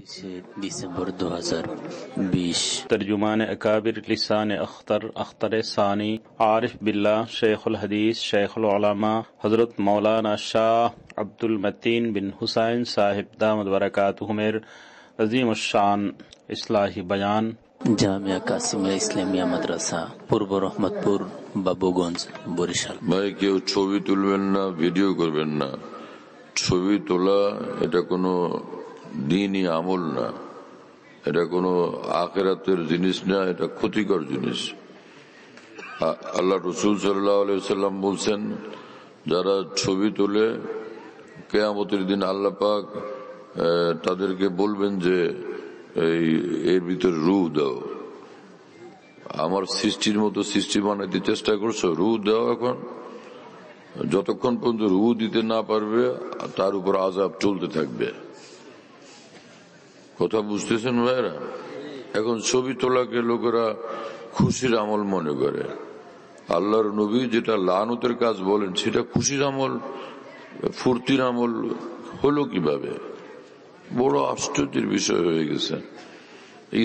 दिसंबर 2020। तर्जुमान अकाबिर लिसान अख्तर सानी आरिफ बिल्ला शेखुल हदीस शेखुल उलमा हजरत मौलाना शाह अब्दुल मतीन बिन हुसैन साहिब दामद बरकातुहुमेर अजीम शान इस्लाही बयान জামিয়া কাসিমিয়া ইসলামিয়া মাদ্রাসা, পূর্ব রহমতপুর, বাবুগঞ্জ, বরিশাল। ভাই, কেউ ছবি তুলবেন না, ভিডিও করবেন না। ছবি তোলা এটা কোনো দ্বীনি আমল না, এটা কোনো আখিরাতের জিনিস না, এটা ক্ষতিকর জিনিস। আল্লাহ রসুল সাল্লাল্লাহু আলাইহি ওয়াসাল্লাম বলছেন, যারা ছবি তোলে কিয়ামতের দিন আল্লাহ পাক তাদেরকে বলবেন যে এর ভিতর রূহ দাও। আমার সৃষ্টির মতো সৃষ্টি বানাইতে চেষ্টা করছো, রূহ দাও। এখন যতক্ষণ পর্যন্ত রূহ দিতে না পারবে তার উপর আযাব চলতে থাকবে। কথা বুঝতেছেন ভাইরা? এখন ছবি তোলাকে লোকেরা খুশির আমল মনে করে। আল্লাহর নবী যেটা লানতের কাজ বলেন সেটা খুশির আমল, ফুর্তির আমল হলো কিভাবে? বড় আশ্চর্যের বিষয় হয়ে গেছে।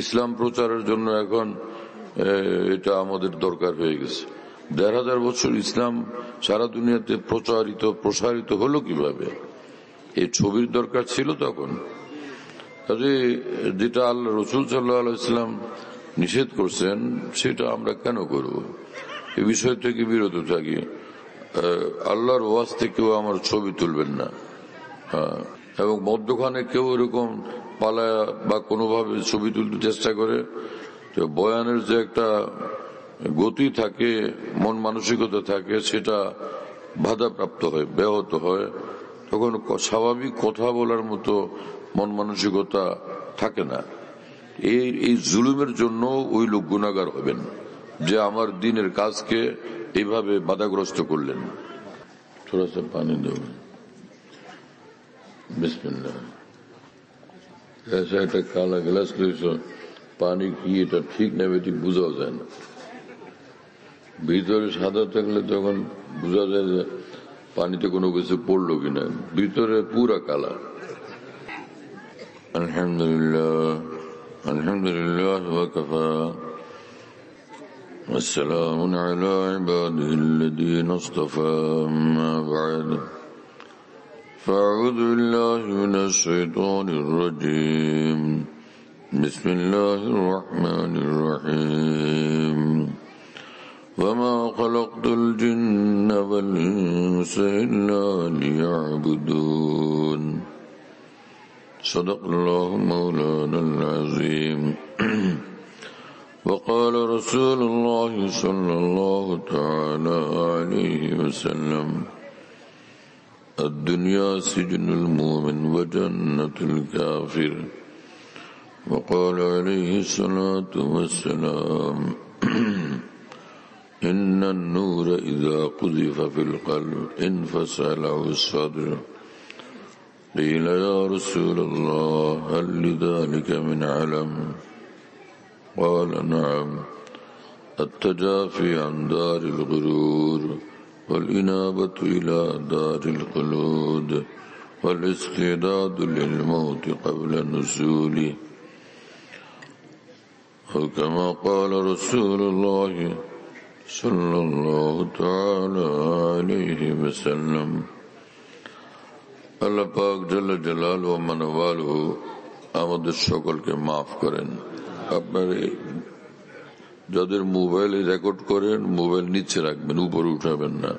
ইসলাম প্রচারের জন্য এখন এটা আমাদের দরকার হয়ে গেছে। ১,৫০০ বছর ইসলাম সারা দুনিয়াতে প্রসারিত হলো কিভাবে? এই ছবির দরকার ছিল তখন। কাজে যেটা আল্লাহ রসুল সাল্লাল্লাহু আলাইহি ওয়াসাল্লাম নিষেধ করছেন সেটা আমরা কেন করব? এই বিষয় থেকে বিরত থাকি। আল্লাহর ওয়াজ থেকেও আমার ছবি তুলবেন না। এবং মধ্যখানে কেউ এরকম পালায়া বা কোনোভাবে ছবি তুলতে চেষ্টা করে, তো বয়ানের যে একটা গতি থাকে, মন মানসিকতা থাকে, সেটা বাধাপ্রাপ্ত হয়, ব্যাহত হয়। তখন স্বাভাবিক কথা বলার মতো মন মানসিকতা থাকে না। এই জুলুমের জন্য ওই লোক গুনাহগার হবেন যে আমার দিনের কাজকে এইভাবে বাধাগ্রস্ত করলেন। থোড়া সা পানি দেবেন। বিসমিল্লাহ। একটা কালা গ্লাস লইছ, পানি কি এটা ঠিক না ঠিক বোঝাও যায় না। ভিতরে সাদা থাকলে তখন বোঝা যায় যে পানিতে কোনো কিছু পড়লো কিনা, ভিতরে পুরা কালা। আলহামদুলিল্লাহ, আলহামদুলিল্লাহ ওয়া কাফা, ওয়াসসালামু আলা ইবাদিহিল্লাযীনা ইসতাফা, আম্মা বা'দ। فأعوذ بالله من الشيطان الرجيم. بسم الله الرحمن الرحيم. وما خلقت الجن والإنس إلا ليعبدون. صدق الله مولانا العظيم. وقال رسول الله صلى الله تعالى عليه وسلم: الدنيا سجن المؤمن وجنة الكافر. وقال عليه الصلاة والسلام: إن النور إذا قذف في القلب انفسح له الصدر. قيل يا رسول الله هل لذلك من علم؟ قال نعم: التجافي عن دار الغرور، والإنابة إلى دار الخلود، والاستعداد للموت قبل نزوله. وكما قال رسول الله صلى الله تعالى عليه وسلم. আল্লাহ পাক জাল্লা জালালুহু ওয়া মানওয়ালুহু আমাদের সকলকে মাফ করেন। আপনার যাদের মোবাইলে রেকর্ড করেন, মোবাইল নিচে রাখবেন, উপরে উঠাবেন না।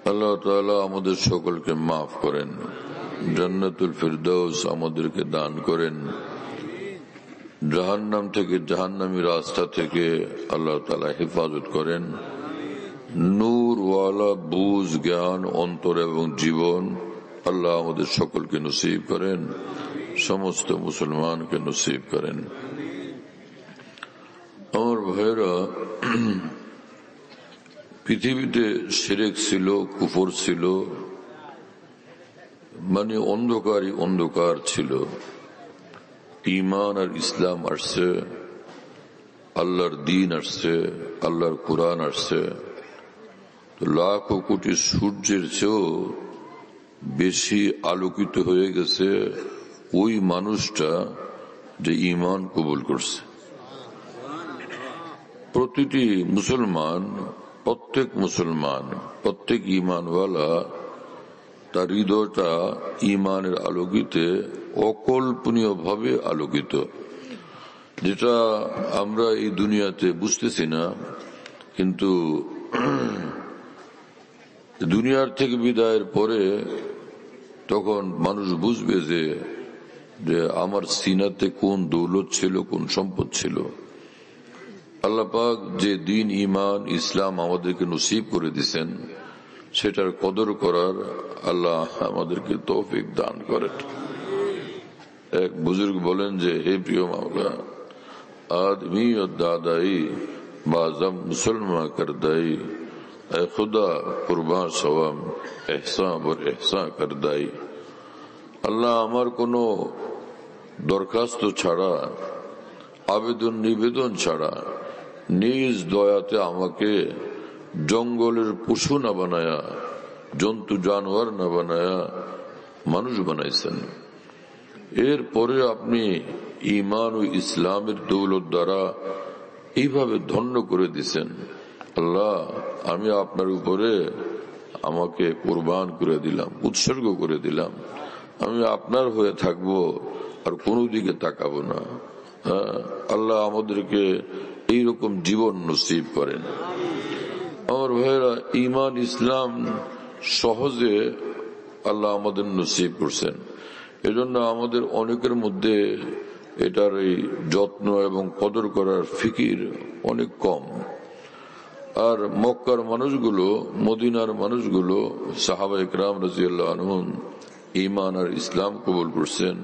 আল্লাহ তাআলা আমাদের সকলকে মাফ করেন, জান্নাতুল ফিরদাউস আমাদেরকে দান করেন, জাহান্নাম থেকে, জাহান্নামী রাস্তা থেকে আল্লাহ তাআলা হেফাজত করেন। নূরওয়ালা বুঝ, জ্ঞান, অন্তর এবং জীবন আল্লাহ আমাদের সকলকে নসিব করেন, সমস্ত মুসলমানকে নসিব করেন। আমার ভাইরা, পৃথিবীতে শিরক ছিল, কুফর ছিল, মানে অন্ধকারই অন্ধকার ছিল। ঈমান আর ইসলাম আসছে, আল্লাহর দ্বীন আসছে, আল্লাহর কোরআন আসছে। তো লাখ কোটি সূর্যের চেয়েও বেশি আলোকিত হয়ে গেছে ওই মানুষটা যে ঈমান কবুল করছে। প্রতিটি মুসলমান, প্রত্যেক মুসলমান, প্রত্যেক ঈমানওয়ালা তার হৃদয়টা ঈমানের আলোকিতে অকল্পনীয় ভাবে আলোকিত, যেটা আমরা এই দুনিয়াতে বুঝতেছি না। কিন্তু দুনিয়ার থেকে বিদায়ের পরে তখন মানুষ বুঝবে যে আমার সিনাতে কোন দৌলত ছিল, কোন সম্পদ ছিল। আল্লাহ পাক যে দিন, ঈমান, ইসলাম আমাদেরকে নসিব করে দিয়েছেন, সেটার কদর করার আল্লাহ আমাদেরকে তৌফিক দান করেন। এক বুজুর্গ বলেন যে, হে প্রিয় মাওলা, আদমি ও দাদাই বাজম মুসলমান করদাই, এ খুদা কুরবান সওয়াম এহসান বর এহসান করদাই। আল্লাহ, আমার কোনো দরখাস্ত ছাড়া, আবেদন নিবেদন ছাড়া নিজ দয়াতে আমাকে জঙ্গলের পশু না বানায়া, জন্তু জানোয়ার না বানায়া মানুষ বানাইছেন। এরপরে আপনি ঈমান ও ইসলামের দৌলত দ্বারা এইভাবে ধন্য করে দিছেন। আল্লাহ, আমি আপনার উপরে আমাকে কোরবান করে দিলাম, উৎসর্গ করে দিলাম। আমি আপনার হয়ে থাকবো, আর কোনো দিকে তাকাবো না। আল্লাহ আমাদেরকে এইরকম জীবন নসিব করেন। আমার ভাইয়েরা, ঈমান ইসলাম সহজে আল্লাহ আমাদের নসিব করছেন। এজন্য আমাদের অনেকের মধ্যে এটার এই যত্ন এবং কদর করার ফিকির অনেক কম। আর মক্কার মানুষগুলো, মদিনার মানুষগুলো, সাহাবা ইকরাম রাদিয়াল্লাহু আনহুম ঈমান আর ইসলাম কবুল করছেন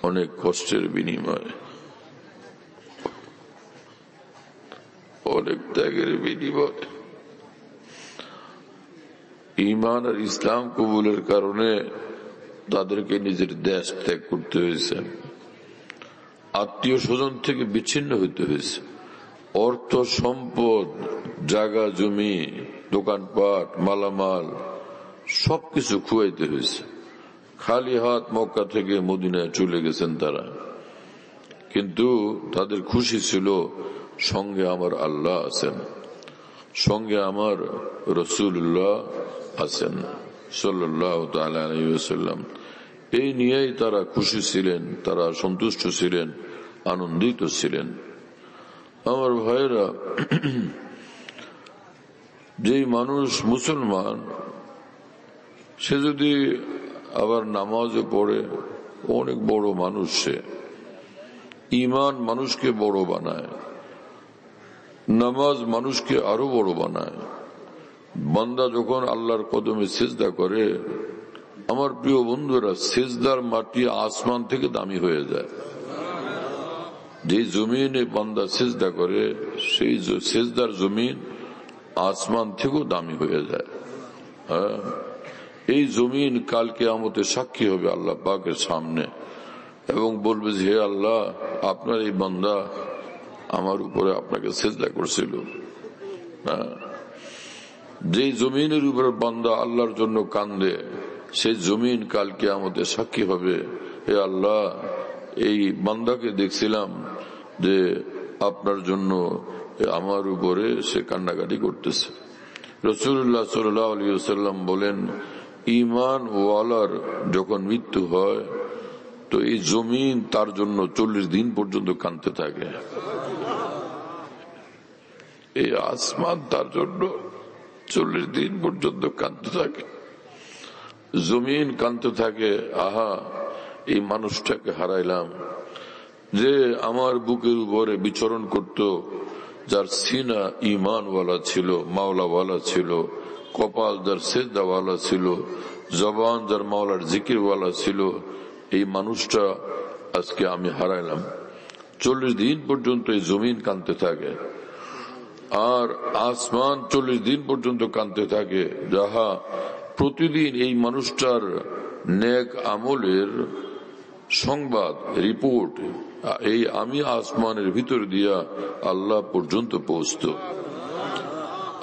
অনেক কষ্টের বিনিময়ে, অনেক ত্যাগের বিনিময়ে। ঈমান আর ইসলাম কবুলের কারণে তাদেরকে নিজের দেশ ত্যাগ করতে হয়েছে, আত্মীয় স্বজন থেকে বিচ্ছিন্ন হইতে হয়েছে, অর্থ সম্পদ, জায়গা জমি, দোকানপাট, মালামাল সবকিছু খুয়াইতে হয়েছে। খালি হাত মক্কা থেকে মদিনায় চলে গেছেন তারা, কিন্তু তাদের খুশি ছিল সঙ্গে আমার আল্লাহ আছেন, সঙ্গে আমার রাসূলুল্লাহ আছেন সাল্লাল্লাহু তাআলা আলাইহি ওয়াসাল্লাম। এই নিয়েই তারা খুশি ছিলেন, তারা সন্তুষ্ট ছিলেন, আনন্দিত ছিলেন। আমার ভাইয়েরা, যেই মানুষ মুসলমান, সে যদি আবার নামাজও পড়ে, অনেক বড় মানুষ সে। ঈমান মানুষকে বড় বানায়, নামাজ মানুষকে আরো বড় বানায়। বান্দা যখন আল্লাহর কদমে সিজদা করে, আমার প্রিয় বন্ধুরা, সিজদার মাটি আসমান থেকে দামি হয়ে যায়। যে জমিনে বান্দা সিজদা করে, সেই সিজদার জমিন আসমান থেকেও দামি হয়ে যায়। এই জমিন কাল কিয়ামতে সাক্ষী হবে আল্লাহ পাকের সামনে এবং বলবে যে, হে আল্লাহ, আপনার এই বান্দা আমার উপরে আপনাকে সিজদা করছিল। যে জমিনের উপরে বান্দা আল্লাহর জন্য কান্দে, সেই জমিন কাল কিয়ামতে সাক্ষী হবে, হে আল্লাহ, এই বান্দাকে দেখছিলাম যে আপনার জন্য আমার উপরে সে কান্নাকাটি করতেছে। রাসূলুল্লাহ সাল্লাল্লাহু আলাইহি ওয়াসাল্লাম বলেন, ঈমান ওয়ালার যখন মৃত্যু হয়, তো এই জমিন তার জন্য 40 দিন পর্যন্ত কাঁদতে থাকে। এই আসমান তার জন্য 40 দিন পর্যন্ত কাঁদতে থাকে। জমিন কাঁদতে থাকে, আহা, এই মানুষটাকে হারাইলাম, যে আমার বুকের উপরে বিচরণ করত, যার সিনা ঈমানওয়ালা ছিল, মাওলাওয়ালা ছিল, কপাল যার সিজদাওয়ালা ছিল, জবান যার মাওলার জিকিরওয়ালা ছিল, এই মানুষটা আজকে আমি হারাইলাম। 40 দিন পর্যন্ত এই জমিন কাঁদতে থাকে, আর আসমান 40 দিন পর্যন্ত কাঁদতে থাকে। যাহা প্রতিদিন এই মানুষটার নেক আমলের সংবাদ, রিপোর্ট, এই আমি আসমানের ভিতর দিয়া আল্লাহ পর্যন্ত পৌঁছত।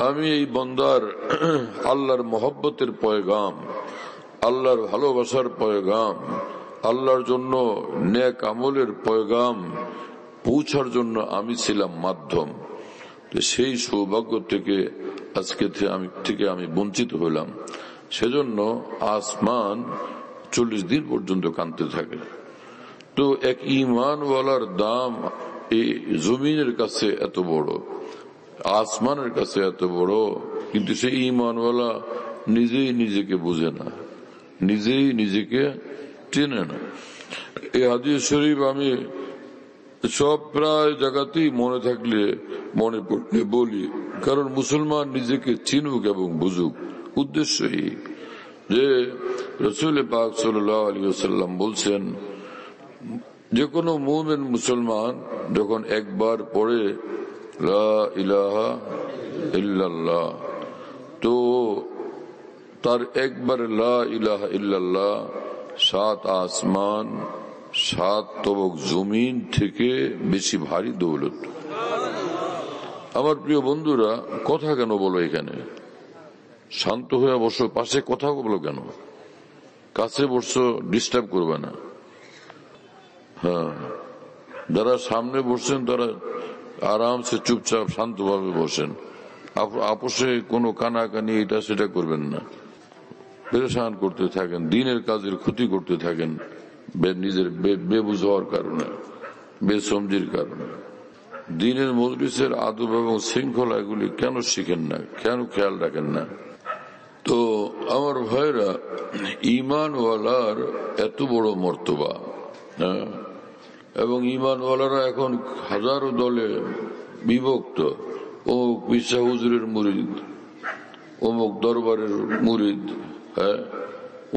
আমি এই বান্দার আল্লাহর মহব্বতের পয়গাম, আল্লাহর ভালোবাসার পয়গাম, আল্লাহর জন্য নেক আমলের পয়গাম পৌঁছার জন্য আমি ছিলাম মাধ্যম। সেই সৌভাগ্য থেকে আজকে আমি বঞ্চিত হলাম। সেজন্য আসমান 40 দিন পর্যন্ত কাঁদতে থাকে। তো এক ঈমানওয়ালার দাম এই জমিনের কাছে এত বড়, আসমানের কাছে এত বড়, কিন্তু সেই ঈমানওয়ালা নিজেই নিজেকে বুঝে না, নিজেই নিজেকে চেনে না। এই হাদিস শরীফ আমি সব প্রায় জায়গাতেই মনে থাকলে মনে পড়লে বলি, কারণ মুসলমান নিজেকে চিনুক এবং বুঝুক। উদ্দেশ্যই যে রাসূল পাক সাল্লাল্লাহু আলাইহি ওয়াসাল্লাম বলছেন, যে কোনো মুমিন মুসলমান যখন একবার পড়ে লা ইলাহা ইল্লাল্লাহ, তো তার একবার লা ইলাহা ইল্লাল্লাহ 7 আসমান 7 তবক জমিন থেকে বেশি ভারী দৌলত। আমার প্রিয় বন্ধুরা, কথা কেন বলো? এখানে শান্ত হয়ে বসো, পাশে কথা বলো কেন? কাছে বসছো, ডিস্টার্ব করবে না। হ্যাঁ, যারা সামনে বসছেন তারা আরামসে চুপচাপ শান্তভাবে বসেন। আপোষে কোনো কানাকানি এটা সেটা করবেন না, পেরেশান করতে থাকেন, দিনের কাজের ক্ষতি করতে থাকেন নিজের বেবুঝ হওয়ার কারণে, বেসমঝির কারণে। দিনের মজলিসের আদব এবং শৃঙ্খলা এগুলি কেন শিখেন না, কেন খেয়াল রাখেন না? তো আমার ভাইরা, ঈমানওয়ালার এত বড় মর্তবা, এবং ঈমানওয়ালারা এখন হাজারো দলে বিভক্ত। অমুক পিসা হুজুরের মুরিদ, অমুক দরবারের মুরিদ,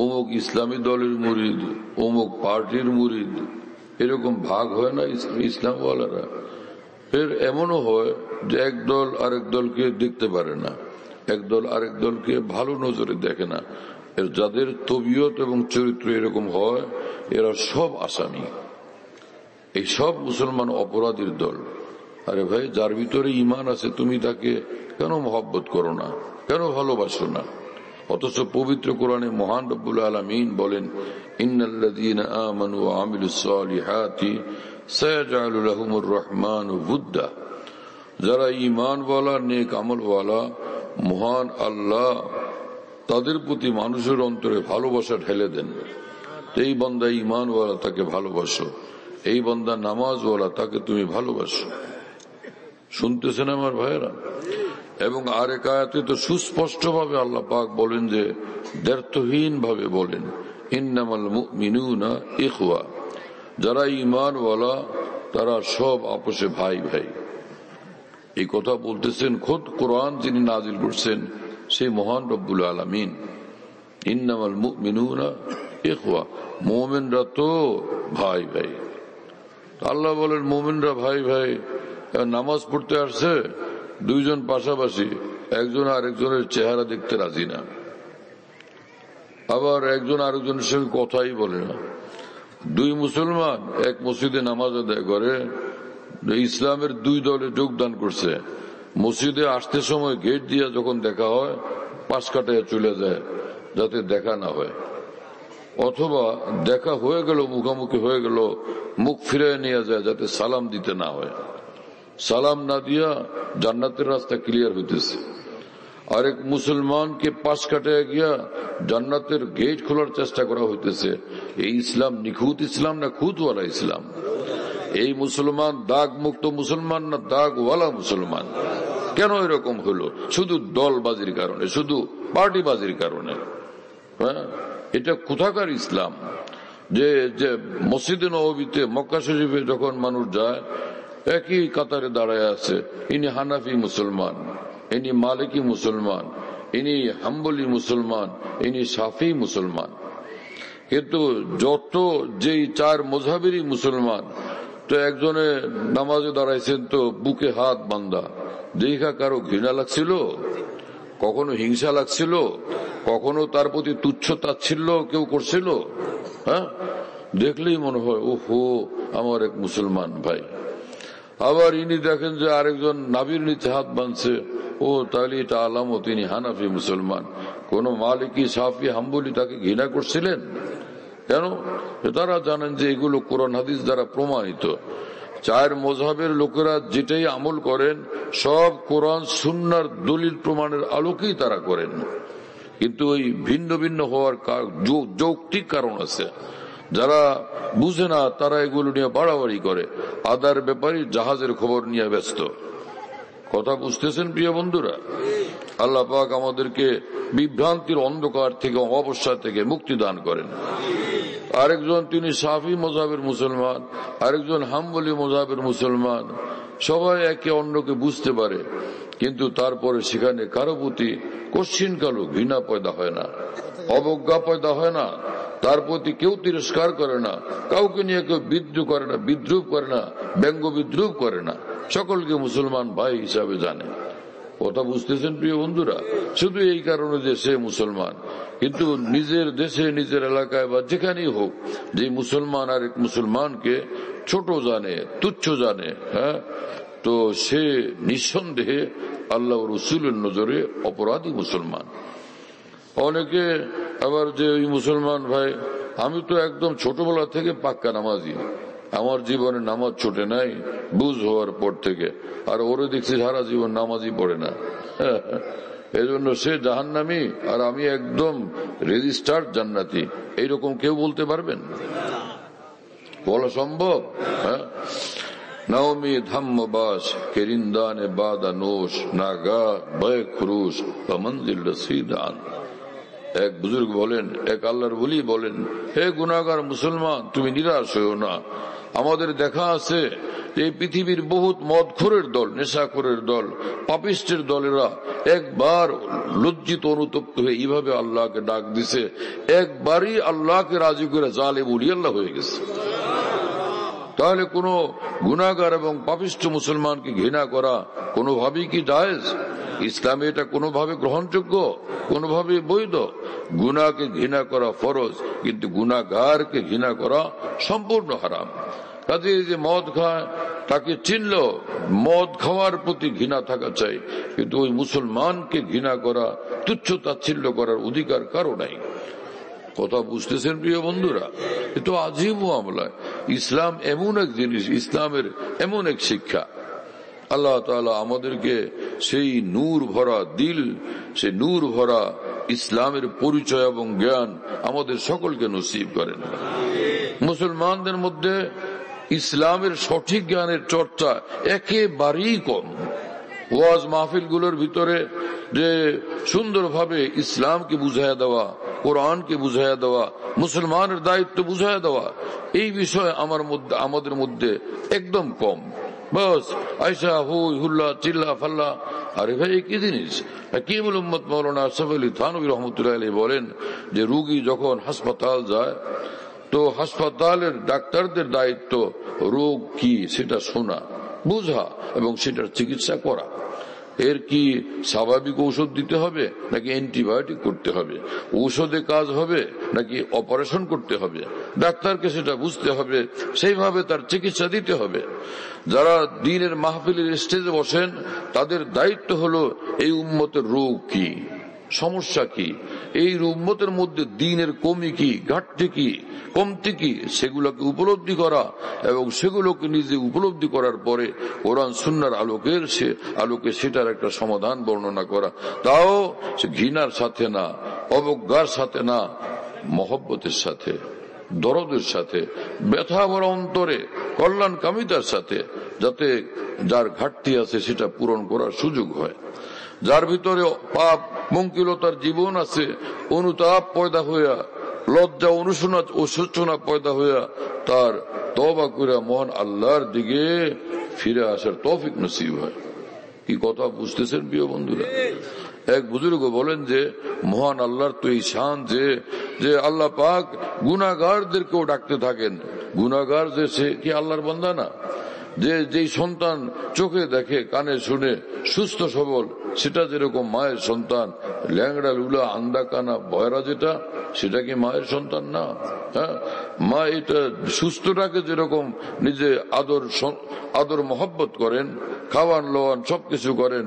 অমুক ইসলামী দলের মুরিদ, অমুক পার্টির মুরিদ, এরকম ভাগ হয় না ইসলামওয়ালারা। এর এমনও হয় যে এক দল আরেক দলকে দেখতে পারে না, এক দল আরেক দলকে ভালো নজরে দেখে না। এর যাদের তবিয়ত এবং চরিত্র এরকম হয়, এরা সব আসামি, এই সব মুসলমান অপরাধীর দল। আরে ভাই, যার ভিতরে ঈমান আছে তুমি তাকে কেন মহব্বত করো না, কেন ভালোবাসো না? অথচ পবিত্র কোরআনে মহান রব্বুল আলামিন বলেন, ইন্নাল্লাযীনা আমানু ওয়া আমিলুস সালিহাতি সায়াজআলু লাহুমুর রহমানু বুদ্দা। যারা ঈমানওয়ালা, নেক আমলওয়ালা, মহান আল্লাহ তাদের প্রতি মানুষের অন্তরে ভালোবাসা ঢেলে দেন। এই বান্দা ঈমানওয়ালা, তাকে ভালোবাসো। এই বান্দা নামাজওয়ালা, তাকে তুমি ভালোবাসো। শুনতেছেন আমার ভাইয়েরা? এবং আরেক আয়াতে তো সুস্পষ্ট ভাবে আল্লাহ পাক বলেন, যে দ্ব্যর্থহীন ভাবে বলেন, ইন্নামাল মুমিনুনা ইখওয়া। যারা ঈমানওয়ালা তারা সব আপোষে ভাই ভাই। এই কথা বলতেছেন খোদ কোরআন যিনি নাজিল করছেন, সেই মহান রব্বুল আলামিন। ইন্নামাল মুমিনুনা ইখওয়া, মুমিনরা তো ভাই ভাই। আল্লাহ বলেন মুমিনরা ভাই ভাই। নামাজ পড়তে আসছে দুইজন পাশাপাশি, একজন আরেকজনের চেহারা দেখতে রাজি না, আবার একজন আরেকজনের সঙ্গে কথাই বলে না। দুই মুসলমান এক মসজিদে নামাজ আদায় করে, ইসলামের দুই দলে যোগদান করছে। মসজিদে আসতে সময় গেট দিয়ে যখন দেখা হয়, পাশ কাটায় চলে যায় যাতে দেখা না হয়, অথবা দেখা হয়ে গেল, মুখামুখি হয়ে গেল, মুখ ফিরে নিয়ে যায় যাতে সালাম দিতে না হয়। সালাম না দিয়া জান্নাতের রাস্তা ক্লিয়ার হইতেছে। আরেক মুসলমানকে পাশ কাটায় গিয়া জান্নাতের গেট খোলার চেষ্টা করা হইতেছে। এই ইসলাম নিখুঁত ইসলাম না খুঁতওয়ালা ইসলাম? এই মুসলমান দাগ মুক্ত মুসলমান না দাগওয়ালা মুসলমান? কেন এরকম হলো? শুধু দলবাজির কারণে, শুধু পার্টিবাজির কারণে। হ্যাঁ, এটা কোথাকার ইসলাম? যে মসজিদে নববীতে, মক্কা শরীফে যখন মানুষ যায়, একই কাতারে দাঁড়ায় আছে, ইনি হানাফি মুসলমান, ইনি মালিকি মুসলমান, ইনি হাম্বলি মুসলমান, ইনি শাফি মুসলমান। কিন্তু যত যেই 4 মযহাবেরই মুসলমান, তো একজনে নামাজে দাঁড়াইছেন তো বুকে হাত বান্ধা, দেখা কারো ঘৃণা লাগছিল? কখনো হিংসা লাগছিল? কখনো তার প্রতি তুচ্ছ তাচ্ছিল্য কেউ করছিল? হ্যাঁ, দেখলেই মনে হয় ওহো, আমার এক মুসলমান ভাই। আবার ইনি দেখেন যে আরেকজন নাভির নিচে হাত বাঁধছে, ও তাহলে এটা আলামত তিনি হানাফি মুসলমান। কোন মালিকি, শাফি, হাম্বলি তাকে ঘৃণা করছিলেন? কেন? তারা জানেন যে এগুলো কোরআন হাদিস দ্বারা প্রমাণিত। চার মযহাবের লোকেরা যেটাই আমল করেন সব কোরআন সুন্নাহর দলিল প্রমাণের আলোকেই তারা করেন, কিন্তু ওই ভিন্ন ভিন্ন হওয়ার যৌক্তিক কারণ আছে। যারা বুঝে না তারা এগুলো নিয়ে বাড়াবাড়ি করে, আদার ব্যাপারে জাহাজের খবর নিয়ে ব্যস্ত। কথা বুঝতেছেন প্রিয় বন্ধুরা? আল্লাহ পাক আমাদেরকে বিভ্রান্তির অন্ধকার থেকে, অবস্থা থেকে মুক্তি দান করেন। আরেকজন তিনি শাফি মযহাবের মুসলমান, আরেকজন হাম্বলি মযহাবের মুসলমান, সবাই একে অন্যকে বুঝতে পারে, কিন্তু তারপরে সেখানে কারো প্রতি কশ্চিনকালও ঘৃণা পয়দা হয় না, অবজ্ঞা পয়দা হয় না, তার প্রতি কেউ তিরস্কার করে না, কাউকে নিয়ে কেউ বিদ্রুপ করে না, বিদ্রুপ করে না, ব্যঙ্গ বিদ্রুপ করে না, সকলকে মুসলমান ভাই হিসাবে জানে। কথা বুঝতেছেন প্রিয় বন্ধুরা? শুধু এই কারণে যে সে মুসলমান, কিন্তু নিজের দেশে, নিজের এলাকায় বা যেখানেই হোক, যে মুসলমান আর এক মুসলমানকে ছোট জানে, তুচ্ছ জানে, হ্যাঁ, তো সে নিঃসন্দেহে আল্লাহ রাসূলের নজরে অপরাধী মুসলমান। অনেকে আবার যে ওই মুসলমান ভাই, আমি তো একদম ছোটবেলা থেকে পাক্কা নামাজি, আমার জীবনে নামাজ ছোটে নাই বুঝ হওয়ার পর থেকে, আর ওরে দেখছি সারা জীবন নামাজই পড়ে না, এই জন্য সে জাহান্নামী আর আমি একদম রেজিস্টার্ড জান্নাতি, এইরকম কেউ বলতে পারবেন? বলা সম্ভব? হ্যাঁ। নাওমি ধাম্মবাস কেরিন্দানে বাদা নোশ নাগা বয় খুরুশ বা মঞ্জিল রসিদান। এক বুজুর্গ বলেন, এক আল্লাহর ওলি বলেন, হে গুনাহগার মুসলমান, তুমি নিরাশ হও না। আমাদের দেখা আছে এই পৃথিবীর বহুত মদখোরের দল, নেশাখোরের দল, পাপিষ্টের দলেরা একবার লজ্জিত অনুতপ্ত হয়ে এইভাবে আল্লাহকে ডাক দিছে, একবারই আল্লাহকে রাজি করে জালেম ওলি আল্লাহ হয়ে গেছে। তাহলে কোন গুনাহগার এবং পাপিষ্ঠ মুসলমানকে ঘৃণা করা কোনোভাবেই কি জায়েজ? ইসলামে এটা কোনোভাবে গ্রহণযোগ্য, কোনোভাবে বৈধ? গুনাহকে ঘৃণা করা ফরজ, কিন্তু গুনাহগারকে ঘৃণা করা সম্পূর্ণ হারাম। কাজে যে মদ খায় তাকে চিনল, মদ খাওয়ার প্রতি ঘৃণা থাকা চাই, কিন্তু ওই মুসলমানকে ঘৃণা করা, তুচ্ছ তাচ্ছিল্য করার অধিকার কারো নাই। কথা বুঝতেছেন প্রিয় বন্ধুরা? এতো আজীব মামলা। ইসলাম এমন এক জিনিস, ইসলামের এমন এক শিক্ষা, আল্লাহ তাআলা আমাদেরকে সেই নূর ভরা দিল, সেই নূর ভরা ইসলামের পরিচয় এবং জ্ঞান আমাদের সকলকে নসিব করেন। মুসলমানদের মধ্যে ইসলামের সঠিক জ্ঞানের চর্চা একেবারেই কম। ওয়াজ মাহফিল গুলোর ভিতরে যে সুন্দরভাবে ইসলামকে বুঝাইয়া দেওয়া, কোরআনকে বুঝাইয়া দেওয়া, মুসলমানের দায়িত্ব বুঝাইয়া দেওয়া, এই বিষয় আমাদের মধ্যে একদম কম। বস আয়সা হুই হুল্লা চিল্লা ফাল্লা, আরে ভাই কি জিনিস? হাকিমুল উম্মত মাওলানা আশরাফ আলী থানভী রহমতুল্লাহ আলাইহি বলেন যে রোগী যখন হাসপাতাল যায় তো হাসপাতালের ডাক্তারদের দায়িত্ব রোগ কি সেটা শোনা, বুঝা এবং সেটার চিকিৎসা করা। এর কি স্বাভাবিক ঔষধ দিতে হবে নাকি অ্যান্টিবায়োটিক করতে হবে, ঔষধে কাজ হবে নাকি অপারেশন করতে হবে, ডাক্তারকে সেটা বুঝতে হবে, সেইভাবে তার চিকিৎসা দিতে হবে। যারা দ্বীনের মাহফিলের স্টেজে বসেন তাদের দায়িত্ব হলো এই উম্মতের রোগ কি, সমস্যা কি, এই উম্মতের মধ্যে দ্বীনের কমি কি, ঘাটতি কি, কমতি কি, সেগুলোকে উপলব্ধি করা এবং সেগুলোকে নিজে উপলব্ধি করার পরে কোরআন সুন্নাহর আলোকে সেটার একটা সমাধান বর্ণনা করা। তাও সে ঘৃণার সাথে না, অবজ্ঞার সাথে না, মহব্বতের সাথে, দরদের সাথে, ব্যথা ভরা অন্তরে, কল্যাণকামিতার সাথে, যাতে যার ঘাটতি আছে সেটা পূরণ করার সুযোগ হয়। যার ভিতরে পাপ মঙ্কিলতার জীবন আছে, অনুতাপ পয়দা হইয়া, লজ্জা অনুশোচনা ও সূচনা পয়দা হইয়া তার তওবা করে মহান আল্লাহর দিকে ফিরে আসার তৌফিক নসিব হয়। কি কথা বুঝতেছেন প্রিয় বন্ধুরা? এক বুজুর্গ বলেন যে মহান আল্লাহর তো এই শান যে আল্লাহ পাক গুনাহগারদেরকেও ডাকতে থাকেন। গুনাহগার যে সে কি আল্লাহর বান্দা না? যেই সন্তান চোখে দেখে কানে শুনে সুস্থ সবল, সেটা যেরকম মায়ের সন্তান ল্যাংড়া লুলা আন্দা কানা বয়রা যেটা সেটা কি মায়ের সন্তান না? হ্যাঁ, মা এটা সুস্থটাকে যেরকম নিজে আদর মহব্বত করেন, খাওয়ান লোয়ান সবকিছু করেন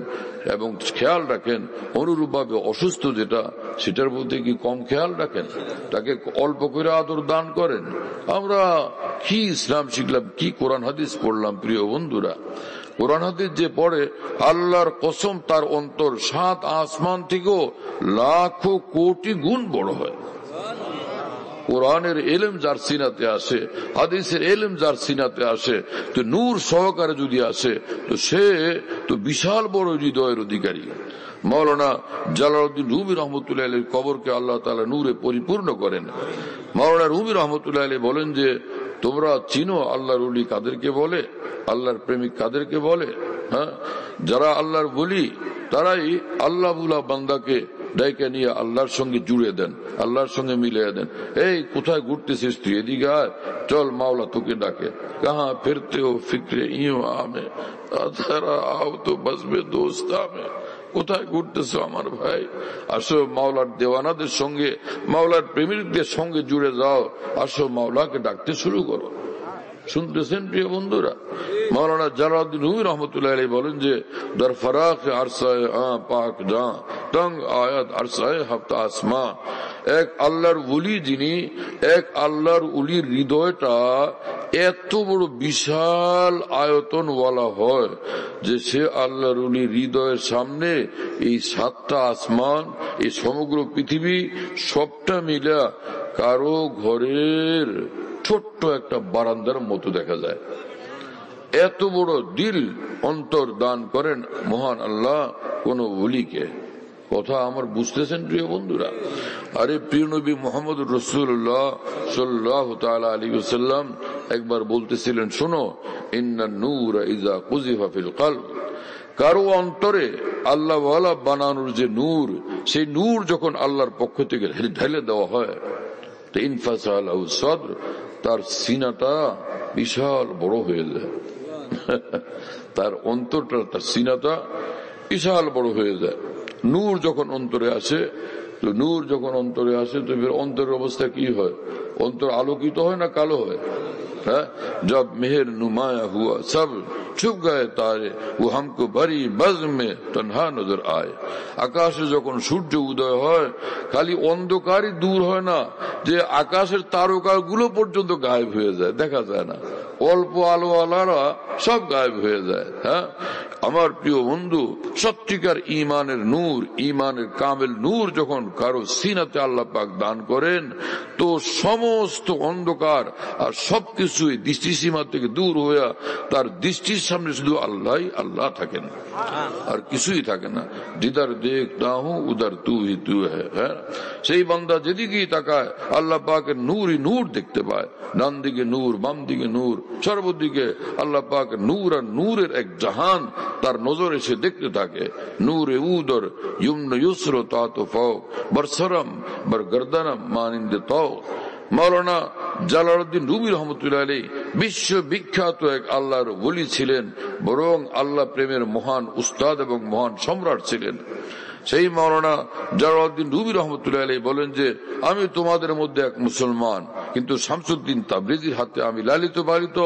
এবং খেয়াল রাখেন, অনুরূপ ভাবে অসুস্থ যেটা সেটার প্রতি কি কম খেয়াল রাখেন? তাকে অল্প করে আদর দান করেন। আমরা কি ইসলাম শিখলাম, কি কোরআন হাদিস পড়লাম প্রিয় বন্ধুরা? কোরআন হাদিস যে পড়ে, আল্লাহর কসম তার অন্তর 7 আসমান থেকেও লাখো কোটি গুণ বড় হয়। কোরআনের এলেম যার সিনাতে আসে, হাদিসের এলেম যার সিনাতে আসে, তো নূর সহকারে যদি আসে তো সে তো বিশাল বড় হৃদয়ের অধিকারী। মাওলানা জালালউদ্দিন রুমি রহমতুল্লাহ আলাইহির কবরকে আল্লাহ তাআলা নূরে পরিপূর্ণ করেন। মাওলানা রুমি রহমতুল্লাহ আলাইহি বলেন যে, তোমরা চিনো আল্লাহর ওলি কাদেরকে বলে, আল্লাহর প্রেমিক কাদেরকে বলে? হ্যাঁ, যারা আল্লাহর ওলি তারাই আল্লাহ বুলা বান্দাকে ডাইকে নিয়ে আল্লাহর সঙ্গে জুড়ে দেন, আল্লাহর সঙ্গে মিলিয়ে দেন। এই কোথায় ঘুরতেছিস তুই, এদিকে আয়, চল মাওলা তোকে ডাকে। কাহা ফিরতে হো ফিক্রে ইউ আমে, আও তো বসবে দোস্ত আমে। কোথায় ঘুরতেছো আমার ভাই? আসো মাওলার দেওয়ানাদের সঙ্গে, মাওলার প্রেমিকদের সঙ্গে জুড়ে যাও, আসো মাওলাকে ডাকতে শুরু করো। শুনতেছেন প্রিয় বন্ধুরা? মাওলানা জালালউদ্দিন রুমি রহমতুল্লাহ আলাইহি বলেন যে, দর ফরাক আরসায়ে পাক জা তং আয়াত আরসায়ে হাফতা আসমা। এক আল্লাহর ওলি যিনি, এক আল্লাহর ওলির হৃদয়টা এত বড় বিশাল আয়তন ওয়ালা হয় যে সে আল্লাহর ওলির হৃদয়ের সামনে এই 7টা আসমান, এই সমগ্র পৃথিবী সবটা মিলা কারো ঘরের ছোট্ট একটা বারান্দার মতো দেখা যায়। এত বড় দিল অন্তর দান করেন মহান আল্লাহ কোন ওলিকে। কথা আমার বুঝতেছেন প্রিয় বন্ধুরা? আরে প্রিয় নবী মুহাম্মদ রাসূলুল্লাহ সাল্লাল্লাহু তাআলা আলাইহি ওয়াসাল্লাম একবার বলতেছিলেন, শোনো, ইন্নান নূরা ইযা কুযিফা ফিল কলব, কারো অন্তরে আল্লাহ ওয়ালা বানানোর যে নূর, সেই নূর যখন আল্লাহর পক্ষ থেকে ঢেলে দেওয়া হয় তো ইনফাসালাহু সাদর, তার সিনাটা বিশাল বড় হয়ে যায়। তার অন্তরটা, তার সিনাটা বিশাল বড় হয়ে যায়। নূর যখন অন্তরে আসে, তো নূর যখন অন্তরে আসে তো অন্তরের অবস্থা কি হয়? অন্তর আলোকিত হয় না কালো হয়? হ্যাঁ, জব মেহের নুমায়া হুয়া সব ছুপ গায়ে তারে, ও হামকো বড়ি বজ্ম মে তনহা নজর আয়। আকাশে যখন সূর্য উদয় হয়, খালি অন্ধকারই দূর হয় না, যে আকাশের তারকা গুলো পর্যন্ত গায়েব হয়ে যায়, দেখা যায় না। অল্প আলো আলারা সব গায়েব হয়ে যায়। হ্যাঁ, আমার প্রিয় বন্ধু, সত্যিকার ইমানের নূর, ইমানের কামেল নূর যখন কারো সিনাতে আল্লাহ পাক দান করেন, তো সমস্ত অন্ধকার আর সবকিছুই দৃষ্টিসীমা থেকে দূর হয়ে তার দৃষ্টির সামনে শুধু আল্লাহ আল্লাহ থাকেন, আর কিছুই থাকে না। জিদার দেখতা হুঁ উদার তু হি তু হ্যাঁ, সেই বান্দা যেদিকেই তাকায় আল্লাহ পাকের নূরই নূর দেখতে পায়। ডান দিকে নূর, বাম দিকে নূর, সর্বদিকে আল্লাহ পাকের নূর আর নূরের এক জাহান তার নজর এসে দেখতে থাকে। নূরে উদর ইউমন ইউসর তাতো ফাওক বরসরম বর গর্দনম মানিন্দে তাও। মাওলানা জালালউদ্দিন রুমি রহমতুল্লাহ আলাইহি বিশ্ব বিখ্যাত এক আল্লাহর ওলি ছিলেন, বরং আল্লাহ প্রেমের মহান উস্তাদ এবং মহান সম্রাট ছিলেন। সেই মাওলানা জালালউদ্দিন রুমি রহমতুল্লাহ আলাইহি বলেন যে, আমি তোমাদের মধ্যে এক মুসলমান, কিন্তু শামসুদ্দিন তাবরিজির হাতে আমি লালিত পালিত।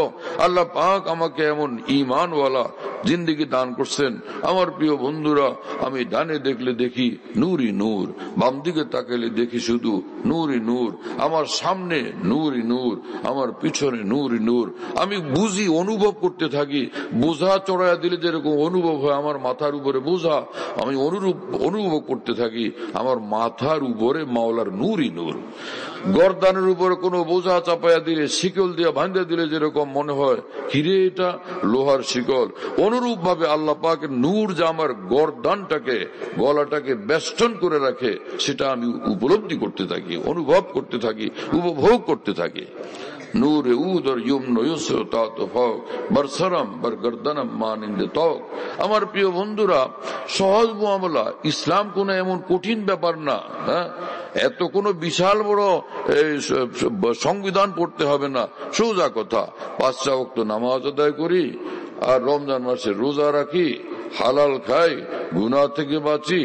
আল্লাহ পাক আমাকে এমন ঈমানওয়ালা জিন্দেগি দান করছেন। আমার প্রিয় বন্ধুরা, আমি ডানে দেখলে দেখি নূরই নূর, বাম দিকে তাকালে দেখি শুধু নূরই নূর। আমার সামনে নূরই নূর, আমার পিছনে নূরই নূর। আমি বুঝি, অনুভব করতে থাকি। বোঝা চড়াইয়া দিলে যেরকম অনুভব হয় আমার মাথার উপরে বোঝা, আমি অনুভব করতে থাকি আমার মাথার উপরে মাওলার নূরই নূর। গর্দানের উপরে কোনো বোঝা চাপাইয়া দিলে, শিকল দিয়ে ভাঙিয়ে দিলে যেরকম মনে হয় হিরে এটা লোহার শিকল, অনুরূপ ভাবে আল্লাহ পাকের নূর যা আমার গর্দানটাকে, গলাটাকে বেষ্টন করে রাখে, সেটা আমি উপলব্ধি করতে থাকি, অনুভব করতে থাকি, উপভোগ করতে থাকি। নূরে উদর ইউমন ইউসর তাতো ফাওক বরসরম বর গর্দনম মানিন্দে তাও। আমার প্রিয় বন্ধুরা, সহজ মুআমালা, ইসলাম কোনো এমন কঠিন ব্যাপার না। হ্যাঁ, এত কোনো বিশাল বড় সংবিধান পড়তে হবে না, সোজা কথা। 5 ওয়াক্ত নামাজ আদায় করি, আর রমজান মাসে রোজা রাখি, হালাল খাই, গুনাহ থেকে বাঁচি,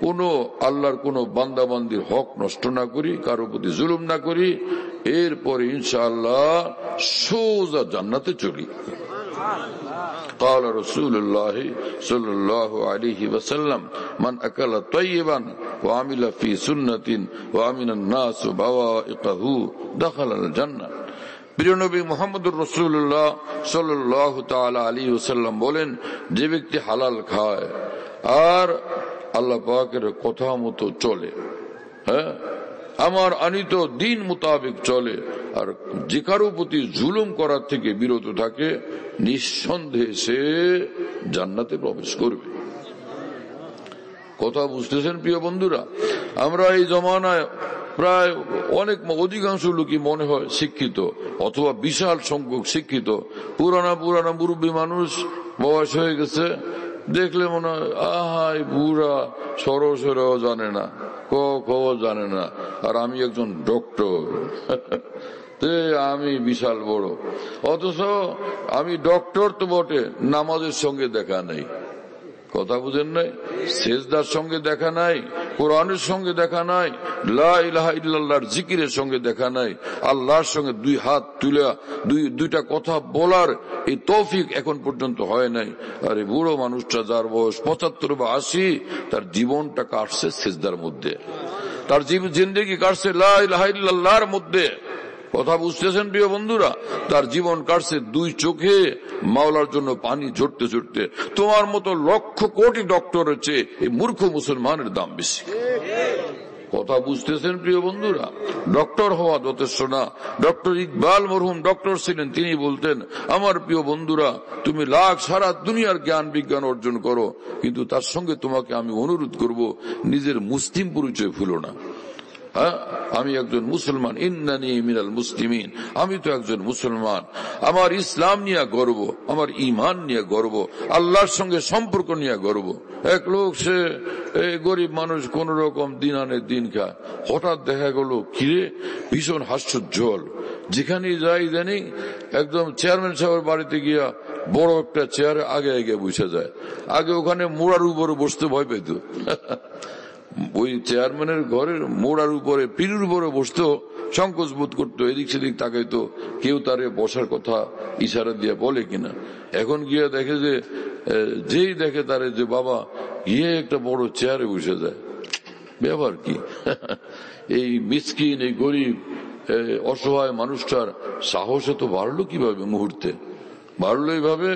কোনো আল্লাহর কোনো বান্দাবান্দির হক নষ্ট না করি, কারো প্রতি জুলুম না করি, এরপরে ইনশাআল্লাহ সোজা জান্নাতে চলি। قال رسول الله صلى الله عليه وسلم من أكل طيبا وعمل في سنة وأمن الناس بوائقه دخل الجنة। প্রিয় নবী মুহাম্মদুর রাসূলুল্লাহ সাল্লাল্লাহু তাআলা আলাইহি ওয়াসাল্লাম বলেন, যে ব্যক্তি হালাল খায় আর আল্লাহ পাকের কথা মতো চলে, হ্যাঁ, আমার আনিত দিন মোতাবেক চলে, আর যে কারো প্রতি জুলুম করার থেকে বিরত থাকে, নিঃসন্দেহে সে জান্নাতে প্রবেশ করবে। কথা বুঝতেছেন প্রিয় বন্ধুরা? আমরা এই জমানায় প্রায় অধিকাংশ লোকই মনে হয় শিক্ষিত, অথবা বিশাল সংখ্যক শিক্ষিত। পুরানা মুরব্বী মানুষ, বয়স হয়ে গেছে, দেখলে মনে হয় আহাই বুড়া, সরসরাও জানে না, ক জানে না, আর আমি একজন ডক্টর, আমি বিশাল বড়। অথচ আমি ডক্টর তো বটে, নামাজের সঙ্গে দেখা নাই। কথা বুঝেন নাই? সেজদার সঙ্গে দেখা নাই, কোরআনের সঙ্গে দেখা নাই, লা ইলাহা ইল্লাল্লাহর জিকিরের সঙ্গে দেখা নাই, আল্লাহর সঙ্গে দুই হাত তুলে দুইটা কথা বলার এই তৌফিক এখন পর্যন্ত হয় নাই। আর এই বুড়ো মানুষটা, যার বয়স 75 বা 80, তার জীবনটা কাটছে সেজদার মধ্যে, তার জিন্দেগি কাটছে লা ইলাহা ইল্লাল্লাহর মধ্যে। কথা বুঝতেছেন প্রিয় বন্ধুরা? তার জীবন কাটছে দুই চোখে মাওলার জন্য পানি ঝরতে ঝরতে। তোমার মতো লক্ষ কোটি ডক্টরের চেয়ে এই মূর্খ মুসলমানের দাম বেশি। কথা বুঝতেছেন প্রিয় বন্ধুরা? ডক্টর হওয়া যথেষ্ট না। ডক্টর ইকবাল মরহুম ডক্টর ছিলেন, তিনি বলতেন, আমার প্রিয় বন্ধুরা, তুমি সারা দুনিয়ার জ্ঞান বিজ্ঞান অর্জন করো, কিন্তু তার সঙ্গে তোমাকে আমি অনুরোধ করব, নিজের মুসলিম পরিচয় ভুলো না। আমি একজন মুসলমান, ইন্নানি মিনাল মুসলিমিন, আমি তো একজন মুসলমান। আমার ইসলাম নিয়ে গর্ব, আমার ইমান নিয়ে গর্ব, আল্লাহর সঙ্গে সম্পর্ক নিয়ে গর্ব। এক লোক, সে গরিব মানুষ, কোন রকম দিন আনে দিন খায়, হঠাৎ দেখা গেল কিরে ভীষণ হাস্যোজ্জ্বল, যেখানে যাই জানি একদম চেয়ারম্যান সাহেবের বাড়িতে গিয়া বড় একটা চেয়ারে আগে বসে যায়। আগে ওখানে মোড়ার উপরে বসতে ভয় পেত, ওই চেয়ারম্যানের ঘরের মোড়ার উপরে, পিড়ির উপরে বসতেও সংকোচ বোধ করতো, এদিক সেদিক তাকাইতো, কেউ তারে বসার কথা ইশারা দিয়ে বলে কিনা। এখন গিয়ে দেখে যে, যেই দেখে তারে যে বাবা গিয়ে একটা বড় চেয়ারে বসে যায়, ব্যাপার কি? এই মিসকিন, এই গরিব, অসহায় মানুষটার সাহস তো বাড়লো কিভাবে মুহূর্তে? বাড়লো এইভাবে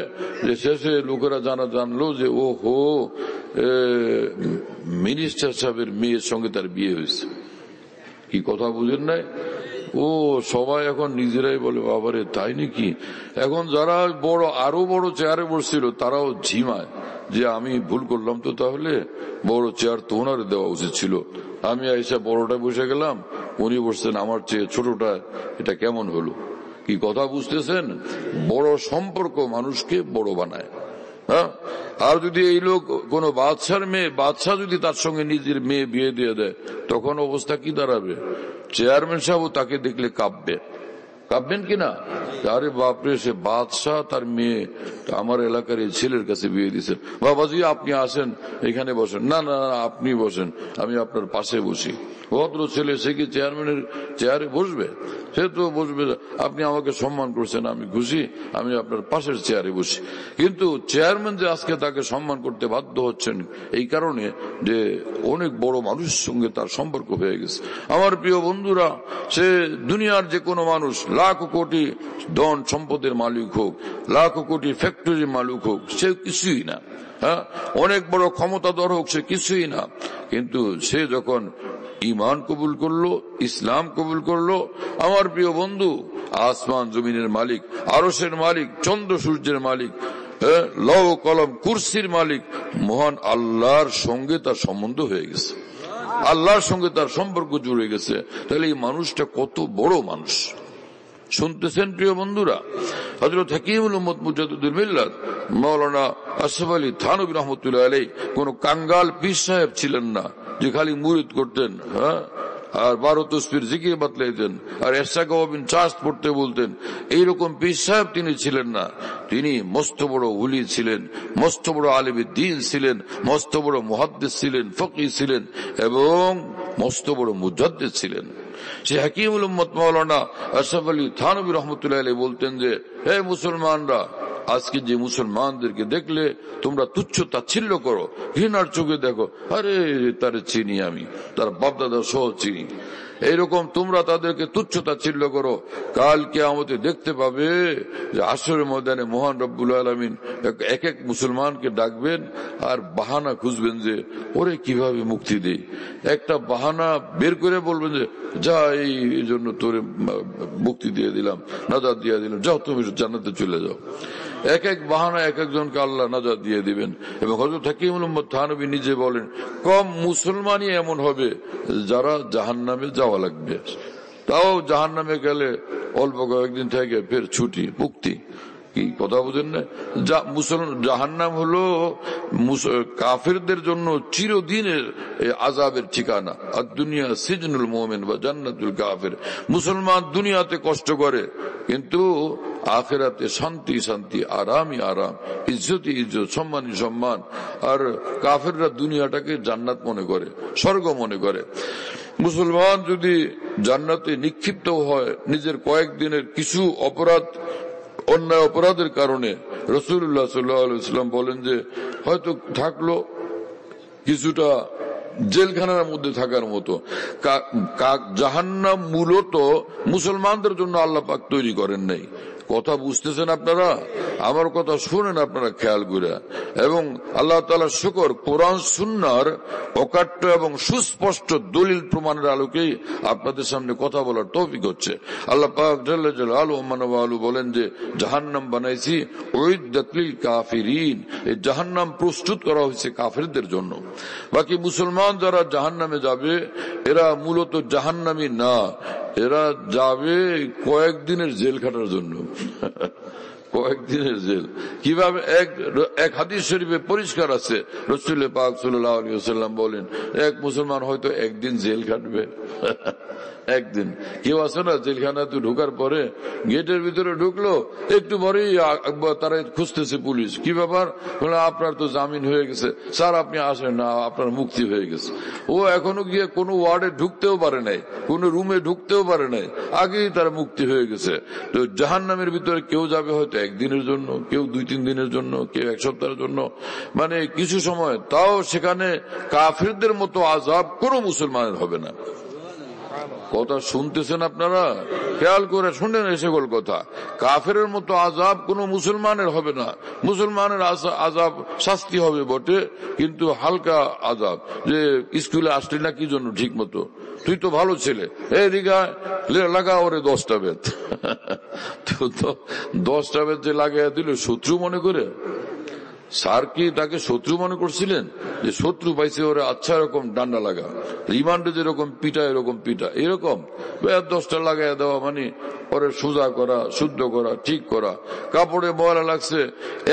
যে শেষে লোকেরা জানলো যে ও হো, মিনিস্টার সাহেবের মেয়ের সঙ্গে তার বিয়ে হয়েছে। কি কথা বুঝেন নাই? ও সবাই এখন নিজেরাই বলে, বাবারে তাই নাকি? এখন যারা আরো বড় চেয়ারে বসছিল, তারাও ঝিমায় যে আমি ভুল করলাম, তো তাহলে বড় চেয়ার তো ওনারে দেওয়া উচিত ছিল, আমি আইসা বড়টা বসে গেলাম, উনি বসছেন আমার চেয়ে ছোটটা, এটা কেমন হলো? কি কথা বুঝতেছেন? বড় সম্পর্ক মানুষকে বড় বানায়। হ্যাঁ, আর যদি এই লোক কোন বাদশার মেয়ে, বাদশাহ যদি তার সঙ্গে নিজের মেয়ে বিয়ে দিয়ে দেয়, তখন অবস্থা কি দাঁড়াবে? চেয়ারম্যান সাহেব তাকে দেখলে কাঁপবেন কিনা? আরে বাপরে, সে বাদশাহ, তার মেয়ে আমার এলাকার এই ছেলের কাছে বিয়ে দিচ্ছেন, বাবাজি আপনি আসেন, এখানে বসেন। না না, আপনি বসেন, আমি আপনার পাশে বসি। ভদ্র ছেলে, সে কি চেয়ারম্যানের চেয়ারে বসবে? সে তো বসবে, আপনি আমাকে সম্মান করছেন, আমি খুশি, আমি আপনার পাশের চেয়ারে বসি। কিন্তু চেয়ারম্যান যে আজকে তাকে সম্মান করতে বাধ্য হচ্ছেন, এই কারণে যে অনেক বড় মানুষের সঙ্গে তার সম্পর্ক হয়ে গেছে। আমার প্রিয় বন্ধুরা, সে দুনিয়ার যে কোনো মানুষ, লাখ কোটি ধন সম্পদের মালিক হোক, লাখ কোটি ফ্যাক্টরির মালিক হোক, সে কিছুই না। হ্যাঁ, অনেক বড় ক্ষমতাধর হোক, সে কিছুই না। কিন্তু সে যখন ইমান কবুল করলো, ইসলাম কবুল করলো, আমার প্রিয় বন্ধু, আসমান জমিনের মালিক, আরশের মালিক, চন্দ্র সূর্যের মালিক, লৌহ কলম কুরসির মালিক মহান আল্লাহর সঙ্গে তার সম্বন্ধ হয়ে গেছে, আল্লাহর সঙ্গে তার সম্পর্ক জুড়ে গেছে। তাহলে এই মানুষটা কত বড় মানুষ। শুনতেছেন প্রিয় বন্ধুরা? হযরত হাকিমুল উম্মত মুজাদ্দিদুল মিল্লাত মাওলানা আশরাফ আলী থানভী রাহমাতুল্লাহ আলাইহি কোন কাঙ্গাল পীর সাহেব ছিলেন না যে খালি মুরিদ করতেন। হ্যাঁ, আর 12 তসবির জিকির বাতলাইতেন, আর এরশাকাবিন চাষ পড়তে বলতেন। এইরকম পীর সাহেব তিনি ছিলেন না। তিনি মস্ত বড় ওলি ছিলেন, মস্ত বড় আলিম দ্বীন ছিলেন, মস্ত বড় মুহাদ্দিস ছিলেন, ফকিহ ছিলেন এবং মস্ত বড় মুজাদ্দিদ ছিলেন। সে হাকিমুল উম্মত মাওলানা আশরাফ আলী থানভী রহমতুল্লাহ আলাইহি বলতেন যে, হে মুসলমানরা, আজকে যে মুসলমানদেরকে দেখলে তোমরা তুচ্ছ তাচ্ছিল্য করো, ঘৃণার চোখে দেখো, আরে তারে চিনি আমি, তার বাপদাদা সহ চিনি, এইরকম তোমরা তাদেরকে তুচ্ছ তাচ্ছিল্য করো। কালকে আমাদের দেখতে পাবে যে আসরের ময়দানে মহান রব্বুল আলামিন এক এক মুসলমানকে ডাকবেন আর বাহানা খুঁজবেন যে ওরে কিভাবে মুক্তি দেই। একটা বাহানা বের করে বলবেন যে যা, এই জন্য তোরে মুক্তি দিয়ে দিলাম, নাজাত দিয়ে দিলাম, যাও তুমি জান্নাতে চলে যাও। এক এক বাহানা এক একজনকে আল্লাহ নাজাত দিয়ে দিবেন। এবং হযরত হাকিমুল উম্মত থানভী নিজে বলেন, কম মুসলমানই এমন হবে যারা জাহান্নামে যাওয়া লাগবে, তাও জাহান্নামে গেলে অল্প কয়েকদিন থেকে ফের ছুটি, মুক্তি। কি কথা বুঝেন না? জাহান্নাম হলো কাফেরদের জন্য চিরদিনের আযাবের ঠিকানা। আর দুনিয়া সিজনুল মুমিন বা জান্নাতুল কাফির। মুসলমান দুনিয়াতে কষ্ট করে, কিন্তু আখিরাতে শান্তি শান্তি, আরামই আরাম, ইজ্জতই ইজ্জত, সম্মানই সম্মান। আর কাফেররা দুনিয়াটাকে জান্নাত মনে করে, স্বর্গ মনে করে। মুসলমান যদি জান্নাতে নিক্ষিপ্ত হয় নিজের কয়েকদিনের কিছু অন্যায় অপরাধের কারণে, রাসূলুল্লাহ সাল্লাল্লাহু আলাইহি ওয়াসাল্লাম বলেন যে হয়তো থাকলো কিছুটা জেলখানার মধ্যে থাকার মতো। জাহান্নাম মূলত মুসলমানদের জন্য আল্লাহ পাক তৈরি করেন নাই। কথা বুঝতেছেন আপনারা? আমার কথা শুনেন আপনারা খেয়াল করে। এবং আল্লাহ তাআলার শুকর, কোরআন সুন্নাহর অকাট্য এবং সুস্পষ্ট দলিল প্রমাণের আলোকেই আপনাদের সামনে কথা বলার তৌফিক হচ্ছে। আল্লাহ পাক জাল্লা জালালুহু ওয়া আলা বলেন যে জাহান্নাম বানাইছি উইদ্দাত লিল কাফিরিন, এই জাহান্নাম প্রস্তুত করা হয়েছে কাফেরদের জন্য। বাকি মুসলমান যারা জাহান্নামে যাবে এরা মূলত জাহান্নামী না, এরা যাবে কয়েকদিনের জেল খাটার জন্য। কয়েকদিনের জেল কিভাবে? এক হাদিস শরীফে পরিষ্কার আছে, রাসূল পাক সাল্লাল্লাহু আলাইহি ওয়াসাল্লাম বলেন এক মুসলমান হয়তো একদিন জেল খাটবে। একদিন। কেউ আছে না জেলখানাতে ঢোকার পরে গেটের ভিতরে ঢুকলো, একটু পরেই তারা খুঁজতেছে পুলিশ, কি ব্যাপার? আপনার তো জামিন হয়ে গেছে স্যার, আপনি আসেন না, আপনার মুক্তি হয়ে গেছে। ও এখনো গিয়ে কোনো ওয়ার্ডে ঢুকতেও পারে নাই, কোন রুমে ঢুকতেও পারে নাই, আগেই তার মুক্তি হয়ে গেছে। তো জাহান্নামের ভিতরে কেউ যাবে হয়তো একদিনের জন্য, কেউ 2-3 দিনের জন্য, কেউ 1 সপ্তাহের জন্য, মানে কিছু সময়। তাও সেখানে কাফিরদের মতো আযাব কোন মুসলমানের হবে না। কথা শুনতেছেন আপনারা? খেয়াল করে শুনেন এই সকল কথা। কাফেরের মতো আযাব কোন মুসলমানের হবে না। মুসলমানের আযাব শাস্তি হবে বটে, কিন্তু হালকা আযাব। যে স্কুলে আসলি না কি জন্য ঠিক মতো, তুই তো ভালো ছেলে, এই দিঘা লাগা ওরে 10টা বেত। তো 10টা বেত যে লাগাইয়া দিল শত্রু মনে করে। স্যার কি তাকে শত্রু মনে করছিলেন? যে শত্রু পাইছে ওরা, আচ্ছা এরকম ডান্ডা লাগা, রিমান্ডে যেরকম পিটা এরকম পিটা, এরকম 10টা লাগাই দেওয়া মানে পরে সোজা করা, শুদ্ধ করা, ঠিক করা। কাপড়ে ময়লা লাগছে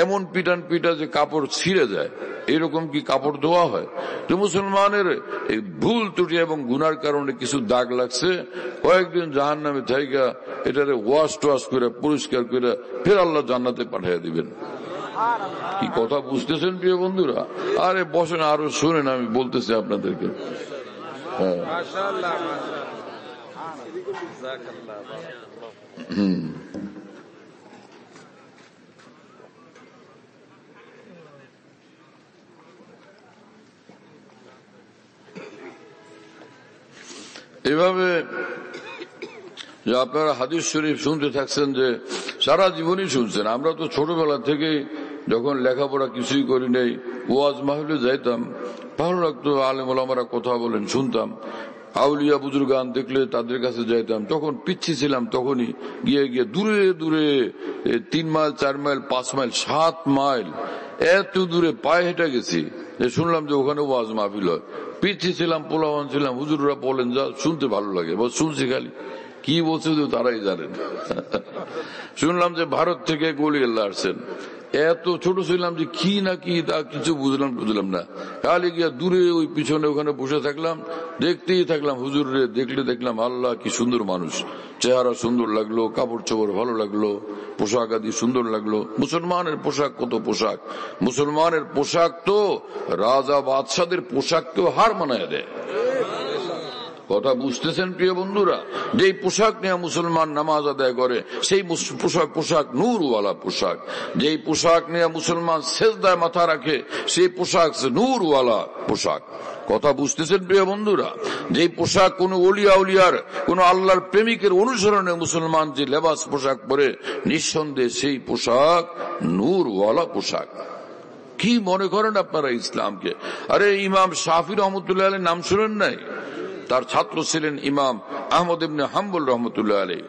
এমন পিটান পিটা যে কাপড় ছিঁড়ে যায়, এরকম কি কাপড় ধোয়া হয়? তো মুসলমানের এই ভুল ত্রুটি এবং গুনার কারণে কিছু দাগ লাগছে, কয়েকদিন জাহান্নামে থাইকা এটারে ওয়াশ টোয়াশ করে পরিষ্কার করে ফের আল্লাহ জান্নাতে পাঠিয়ে দিবেন। কি কথা বুঝতেছেন প্রিয় বন্ধুরা? আরে বসেন, আরো শুনেন, আমি বলতেছি আপনাদেরকে। এভাবে যে আপনারা হাদিস শরীফ শুনতে থাকছেন, যে সারা জীবনই শুনছেন। আমরা তো ছোটবেলা থেকে যখন লেখাপড়া কিছুই করি নাই, ওয়াজ মাহফিলে যাইতাম, ভালো লাগতো, আলেম ওলামারা কথা বলেন শুনতাম, আউলিয়া বুজুর্গান দেখলে তাদের কাছে যাইতাম। তখন পিচ্ছি ছিলাম, তখনই গিয়ে গিয়ে দূরে দূরে 3 মাইল 4 মাইল 5 মাইল 7 মাইল এত দূরে পায়ে হেঁটে গেছি, শুনলাম যে ওখানে ওয়াজ মাহফিল হয়। পিচ্ছি ছিলাম, পোলাওয়ান ছিলাম, হুজুররা বলেন যা, শুনতে ভালো লাগে, বস শুনছি, খালি কি বলছে তারাই জানেন। শুনলাম যে ভারত থেকে গলি আল্লাহ আসছেন, এত ছোট ছিলাম যে কি না কি তা কিছু বুঝলাম না। খালি গিয়া দূরে ওই পিছনে ওখানে বসে থাকলাম, দেখতেই থাকলাম হুজুরে। দেখলাম আল্লাহ কি সুন্দর মানুষ, চেহারা সুন্দর লাগলো, কাপড় চোপড় ভালো লাগলো, পোশাক আদি সুন্দর লাগলো। মুসলমানের পোশাক কত পোশাক, মুসলমানের পোশাক তো রাজা বাদশাদের পোশাককেও হার মানায় দেয়। কথা বুঝতেছেন প্রিয় বন্ধুরা? যে পোশাক নিয়ে মুসলমান নামাজ আদায় করে সেই পোশাক নূরওয়ালা পোশাক। যেই পোশাক নিয়ে মুসলমান সেজদায় মাথা রাখে সেই পোশাক নূরওয়ালা পোশাক। কথা বুঝতেছেন প্রিয় বন্ধুরা? যে পোশাক কোন ওলিয়া উলিয়ার, কোন আল্লাহর প্রেমিকের অনুসরণে মুসলমান যে লেবাস পোশাক পরে, নিঃসন্দেহে সেই পোশাক নূরওয়ালা পোশাক। কি মনে করেন আপনারা ইসলামকে? আরে ইমাম শাফি রহমতুল্লাহ আলাইহির নাম শুনেন নাই? তার ছাত্র ছিলেন ইমাম আহমদ ইবনে হাম্বল রহমতুল্লাহ আলাইহি।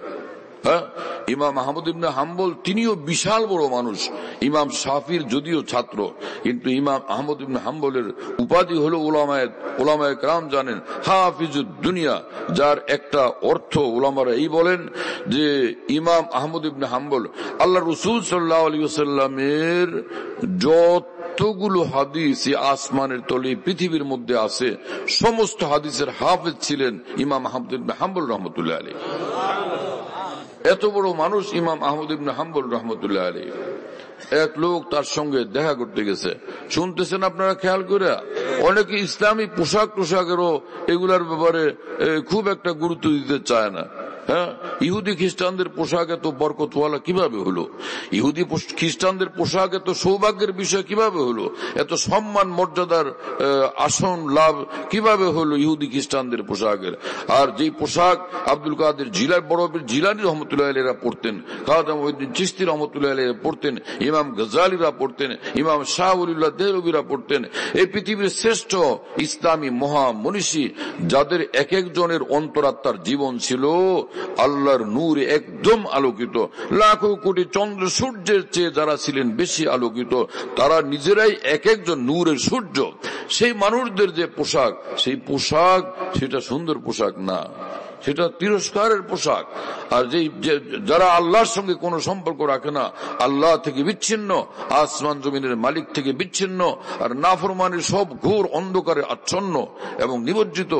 ইমাম আহমদ ইবনে হাম্বল তিনিও বিশাল বড় মানুষ। ইমাম শাফির যদিও ছাত্র, কিন্তু ইমাম আহমদ ইবনে হাম্বলের উপাধি হলো উলামায়ে কেরাম জানেন হাফিজুদ দুনিয়া, যার একটা অর্থ উলামারা এই বলেন যে ইমাম আহমদ ইবনে হাম্বল আল্লাহ রাসূল সাল্লাল্লাহু আলাইহি ওয়াসাল্লামের যতগুলো হাদিস আসমানের তলে পৃথিবীর মধ্যে আছে সমস্ত হাদিসের হাফেজ ছিলেন ইমাম আহমদ ইবনে হাম্বল রহমতুল্লাহ আলাইহি। এত বড় মানুষ ইমাম আহমদ ইবনে হাম্বল রহমতুল্লাহ আলাইহি। এক লোক তার সঙ্গে দেখা করতে গেছে, শুনতেছেন আপনারা খেয়াল করে? অনেকে ইসলামী পোশাকেরও এগুলার ব্যাপারে খুব একটা গুরুত্ব দিতে চায় না। ইহুদি খ্রিস্টানদের পোশাক এত বরকতওয়ালা কিভাবে হলো? ইহুদি খ্রিস্টানদের পোশাক এত সৌভাগ্যের বিষয় কিভাবে হলো? এত সম্মান মর্যাদার আসন লাভ কিভাবে হলো ইহুদি খ্রিস্টানদের পোশাকের? আর যেই পোশাক আব্দুল কাদের জিলানী রহমতুল্লাহ আলাইহিরা পড়তেন, খাজা মুঈনুদ্দিন চিশতি রহমতুল্লাহ আলাইহিরা পড়তেন, ইমাম গজালিরা পড়তেন, ইমাম শাহ ওলিউল্লাহ দেহলভীরা পড়তেন, এই পৃথিবীর শ্রেষ্ঠ ইসলামী মহামনীষী যাদের এক একজনের অন্তরাত্মার জীবন ছিল আল্লাহর নূরে একদম আলোকিত, লাখো কোটি চন্দ্র সূর্যের চেয়ে যারা ছিলেন বেশি আলোকিত, তারা নিজেরাই এক একজন নূরের সূর্য। সেই মানুষদের যে পোশাক, সেই পোশাক সেটা সুন্দর পোশাক না, সেটা তিরস্কারের পোশাক। আর যারা আল্লাহর সঙ্গে কোনো সম্পর্ক রাখে না, আল্লাহ থেকে বিচ্ছিন্ন, আসমান জমিনের মালিক থেকে বিচ্ছিন্ন, আর নাফরমানের সব ঘোর অন্ধকারে আচ্ছন্ন এবং নিমজ্জিত,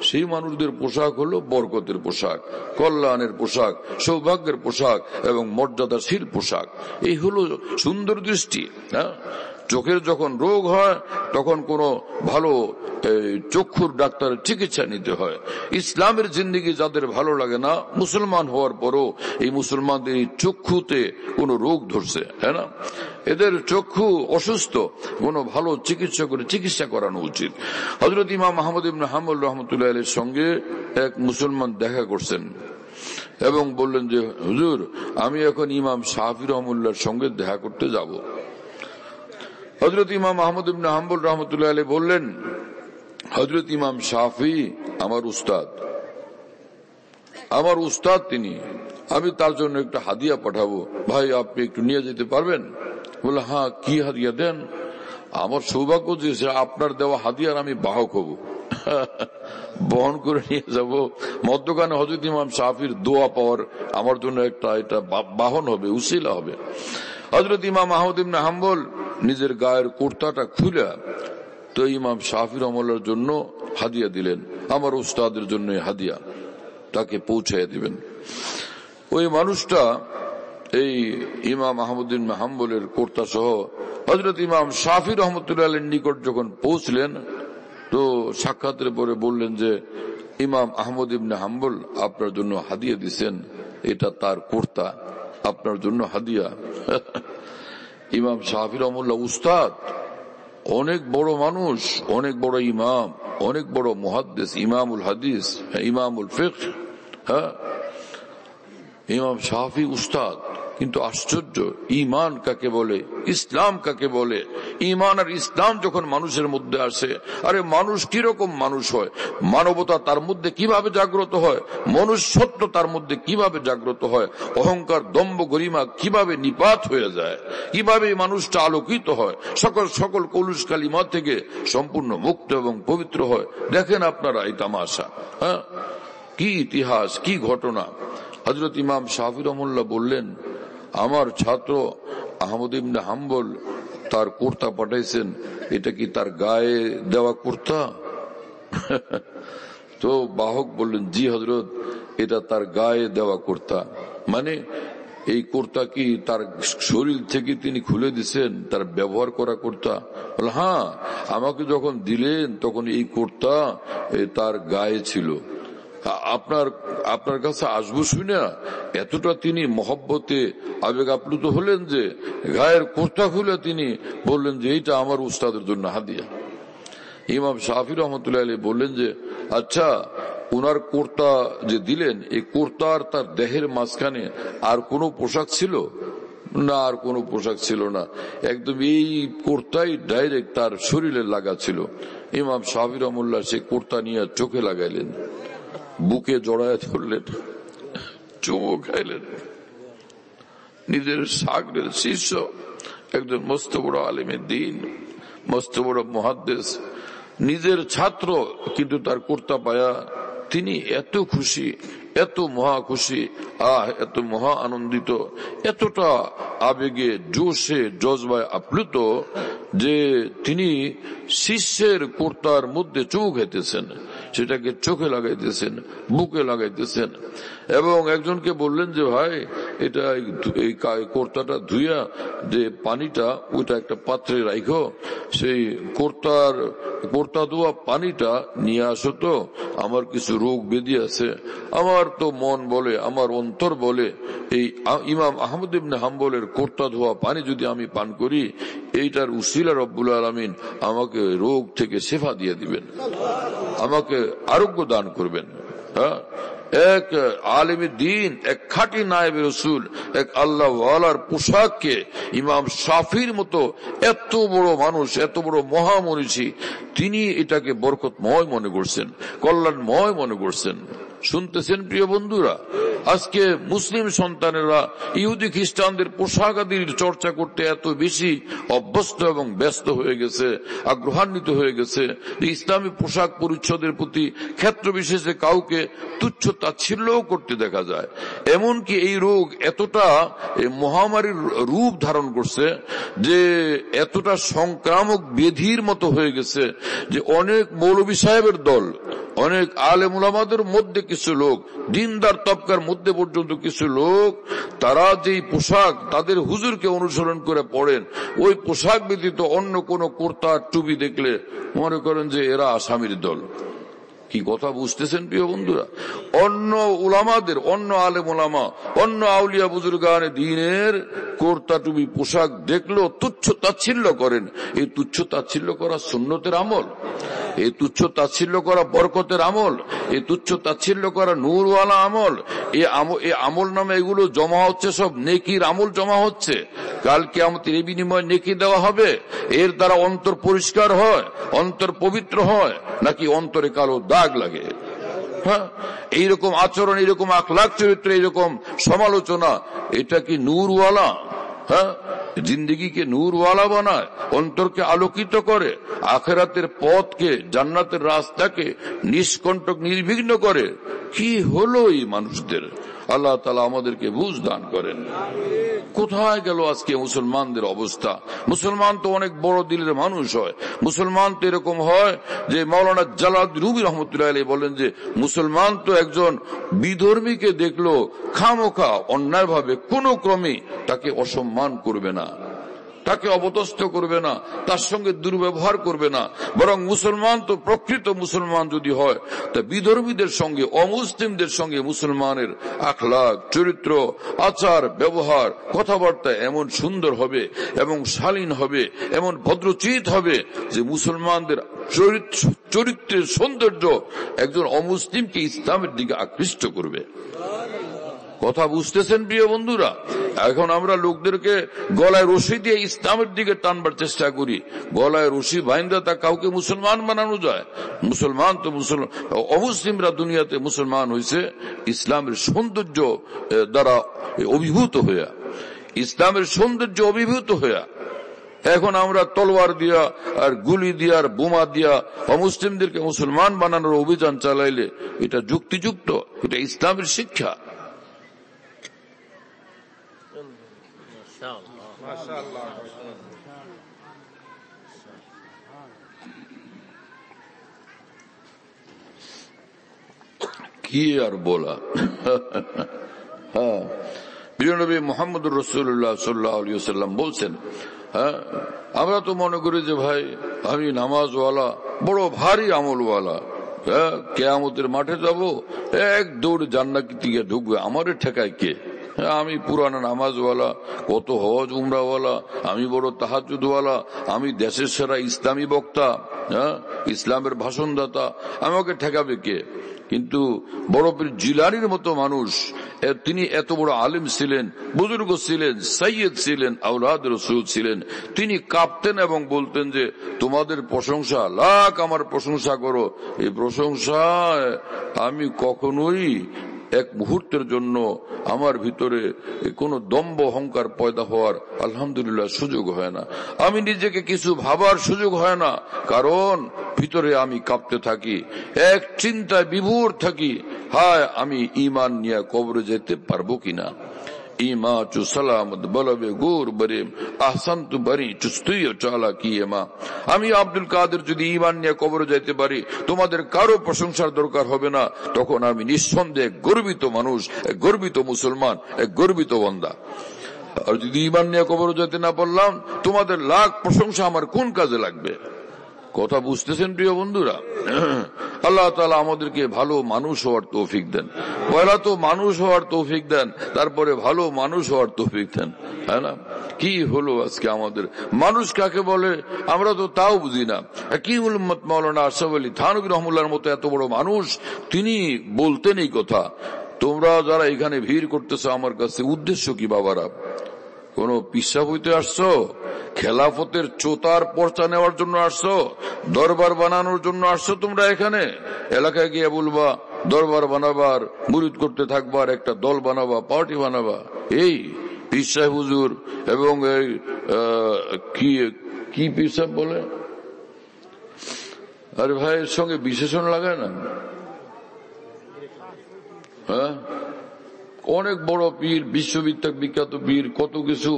সেই মানুষদের পোশাক হলো বরকতের পোশাক, কল্যাণের পোশাক, সৌভাগ্যের পোশাক এবং মর্যাদাশীল পোশাক। এই হলো সুন্দর দৃষ্টি। চোখের যখন রোগ হয় তখন কোনো ভালো চক্ষুর ডাক্তারের চিকিৎসা নিতে হয়। ইসলামের জিন্দেগি যাদের ভালো লাগে না, মুসলমান হওয়ার পরও এই মুসলমানদের এই চক্ষুতে কোনো রোগ ধরছে, হ্যাঁ না, এদের চক্ষু অসুস্থ, কোনো ভালো চিকিৎসা করে চিকিৎসা করানো উচিত। হযরত ইমাম আহমদ ইবনে হাম্বল রাহমাতুল্লাহি আলাইহির সঙ্গে এক মুসলমান দেখা করছেন এবং বললেন যে হুজুর, আমি এখন ইমাম শাফি রহমতুল্লাহর সঙ্গে দেখা করতে যাব। হযরত ইমাম আহমদ ইবনে হাম্বল রাহমাতুল্লাহি আলাইহি বললেন, হযরত ইমাম শাফি আমার উস্তাদ তিনি, আমি তার জন্য একটা হাদিয়া পাঠাবো, ভাই আপনি একটু নিয়ে যেতে পারবেন? বলে হ্যাঁ, কি হাদিয়া দেন? আমার সৌভাগ্য যে আপনার দেওয়া হাদিয়ার আমি বাহক হব, বহন করে নিয়ে যাব। মধ্যখানে হযরত ইমাম শাফির দোয়া পাওয়ার আমার জন্য এটা বাহন হবে, উসিলা হবে। হযরত ইমাম আহমদ ইবনে হাম্বল নিজের গায়ের কুর্তাটা খুলে তো ইমাম শাফি রহমাতুল্লাহর জন্য হাদিয়া দিলেন, আমার উস্তাদের জন্য হাদিয়া, তাকে পৌঁছায় দিবেন। ওই মানুষটা এই ইমাম আহমদ ইবনে হাম্বলের কুর্তা সহ হযরত ইমাম শাফি রহমতুল্লাহর নিকট যখন পৌঁছলেন তো সাক্ষাতের পরে বললেন যে ইমাম আহমদ ইবনে হাম্বল আপনার জন্য হাদিয়া দিছেন, এটা তার কুর্তা, আপনার জন্য হাদিয়া। ইমাম শাফি রহমতুল্লাহ উস্তাদ, অনেক বড় মানুষ, অনেক বড় ইমাম, অনেক বড় মুহাদ্দিস, ইমামুল হাদিস, ইমামুল ফিকহ, ইমাম শাফি উস্তাদ। কিন্তু আশ্চর্য, ঈমান কাকে বলে, ইসলাম কাকে বলে? ঈমান আর ইসলাম যখন মানুষের মধ্যে আসে, আরে মানুষ কিরকম মানুষ হয়, মানবতা তার মধ্যে কিভাবে জাগ্রত হয়, মনুষ্যত্ব তার মধ্যে কিভাবে জাগ্রত হয়, অহংকার দম্ভ গরিমা কিভাবে নিপাত হয়ে যায়, কিভাবে মানুষটা আলোকিত হয়, সকল কলুষ কালিমা থেকে সম্পূর্ণ মুক্ত এবং পবিত্র হয়। দেখেন আপনারা এই তামাশা, কি ইতিহাস, কি ঘটনা। হযরত ইমাম শাফি রহমাতুল্লাহ বললেন, আমার ছাত্র আহমদ ইবনে হাম্বল তার কুর্তা পাঠাইছেন, এটা কি তার গায়ে দেওয়া কুর্তা? তো বাহক বললেন, জি হযরত, এটা তার গায়ে দেওয়া কুর্তা। মানে এই কুর্তা কি তার শরীর থেকে তিনি খুলে দিছেন, তার ব্যবহার করা কুর্তা? বলে হ্যাঁ, আমাকে যখন দিলেন তখন এই কুর্তা তার গায়ে ছিল। আপনার কাছে আসবো শুনে এতটা তিনি মহব্বতে আবেগ আপ্লুত হলেন যে গায়ের কুর্তা খুলে তিনি বললেন যে এইটা আমার উস্তাদের জন্য হাদিয়া। ইমাম শাফি রহমতুল্লাহ আলাইহি বললেন যে আচ্ছা, উনার কুর্তা যে দিলেন, এই কুর্তার তার দেহের মাঝখানে আর কোনো পোশাক ছিল না? আর কোনো পোশাক ছিল না, একদম এই কুর্তাই ডাইরেক্ট তার শরীরে লাগা ছিল। ইমাম শাফি রহমতুল্লাহ সেই কুর্তা নিয়ে চোখে লাগাইলেন, বুকে জড়ায় ধরলেন, চুমু খাইলেন। নিজের সাগরের শিষ্য, একজন মস্ত বড় আলেমে দ্বীন, মস্ত বড় মুহাদ্দিস, নিজের ছাত্র, কিন্তু তার কুর্তা পায়া তিনি এত খুশি, এত মহা খুশি, এত মহা আনন্দিত, এতটা আবেগে জোশে জজবায় আপ্লুত যে তিনি শিষ্যের কুর্তার মধ্যে চুমু খাইতেছেন, সেটাকে চোখে লাগাইতেছেন, বুকে লাগাইতেছেন, এবং একজনকে বললেন যে ভাই, এটা এই কুর্তাটা ধুইয়া যে পানিটা ওইটা একটা পাত্রে রাখো, সেই কুর্তা ধোয়া পানিটা নিয়ে আসো তো, আমার কিছু রোগ ব্যাধি আছে। আমার তো মন বলে, আমার অন্তর বলে, এই ইমাম আহমদ ইবনে হাম্বলের কুর্তা ধোয়া পানি যদি আমি পান করি, এইটার উসিলা রব্বুল আলামিন আমাকে রোগ থেকে শেফা দিয়ে দিবেন, আমাকে আরোগ্য দান করবেন। হ্যাঁ, এক আলেম দ্বীন, এক খাঁটি নায়েবে রসুল, এক আল্লাহ ওয়ালার পোশাককে ইমাম শাফির মতো এত বড় মানুষ, এত বড় মহামনীষী, তিনি এটাকে বরকতময় মনে করছেন, কল্যাণময় মনে করছেন। শুনতেছেন প্রিয় বন্ধুরা, আজকে মুসলিম সন্তানেরা ইহুদি খ্রিস্টানদের পোশাক আদির চর্চা করতে এত বেশি অভ্যস্ত এবং ব্যস্ত হয়ে গেছে, আগ্রহান্বিত হয়ে গেছে, ইসলামী পোশাক পরিচ্ছদের প্রতি ক্ষেত্র বিশেষে কাউকে তুচ্ছ তাচ্ছিল্যও করতে দেখা যায়। এমনকি এই রোগ এতটা মহামারীর রূপ ধারণ করছে যে এতটা সংক্রামক ব্যাধির মতো হয়ে গেছে যে অনেক মৌলভী সাহেবের দল, অনেক আলেম উলামাদের মধ্যে কিছু লোক, দিনদার তবকার মধ্যে পর্যন্ত কিছু লোক, তারা যেই পোশাক তাদের হুজুরকে অনুসরণ করে পড়েন, ওই পোশাক ব্যতীত অন্য কোন কুর্তা টুপি দেখলে মনে করেন যে এরা আসামির দল। কি কথা বুঝতেছেন প্রিয় বন্ধুরা? অন্য উলামাদের, অন্য আলেম উলামা, অন্য আউলিয়া বুজুর্গানে দ্বীনের কুর্তা টুপি পোশাক দেখলেও তুচ্ছ তাচ্ছিল্য করেন। এই তুচ্ছ তাচ্ছিল্য করা সুন্নতের আমল, এই তুচ্ছ তাচ্ছিল্য করা বরকতের আমল, এই তুচ্ছ তাচ্ছিল্য করা নূরওয়ালা আমল। এই আমল নামে এগুলো জমা হচ্ছে, সব নেকির আমল জমা হচ্ছে। কাল কিয়ামতের এই বিনিময়ে নেকি দেওয়া হবে। এর দ্বারা অন্তর পরিষ্কার হয়, অন্তর পবিত্র হয়, নাকি অন্তরে কালো দাগ লাগে? হ্যাঁ, এইরকম আচরণ, এইরকম আখলাক চরিত্র, এইরকম সমালোচনা, এটা কি নূরওয়ালা? হ্যাঁ, জিন্দেগিকে নূরওয়ালা বানায়, অন্তরকে আলোকিত করে, আখিরাতের পথকে, জান্নাতের রাস্তাকে নিষ্কণ্টক নির্বিঘ্ন করে। কি হলো এই মানুষদের? আল্লাহ তাআলা আমাদেরকে বুঝ দান করেন। কোথায় গেল আজকে মুসলমানদের অবস্থা? মুসলমান তো অনেক বড় দিলের মানুষ হয়, মুসলমান তো এরকম হয় যে মাওলানা জালালউদ্দিন রুমি রহমতুল্লাহ আলাইহি বলেন যে মুসলমান তো একজন বিধর্মীকে দেখলো খামোখা অন্যায়ভাবে কোনো ক্রমে তাকে অসম্মান করবে না, তাকে অবতস্থ করবে না, তার সঙ্গে দুর্ব্যবহার করবে না। বরং মুসলমান তো প্রকৃত মুসলমান যদি হয়, তা বিধর্মীদের সঙ্গে, অমুসলিমদের সঙ্গে মুসলমানের আখলাক, চরিত্র, আচার, ব্যবহার, কথাবার্তা এমন সুন্দর হবে এবং শালীন হবে, এমন ভদ্রচিত হবে যে মুসলমানদের চরিত্রের সৌন্দর্য একজন অমুসলিমকে ইসলামের দিকে আকৃষ্ট করবে। কথা বুঝতেছেন প্রিয় বন্ধুরা? এখন আমরা লোকদেরকে গলায় রশি দিয়ে ইসলামের দিকে টানবার চেষ্টা করি। গলায় রশি বাইন্দা তা কাউকে মুসলমান বানানো যায়? মুসলমান তো মুসলমান, অমুসলিমরা দুনিয়াতে মুসলমান হয়েছে ইসলামের সৌন্দর্য দ্বারা অভিভূত হইয়া, ইসলামের সৌন্দর্য অভিভূত হইয়া। এখন আমরা তলোয়ার দিয়া আর গুলি দিয়া আর বোমা দিয়া অমুসলিমদেরকে মুসলমান বানানোর অভিযান চালাইলে এটা যুক্তিযুক্ত? এটা ইসলামের শিক্ষা? কি আর বলা। হ্যাঁ, প্রিয় নবী মুহাম্মদুর রাসূলুল্লাহ সাল্লাল্লাহু আলাইহি ওয়াসাল্লাম বলছেন, হ্যাঁ, আমরা তো মনে করি যে ভাই আমি নামাজওয়ালা, বড় ভারী আমলওয়ালা, হ্যাঁ, কিয়ামতের মাঠে যাব, এক দৌড় জান্নাতে দিকে ঢুকবে, আমারে ঠেকায় কে? আমি পুরানা নামাজওয়ালা, কত হজ উমরাওয়ালা, আমি বড় তাহাজ্জুদওয়ালা, আমি দেশের সেরা ইসলামী বক্তা, হ্যাঁ, ইসলামের ভাষণদাতা, আমাকে ঠেকাবে কে? কিন্তু বড় পীর জিলানীর মতো মানুষ, তিনি এত বড় আলিম ছিলেন, বুজুর্গ ছিলেন, সাইয়্যিদ ছিলেন, আওলাদ রাসূল ছিলেন, তিনি কাঁপতেন এবং বলতেন যে তোমাদের প্রশংসা, লাখ আমার প্রশংসা করো, এই প্রশংসায় আমি কখনোই এক মুহূর্তের জন্য আমার ভিতরে কোনো দম্ভ অহংকার পয়দা হওয়ার আলহামদুলিল্লাহ সুযোগ হয় না, আমি নিজেকে কিছু ভাবার সুযোগ হয় না, কারণ ভিতরে আমি কাঁপতে থাকি, এক চিন্তায় বিভোর থাকি, হায় আমি ঈমান নিয়ে কবরে যেতে পারবো কিনা। ইমা চু সালামত বলবে গোর বরে আহসান্তু বরি চুস্তুই চালা কি এমা, আমি আব্দুল কাদের যদি ঈমান নিয়ে কবরে যাইতে পারি, তোমাদের কারো প্রশংসার দরকার হবে না, তখন আমি নিঃসন্দেহে গর্বিত মানুষ, এক গর্বিত মুসলমান, এক গর্বিত বান্দা। আর যদি ঈমান নিয়ে কবরে যেতে না পারলাম, তোমাদের লাখ প্রশংসা আমার কোন কাজে লাগবে? কথা বুঝতেছেন প্রিয় বন্ধুরা? আল্লাহ তাআলা আমাদেরকে ভালো মানুষ হওয়ার তৌফিক দেন, পয়লা তো মানুষ হওয়ার তৌফিক দেন, তারপরে ভালো মানুষ হওয়ার তৌফিক দেন, হ্যাঁ না? কি হলো আজকে আমাদের, মানুষ কাকে বলে আমরা তো তাও বুঝি না। কি উম্মত মাওলানা আশরাফ আলী থানভী রহমাতুল্লাহর মতো এত বড় মানুষ, তিনি বলতেন এই কথা। তোমরা যারা এখানে ভিড় করতেছো আমার কাছে, উদ্দেশ্য কি বাবারা? কোন পিসাব হইতে আসছো? খেলাফতের চোতার পর্চা নেওয়ার জন্য আসছো? দরবার বানানোর জন্য আসছো? তোমরা এখানে এলাকায় গিয়ে বলবা দরবার বানাবার, মুরিদ করতে থাকবার, একটা দল বানাবা, পার্টি বানাবা, এই পীর সাহেব হুজুর এবং এই কি পীর সাহেব বলে, আরে ভাই এর সঙ্গে বিশেষণ লাগায় না? হ্যাঁ, অনেক বড় পীর, বিশ্ববিখ্যাত পীর, কত কিছু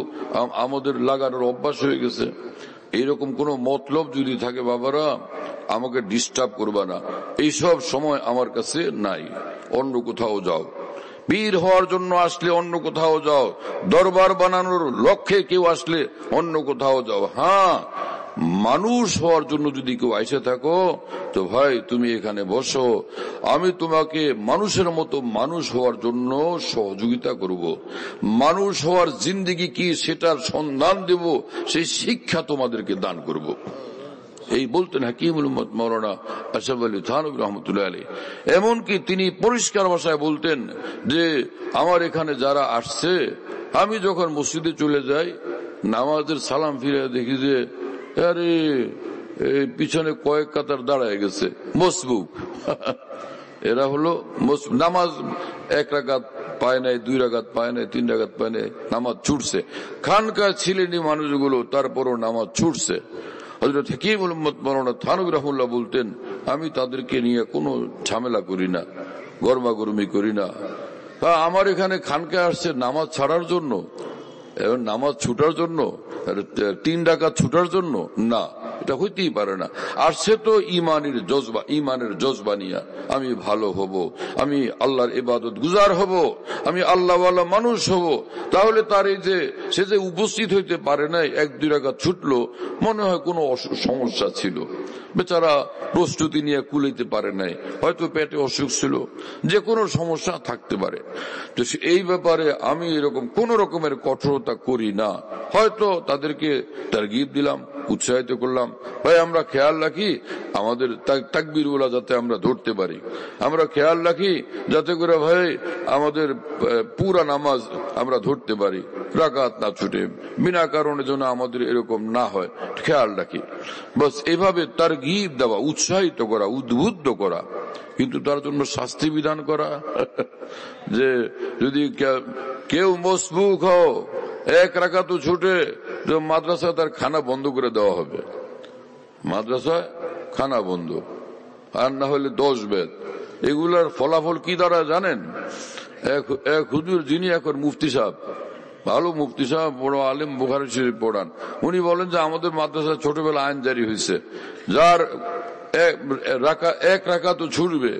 আমাদের লাগানোর অভ্যাস হয়ে গেছে। এইরকম কোন মতলব যদি থাকে বাবারা, আমাকে ডিস্টার্ব করবা না, এইসব সময় আমার কাছে নাই, অন্য কোথাও যাও। পীর হওয়ার জন্য আসলে অন্য কোথাও যাও, দরবার বানানোর লক্ষ্যে কেউ আসলে অন্য কোথাও যাও। হ্যাঁ, মানুষ হওয়ার জন্য যদি কেউ আইসে থাকো, তো ভাই তুমি এখানে বসো, আমি তোমাকে মানুষের মতো মানুষ হওয়ার জন্য সহযোগিতা করব, মানুষ হওয়ার জিন্দেগি কি সেটার সন্ধান দেব, সেই শিক্ষা তোমাদেরকে দান করব। এই বলতেন হাকিমুল উম্মত মাওলানা আশরাফ আলী থানভী রহমাতুল্লাহ আলাইহি। এমনকি তিনি পরিষ্কার ভাষায় বলতেন যে আমার এখানে যারা আসছে, আমি যখন মসজিদে চলে যাই, নামাজের সালাম ফিরে দেখি যে আরে পিছনে কয়েক কাতার দাঁড়ায় গেছে মসবুক, এরা হলো নামাজ এক রাকাত পায় নাই, 2 রাকাত পায় নাই, 3 রাকাত পায় নাই, নামাজ ছুটছে। খানকায় ছিলেনি মানুষগুলো, তারপরও নামাজ ছুটছে। হযরত হাকিমুল উম্মত মাওলানা থানভী রাহমাতুল্লাহ বলতেন, আমি তাদেরকে নিয়ে কোনো ঝামেলা করি না, গরমাগরমি করি না। আমার এখানে খানকায় আসছে নামাজ ছাড়ার জন্য, নামাজ ছুটার জন্য, 3 রাকাত ছুটার জন্য না, এটা হইতেই পারে না। আর সে তো ইমানের জজবা, ইমানের জজবা নিয়া আমি ভালো হব, আমি আল্লাহর ইবাদত গুজার হব, আমি আল্লাহওয়ালা মানুষ হব, তাহলে তার এই যে সে যে উপস্থিত হইতে পারে নাই, 1-2 রাকাত ছুটলো, মনে হয় কোনো সমস্যা ছিল, বেচারা প্রস্তুতি নিয়ে কুলাইতে পারে নাই, হয়তো পেটে অসুখ ছিল, যে কোনো সমস্যা থাকতে পারে। তো এই ব্যাপারে আমি এরকম কোন রকমের কঠোরতা করি না, হয়তো তাদেরকে তারগিব দিলাম, উৎসাহিত করলাম, ভাই আমরা খেয়াল রাখি আমাদের তাকবীরগুলা যাতে আমরা ধরতে পারি, আমরা খেয়াল রাখি যাতে করে ভাই আমাদের পুরা নামাজ আমরা ধরতে পারি, রাকাত না ছুটে, বিনা কারণে যেন আমাদের এরকম না হয়, খেয়াল রাখি। বাস এভাবে তারগিব দেওয়া, উৎসাহিত করা, উদ্বুদ্ধ করা, কিন্তু তার জন্য শাস্তি বিধান করা যে যদি কেউ মসবুক হও, 1 রাকাত ছুটে, তো মাদ্রাসায় তার খানা বন্ধ করে দেওয়া হবে, মাদ্রাসায় খানা বন্ধ, আর না হলে 10 বেদ। এগুলার ফলাফল কি দ্বারা জানেন? এক হুজুর যিনি এখন মুফতি সাহেব, ভালো মুফতি সাহেব, বড় আলেম, বুখারী শরীফ পড়ান। উনি বলেন যে আমাদের মাদ্রাসা ছোটবেলা আইন জারি হয়েছে, যার এক রাকাত ছুটবে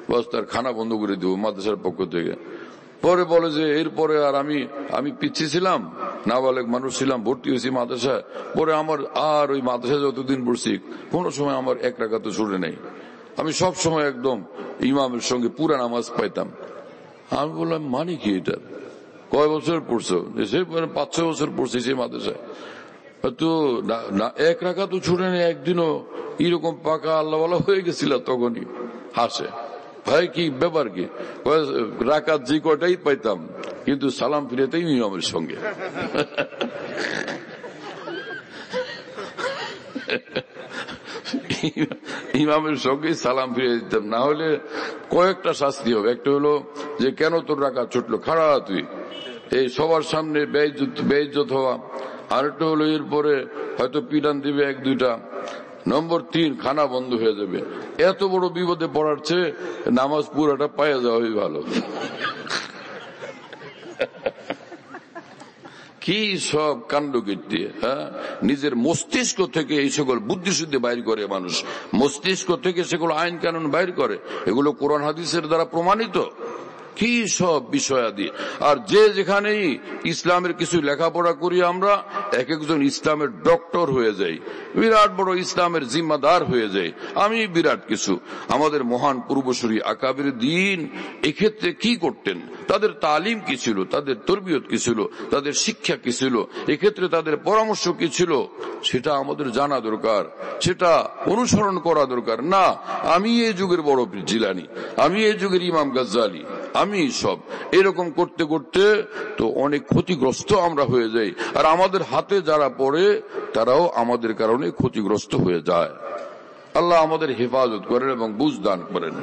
বাস তার খানা বন্ধ করে দেবো মাদ্রাসার পক্ষ থেকে। পরে বলে যে এরপরে আর আমি পিছিয়ে ছিলাম, নাবালেগ মানুষ ছিলাম, ভর্তি হয়েছি মাদ্রাসায়, পরে আমার আর ওই মাদ্রাসায় যতদিন পড়ছি কোন সময় আমার এক রাকাত ছুটে নেই, আমি সব সময় একদম ইমামের সঙ্গে পুরা নামাজ পাইতাম। আমি বললাম মানে কি এটা, কয় বছর পড়ছো? 5-6 বছর পড়ছি সেই মাদ্রাসায়, তো এক রাকাত ছুটে নেই একদিনও, এরকম পাকা আল্লাহওয়ালা হয়ে গেছিল। তখনই হাসে, ভাই কি ব্যাপার কি? রাকাত যে কয়টাই পাইতাম, কিন্তু সালাম ফিরেতেই ইমামের সঙ্গে। ইমামের সঙ্গে সালাম ফিরে দিতাম, না হলে কয়েকটা শাস্তি হবে। একটা হলো যে কেন তোর রাকাত ছুটলো, খাড়া তুই, এই সবার সামনে বেইজ্জত হওয়া। আরেকটা হলো এরপরে হয়তো পিটান দিবে 1-2টা। নম্বর 3, খানা বন্ধ হয়ে যাবে। এত বড় বিপদে পড়ার চেয়ে নামাজ পুরাটা পাইয়া যাওয়াই ভালো। কি সব কাণ্ড কীর্তি! হ্যাঁ, নিজের মস্তিষ্ক থেকে এই সকল বুদ্ধিশুদ্ধি বাইর করে মানুষ, মস্তিষ্ক থেকে সেগুলো আইন কানুন বাইর করে, এগুলো কোরআন হাদিসের দ্বারা প্রমাণিত। কি সব বিষয়াদি! আর যে যেখানেই ইসলামের কিছু লেখাপড়া করি আমরা, এক একজন ইসলামের ডক্টর হয়ে যাই, বিরাট বড় ইসলামের জিম্মাদার হয়ে যাই। আমি বিরাট কিছু। আমাদের মহান পূর্বসূরি আকাবির দ্বীন এক্ষেত্রে কি করতেন, তাদের তালিম কি ছিল, তাদের তরবিয়ত কি ছিল, তাদের শিক্ষা কি ছিল, এক্ষেত্রে তাদের পরামর্শ কি ছিল, সেটা আমাদের জানা দরকার, সেটা অনুসরণ করা দরকার। না আমি এই যুগের বড় পীর জিলানী, আমি এই যুগের ইমাম গাজ্জালী, আমি সব এরকম করতে করতে তো অনেক ক্ষতিগ্রস্ত আমরা হয়ে যাই। আর আমাদের হাতে যারা পড়ে তারাও আমাদের কারণে ক্ষতিগ্রস্ত হয়ে যায়। আল্লাহ আমাদের হেফাজত করেন এবং বুঝ দান করেন।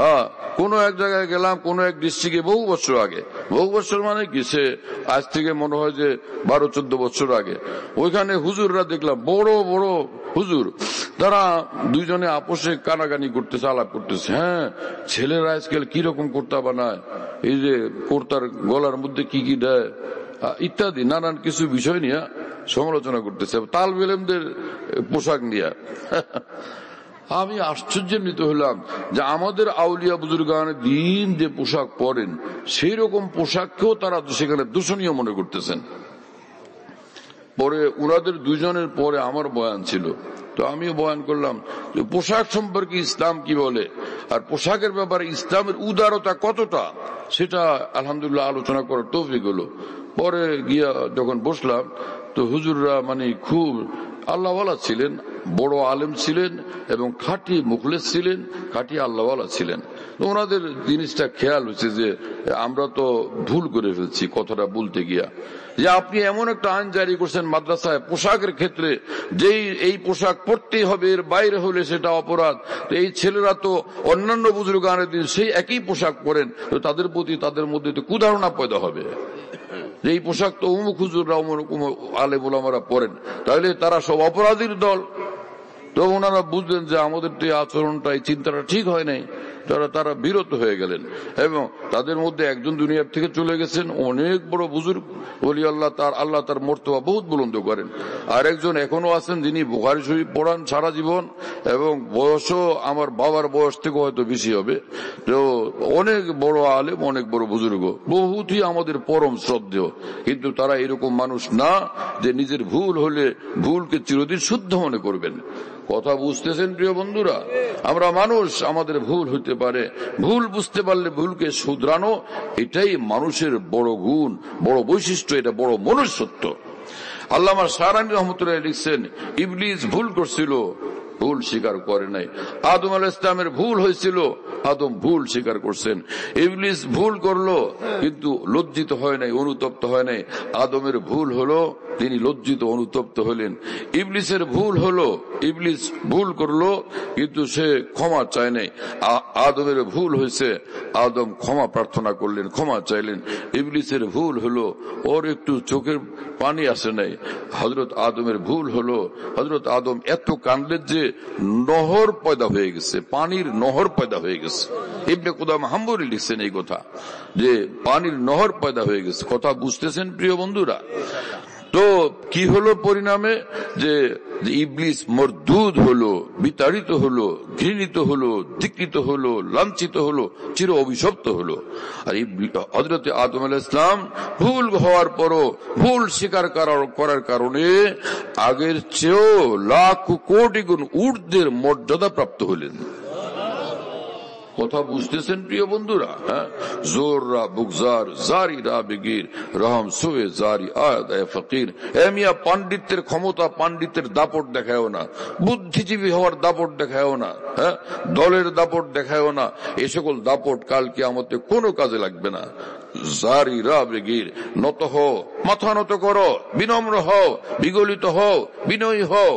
হ্যাঁ, কোন এক জায়গায় গেলাম, কোন এক ডিস্ট্রিক্টে বহু বছর আগে, বহু বছর মানে কিসে, আজ থেকে মনে হয় যে 12-14 বছর আগে, ওইখানে হুজুররা দেখলাম, বড় বড় হুজুর, তারা দুইজনে আপোষে কানাকানি করতেছে, আলাপ করতেছে। হ্যাঁ, ছেলেরা আজকাল কিরকম কুর্তা বানায়, এই যে কুর্তার গলার মধ্যে কি কি দেয় ইত্যাদি নানান কিছু বিষয় নিয়ে সমালোচনা করতেছে, তালবে ইলমদের পোশাক নিয়ে। আমি আশ্চর্যান্বিত হলাম যে আমাদের আউলিয়া বুজুর্গান দিন যে পোশাক পরেন, সেই রকম পোশাককেও তারা সেখানে দূষণীয় মনে করতেছেন। পরে উনাদের দুজনের পরে আমার বয়ান ছিল, তো আমিও বয়ান করলাম যে পোশাক সম্পর্কে ইসলাম কি বলে, আর পোশাকের ব্যাপারে ইসলামের উদারতা কতটা, সেটা আলহামদুলিল্লাহ আলোচনা করার তৌফিক হলো। পরে গিয়া যখন বসলাম, তো হুজুররা মানে খুব আল্লাহওয়ালা ছিলেন, বড় আলেম ছিলেন এবং খাঁটি মুখলেস ছিলেন, খাঁটি আল্লাহওয়ালা ছিলেন। ওনাদের জিনিসটা খেয়াল হচ্ছে যে আমরা তো ভুল করে ফেলছি কথাটা বলতে গিয়া, যে আপনি এমন একটা আইন জারি করছেন মাদ্রাসায় পোশাকের ক্ষেত্রে, যেই এই পোশাক পরতেই হবে, এর বাইরে হলে সেটা অপরাধ। তো এই ছেলেরা তো অন্যান্য বুজুর্গানের দিন সেই একই পোশাক পরেন, তো তাদের প্রতি তাদের মধ্যে তো কুধারণা পয়দা হবে, এই পোশাক তো অমুক হুজুররা অমুক আলেম ওলামারা পরেন, তাহলে তারা সব অপরাধীর দল। তো ওনারা বুঝলেন যে আমাদের তো এই আচরণটা, এই চিন্তাটা ঠিক হয় নাই, তারা বিরত হয়ে গেলেন এবং তাদের মধ্যে একজন দুনিয়ার থেকে চলে গেছেন, অনেক বড় বুজুর্গ ওলি আল্লাহ, তার মর্তবা বহুত বুলন্দ করেন। আর একজন এখনো আছেন যিনি বুখারী শরীফ পড়ান সারা জীবন, এবং বয়সও আমার বাবার বয়স থেকে হয়তো বেশি হবে। তো অনেক বড় আলেম, অনেক বড় বুজুর্গ, বহুতই আমাদের পরম শ্রদ্ধেয়, কিন্তু তারা এরকম মানুষ না যে নিজের ভুল হলে ভুলকে চিরদিন শুদ্ধ মনে করবেন। কথা বুঝতেছেন প্রিয় বন্ধুরা? আমরা মানুষ, আমাদের ভুল হইতে পারে, ভুল বুঝতে পারলে ভুলকে শুধরানো, এটাই মানুষের বড় গুণ, বড় বৈশিষ্ট্য, এটা বড় মনুষ্যত্ব। আল্লামা শারানি রহমতুল্লাহ লিখছেন, ইবলিস ভুল করছিল, ভুল স্বীকার করে নাই। আদম আলাইহিস সালামের ভুল হয়েছিল, আদম ভুল স্বীকার করছেন। ইবলিস ভুল করলো কিন্তু লজ্জিত হয় নাই, অনুতপ্ত হয় নাই। আদমের ভুল হলো, তিনি লজ্জিত অনুতপ্ত হলেন। ইবলিসের ভুল হলো, ইবলিস ভুল করলো, কিন্তু সে ক্ষমা চায় নাই। আদমের ভুল হয়েছে, আদম ক্ষমা প্রার্থনা করলেন, ক্ষমা চাইলেন। ইবলিসের ভুল হলো, ওর একটু চোখের পানি আসে নাই। হযরত আদমের ভুল হলো, হযরত আদম এত কাঁদলেন যে নহর পয়দা হয়ে গেছে, পানির নহর পয়দা হয়ে গেছে। ইবনে কুদাম হাম্বলি লিখছেন এই কথা, যে পানির নহর পয়দা হয়ে গেছে। কথা বুঝতেছেন প্রিয় বন্ধুরা? তো কি হলো পরিণামে? যে ইবলিস মরদুদ হলো, বিতাড়িত হলো, ঘৃণিত হলো, ধিক্কৃত হলো, লাঞ্ছিত হলো, চির অভিশপ্ত হলো। আর হযরত আদম আলাইহিস সালাম ভুল হওয়ার পরও ভুল স্বীকার করার কারণে আগের চেয়েও লাখ কোটি গুণ ঊর্ধ্বের মর্যাদা প্রাপ্ত হলেন। কথা বুঝতেছেন প্রিয় বন্ধুরা? জোররা বুগজার জারি রা বেগির রহম সুয়ে জারি আয়াত ফকির। মিয়া পাণ্ডিত্যের ক্ষমতা, পাণ্ডিত্যের দাপট দেখায়ও না, বুদ্ধিজীবী হওয়ার দাপট দেখায়ও না, দলের দাপট দেখায়ও না। এ সকল দাপট কাল কিয়ামতে কোনো কাজে লাগবে না। জারি রা বেগির, নত হও, মাথা নত করো, বিনম্র হও, বিগলিত হও, বিনয়ী হও,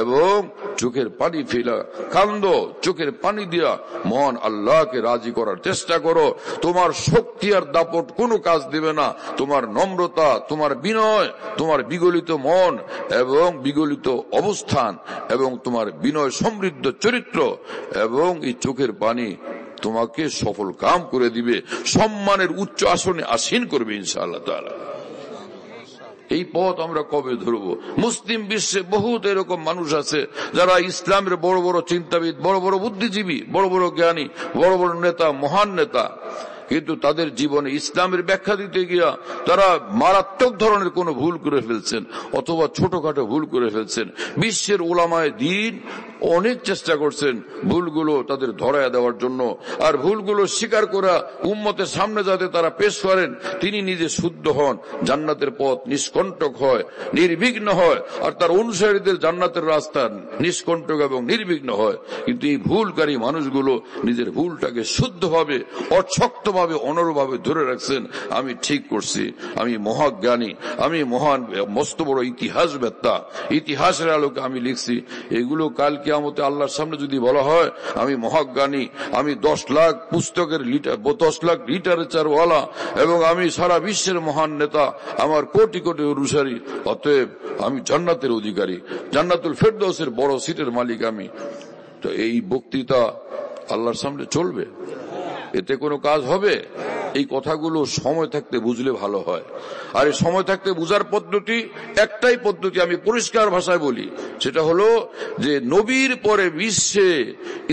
এবং চোখের পানি ফেলা, কান্দো, চোখের পানি দিয়া মহান আল্লাহকে রাজি করার চেষ্টা করো। তোমার শক্তি আর দাপট কোনো কাজ দেবে না। তোমার নম্রতা, তোমার বিনয়, তোমার বিগলিত মন এবং বিগলিত অবস্থান এবং তোমার বিনয় সমৃদ্ধ চরিত্র এবং এই চোখের পানি তোমাকে সফল কাম করে দিবে, সম্মানের উচ্চ আসনে আসীন করবে ইনশাআল্লাহ তাআলা। এই পথ আমরা কবে ধরবো? মুসলিম বিশ্বে বহুত এরকম মানুষ আছে যারা ইসলামের বড় বড় চিন্তাবিদ, বড় বড় বুদ্ধিজীবী, বড় বড় জ্ঞানী, বড় বড় নেতা, মহান নেতা, কিন্তু তাদের জীবনে ইসলামের ব্যাখ্যা দিতে গিয়া তারা মারাত্মক ধরনের কোন ভুল করে ফেলছেন অথবা ছোটখাটো ভুল করে ফেলছেন। বিশ্বের উলামায়ে দ্বীন অনেক চেষ্টা করছেন ভুলগুলো তাদের ধরায় দেওয়ার জন্য, আর ভুলগুলো স্বীকার করা উম্মতের সামনে যাতে তারা পেশ করেন, তিনি নিজে শুদ্ধ হন, জান্নাতের পথ নিষ্কণ্টক হয়, নির্বিঘ্ন হয়, আর তার অনুসারীদের জান্নাতের রাস্তা নিষ্কণ্টক এবং নির্বিঘ্ন হয়। কিন্তু এই ভুলকারী মানুষগুলো নিজের ভুলটাকে শুদ্ধভাবে, অশক্তভাবে, অনড়ভাবে ধরে রাখছেন, আমি ঠিক করছি, আমি মহাজ্ঞানী, আমি মহান মস্ত বড় ইতিহাসবেত্তা, ইতিহাসের আলোকে আমি লিখছি। এগুলো কাল কিয়ামতে আল্লাহর সামনে যদি বলা হয় আমি মহাজ্ঞানী, আমি 10 লাখ পুস্তকের 10 লাখ লিটারেচার ওয়ালা এবং আমি সারা বিশ্বের মহান নেতা, আমার কোটি কোটি অনুসারী, অতএব আমি জান্নাতের অধিকারী, জান্নাতুল ফেরদৌসের বড় সিটের মালিক আমি, তো এই বক্তৃতা আল্লাহর সামনে চলবে? এতে কোনো কাজ হবে? এই কথাগুলো সময় থাকতে বুঝলে ভালো হয়। আর এই সময় থাকতে বুঝার পদ্ধতি একটাই পদ্ধতি, আমি পরিষ্কার ভাষায় বলি, সেটা হলো যে নবীর পরে বিশ্বে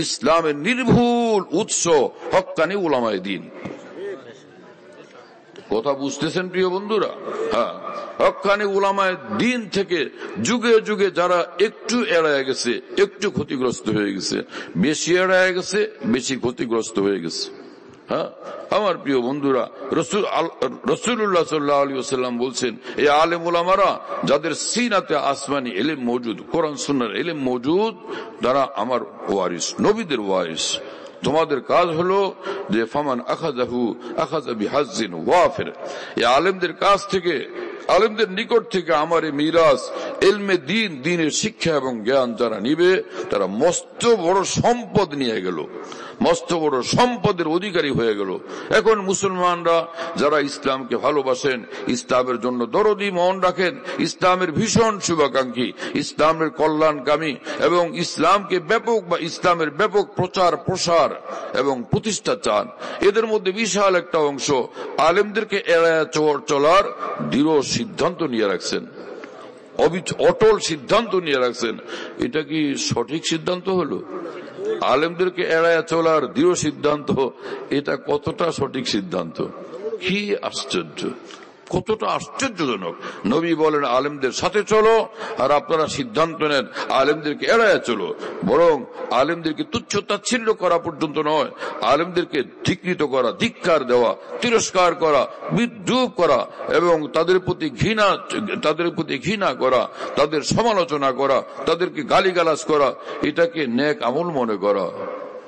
ইসলামের নির্ভুল উৎস হক্কানি উলামায়ে দ্বীন। কথা বুঝতেছেন প্রিয় বন্ধুরা? হ্যাঁ, হক্কানি উলামায়ে দ্বীন থেকে যুগে যুগে যারা একটু এড়ায় গেছে, একটু ক্ষতিগ্রস্ত হয়ে গেছে, বেশি এড়ায় গেছে, বেশি ক্ষতিগ্রস্ত হয়ে গেছে। হ্যাঁ, আমার প্রিয় বন্ধুরা, রাসূলুল্লাহ সাল্লাল্লাহু আলাইহি ওয়াসাল্লাম বলছেন, এই আলেম উলামারা যাদের সিনাতে আসমানি ইলম মওজুদ, কোরআন সুন্নাহর ইলম মওজুদ, তারা আমার ওয়ারিস, নবীদের ওয়ারিস। তোমাদের কাজ হলো যে ফামান আখাযাহু আখাযা বিহাজ্জিন ওয়াফির, এই আলেমদের কাছ থেকে, আলেমদের নিকট থেকে আমার এই মিরাজ ইলমে দ্বীন, দ্বীনের শিক্ষা এবং জ্ঞান যারা নিবে, তারা মস্ত বড় সম্পদ নিয়ে গেল, মস্ত বড় সম্পদের অধিকারী হয়ে গেল। এখন মুসলমানরা যারা ইসলামকে ভালোবাসেন, ইসলামের জন্য দরদি মন রাখেন, ইসলামের ভীষণ শুভাকাঙ্ক্ষী, ইসলামের কল্যাণকামী এবং ইসলামকে ব্যাপক বা ইসলামের ব্যাপক প্রচার প্রসার এবং প্রতিষ্ঠা চান, এদের মধ্যে বিশাল একটা অংশ আলেমদেরকে এড়ায় চলার দৃঢ় সিদ্ধান্ত নিয়ে রাখছেন, অটল সিদ্ধান্ত নিয়ে রাখছেন। এটা কি সঠিক সিদ্ধান্ত হলো? আলেমদেরকে এড়ায় চলার দৃঢ় সিদ্ধান্ত, এটা কতটা সঠিক সিদ্ধান্ত? কি আশ্চর্য, কতটা আশ্চর্যজনক। নবী বলেন আলেমদের সাথে চলো, আর আপনারা সিদ্ধান্ত নেন আলেমদেরকে এড়ায় চলো। বরং আলেমদেরকে তুচ্ছ তাচ্ছিল্য করা পর্যন্ত নয়, আলেমদেরকে ধিক্কৃত করা, ধিক্কার দেওয়া, তিরস্কার করা, বিদ্রূপ করা এবং তাদের প্রতি ঘৃণা করা, তাদের সমালোচনা করা, তাদেরকে গালিগালাজ করা, এটাকে নেক আমল মনে করা,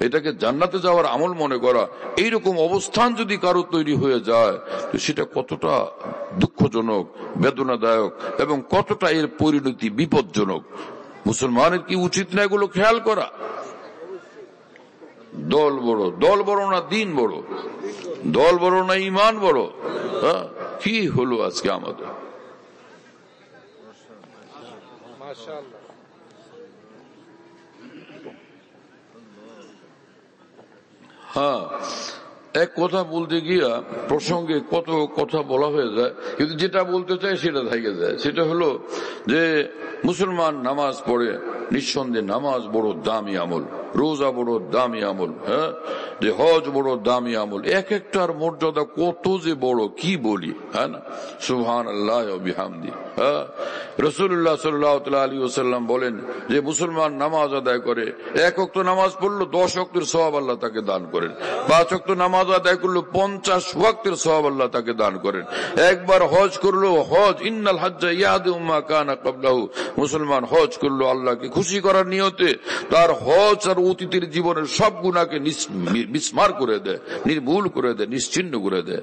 এটাকে জান্নাতে যাওয়ার আমল মনে করা, এইরকম অবস্থান যদি কারো তৈরি হয়ে যায় তো সেটা কতটা দুঃখজনক, বেদনাদায়ক এবং কতটা এর পরিণতি বিপজ্জনক। মুসলমানের কি উচিত না এগুলো খেয়াল করা? দল বড় না দিন বড়, দল বড় না ঈমান বড়? কি হলো আজকে আমাদের? হ্যাঁ, এক কথা বলতে গিয়া প্রসঙ্গে কত কথা বলা হয়ে যায়, কিন্তু যেটা বলতে চাই সেটা থেকে যায়। সেটা হলো যে মুসলমান নামাজ পড়ে, নিঃসন্দেহে নামাজ বড় দামি আমল, রোজা বড় দামি আমল, হ্যাঁ, যে হজ বড় দামি আমল, এক একটার মর্যাদা কত যে বড় কি বলি, হ্যাঁ না? সুবহানাল্লাহ ওয়া বিহামদি। রাসূলুল্লাহ সাল্লাল্লাহু আলাইহি ওয়াসাল্লাম বলেন যে মুসলমান নামাজ আদায় করে, 1 ওয়াক্ত নামাজ পড়লো 10 ওয়াক্তের সওয়াব আল্লাহ তাকে দান করেন। 5 ওয়াক্ত নামাজ আদায় করলো 50 ওয়াক্তের সওয়াব আল্লাহ তাকে দান করেন। একবার হজ করলো, হজ ইন্নাল হাজ্জা ইয়াহদিমু মা কানা ক্বাবলাহু, মুসলমান হজ করলো আল্লাহকে খুশি করার নিয়তে, তার হজ আর অতীতের জীবনের সব গুনাহকে মিসমার করে দেয়, নির্মূল করে দেয়, নিশ্চিহ্ন করে দেয়।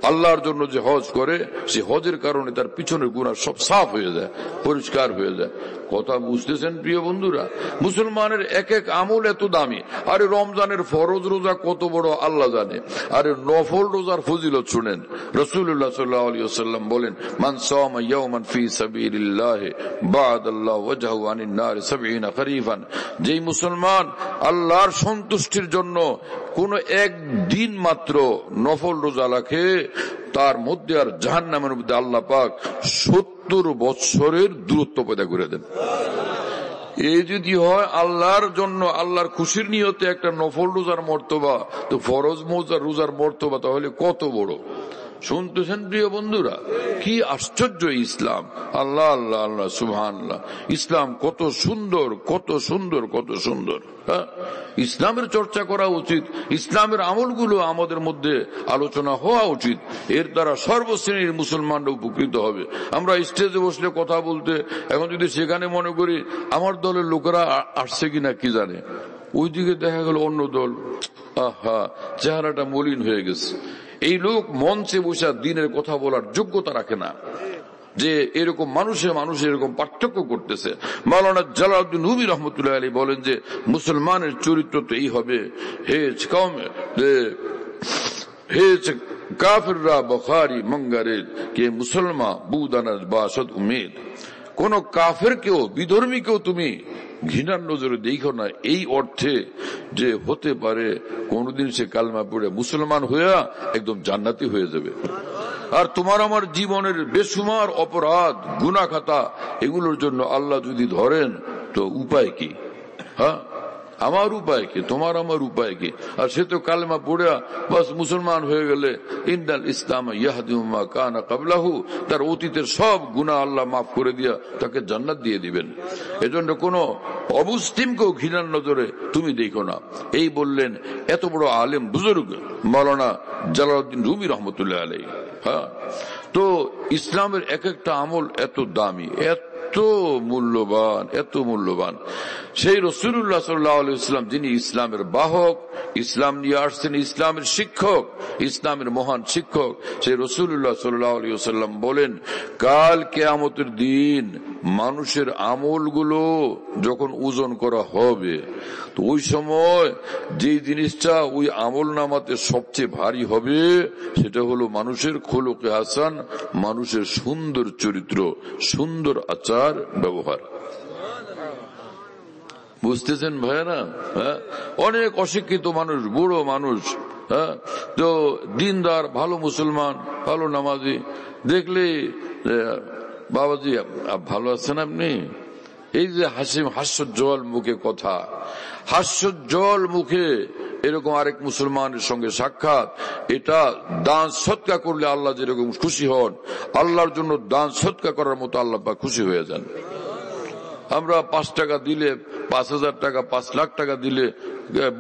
আল্লাহর জন্য যে হজ করে সে হজের কারণে তার পিছনের গুনাহ সব সাফ হয়ে যায়, পরিষ্কার হয়ে যায়। কথা বুঝতেছেন প্রিয় বন্ধুরা? মুসলমানের এক এক আমল এত দামি। আরে রমজানের ফরজ রোজা কত বড় আল্লাহ জানে, আরে নফল রোজার ফজিলত শুনেন। রাসূলুল্লাহ সাল্লাল্লাহু আলাইহি ওয়াসাল্লাম বলেন, মান সাওমা ইয়াওমান ফি সাবিলিল্লাহ বা'দাল্লাহু ওয়াজহু আনিন নার 70 খরিফান, যেই মুসলমান আল্লাহর সন্তুষ্টির জন্য কোন একদিন মাত্র নফল রোজা রাখে, তার মধ্যে আর জাহান্নামের মধ্যে আল্লাহ পাক 70 বছরের দূরত্ব পয়দা করে দেন। এই যদি হয় আল্লাহর জন্য, আল্লাহর খুশির নিয়তে একটা নফল রোজার মর্তবা, তো ফরজ রোজার মর্তবা তাহলে কত বড়। শুনতেছেন প্রিয় বন্ধুরা? কি আশ্চর্য ইসলাম! আল্লাহ আল্লাহ আল্লাহ, সুবহানাল্লাহ। ইসলাম কত সুন্দর, কত সুন্দর, কত সুন্দর। ইসলামের চর্চা করা উচিত, ইসলামের আমলগুলো আমাদের মধ্যে আলোচনা হওয়া উচিত। এর দ্বারা সর্বশ্রেণীর মুসলমানরা উপকৃত হবে। আমরা স্টেজে বসলে কথা বলতে, এখন যদি সেখানে মনে করি আমার দলের লোকেরা আসছে কিনা কি জানে, ওইদিকে দেখা গেল অন্য দল, আহা, চেহারাটা মলিন হয়ে গেছে। এই লোক মঞ্চে বসে দিনের কথা বলার যোগ্যতা রাখে না, যে এরকম মানুষে এরকম পার্থক্য করতেছে। মাওলানা জালালউদ্দিন রুমি রহমতুল্লাহ আলাইহি বলেন যে মুসলমানের চরিত্র তো এই হবে, হে কাফিররা বখারি মঙ্গারে কে মুসলমান বুদানার বাসদ উমেদ, কোন কাফেরকেও, বিধর্মীকেও তুমি ঘৃণার নজরে দেখো না, এই অর্থে যে হতে পারে কোনদিন সে কালমা পড়ে মুসলমান হইয়া একদম জান্নাতি হয়ে যাবে। আর তোমার আমার জীবনের বেসুমার অপরাধ, গুনাহ খাতা, এগুলোর জন্য আল্লাহ যদি ধরেন তো উপায় কি? হ্যাঁ, আমার উপায় কি, তোমার আমার উপায় কি? আর সে তো কালেমা পড়ে বাস মুসলমান হয়ে গেলে ইন্নাল ইসলাম ইয়াহদিমু মা কানা ক্বাবলাহু, তার অতীতের সব গুনাহ আল্লাহ মাফ করে দিয়া তাকে জান্নাত দিয়ে দিবেন। এজন্য কোন অমুসলিমকেও ঘৃণার নজরে তুমি দেখো না। এই বললেন এত বড় আলেম বুজুর্গ মাওলানা জালালউদ্দিন রুমি রহমতুল্লাহ আলাইহি। হ্যাঁ, তো ইসলামের এক একটা আমল এত দামি, এত মূল্যবান, এত মূল্যবান। সেই রাসূলুল্লাহ সাল্লাল্লাহু আলাইহি ওয়াসাল্লাম যিনি ইসলামের বাহক, ইসলাম নিয়ে আসছেন, ইসলামের শিক্ষক, ইসলামের মহান শিক্ষক, সেই রাসূলুল্লাহ সাল্লাল্লাহু আলাইহি ওয়াসাল্লাম বলেন, কাল কিয়ামতের দিন মানুষের আমলগুলো যখন ওজন করা হবে, তো ওই সময় যে জিনিসটা ওই আমল নামাতে সবচেয়ে ভারী হবে সেটা হলো মানুষের খুলুকে হাসান, মানুষের সুন্দর চরিত্র, সুন্দর আচার ব্যবহার। বুঝতেছেন ভাইরা? হ্যাঁ, অনেক অশিক্ষিত মানুষ, বুড়ো মানুষ, হ্যাঁ, তো দিনদার, ভালো মুসলমান, ভালো নামাজি, দেখলে বাবাজি ভালো আছেন আপনি? এই যে হাস্যোজ্জ্বল মুখে কথা, হাস্যোজ্জ্বল মুখে এরকম আরেক মুসলমানের সঙ্গে সাক্ষাৎ, এটা দান সদকা করলে আল্লাহ যেরকম খুশি হন, আল্লাহর জন্য দান সদকা করার মতো আল্লাহ পাক খুশি হয়ে যান। আমরা 5 টাকা দিলে, 5,000 টাকা, 5 লাখ টাকা দিলে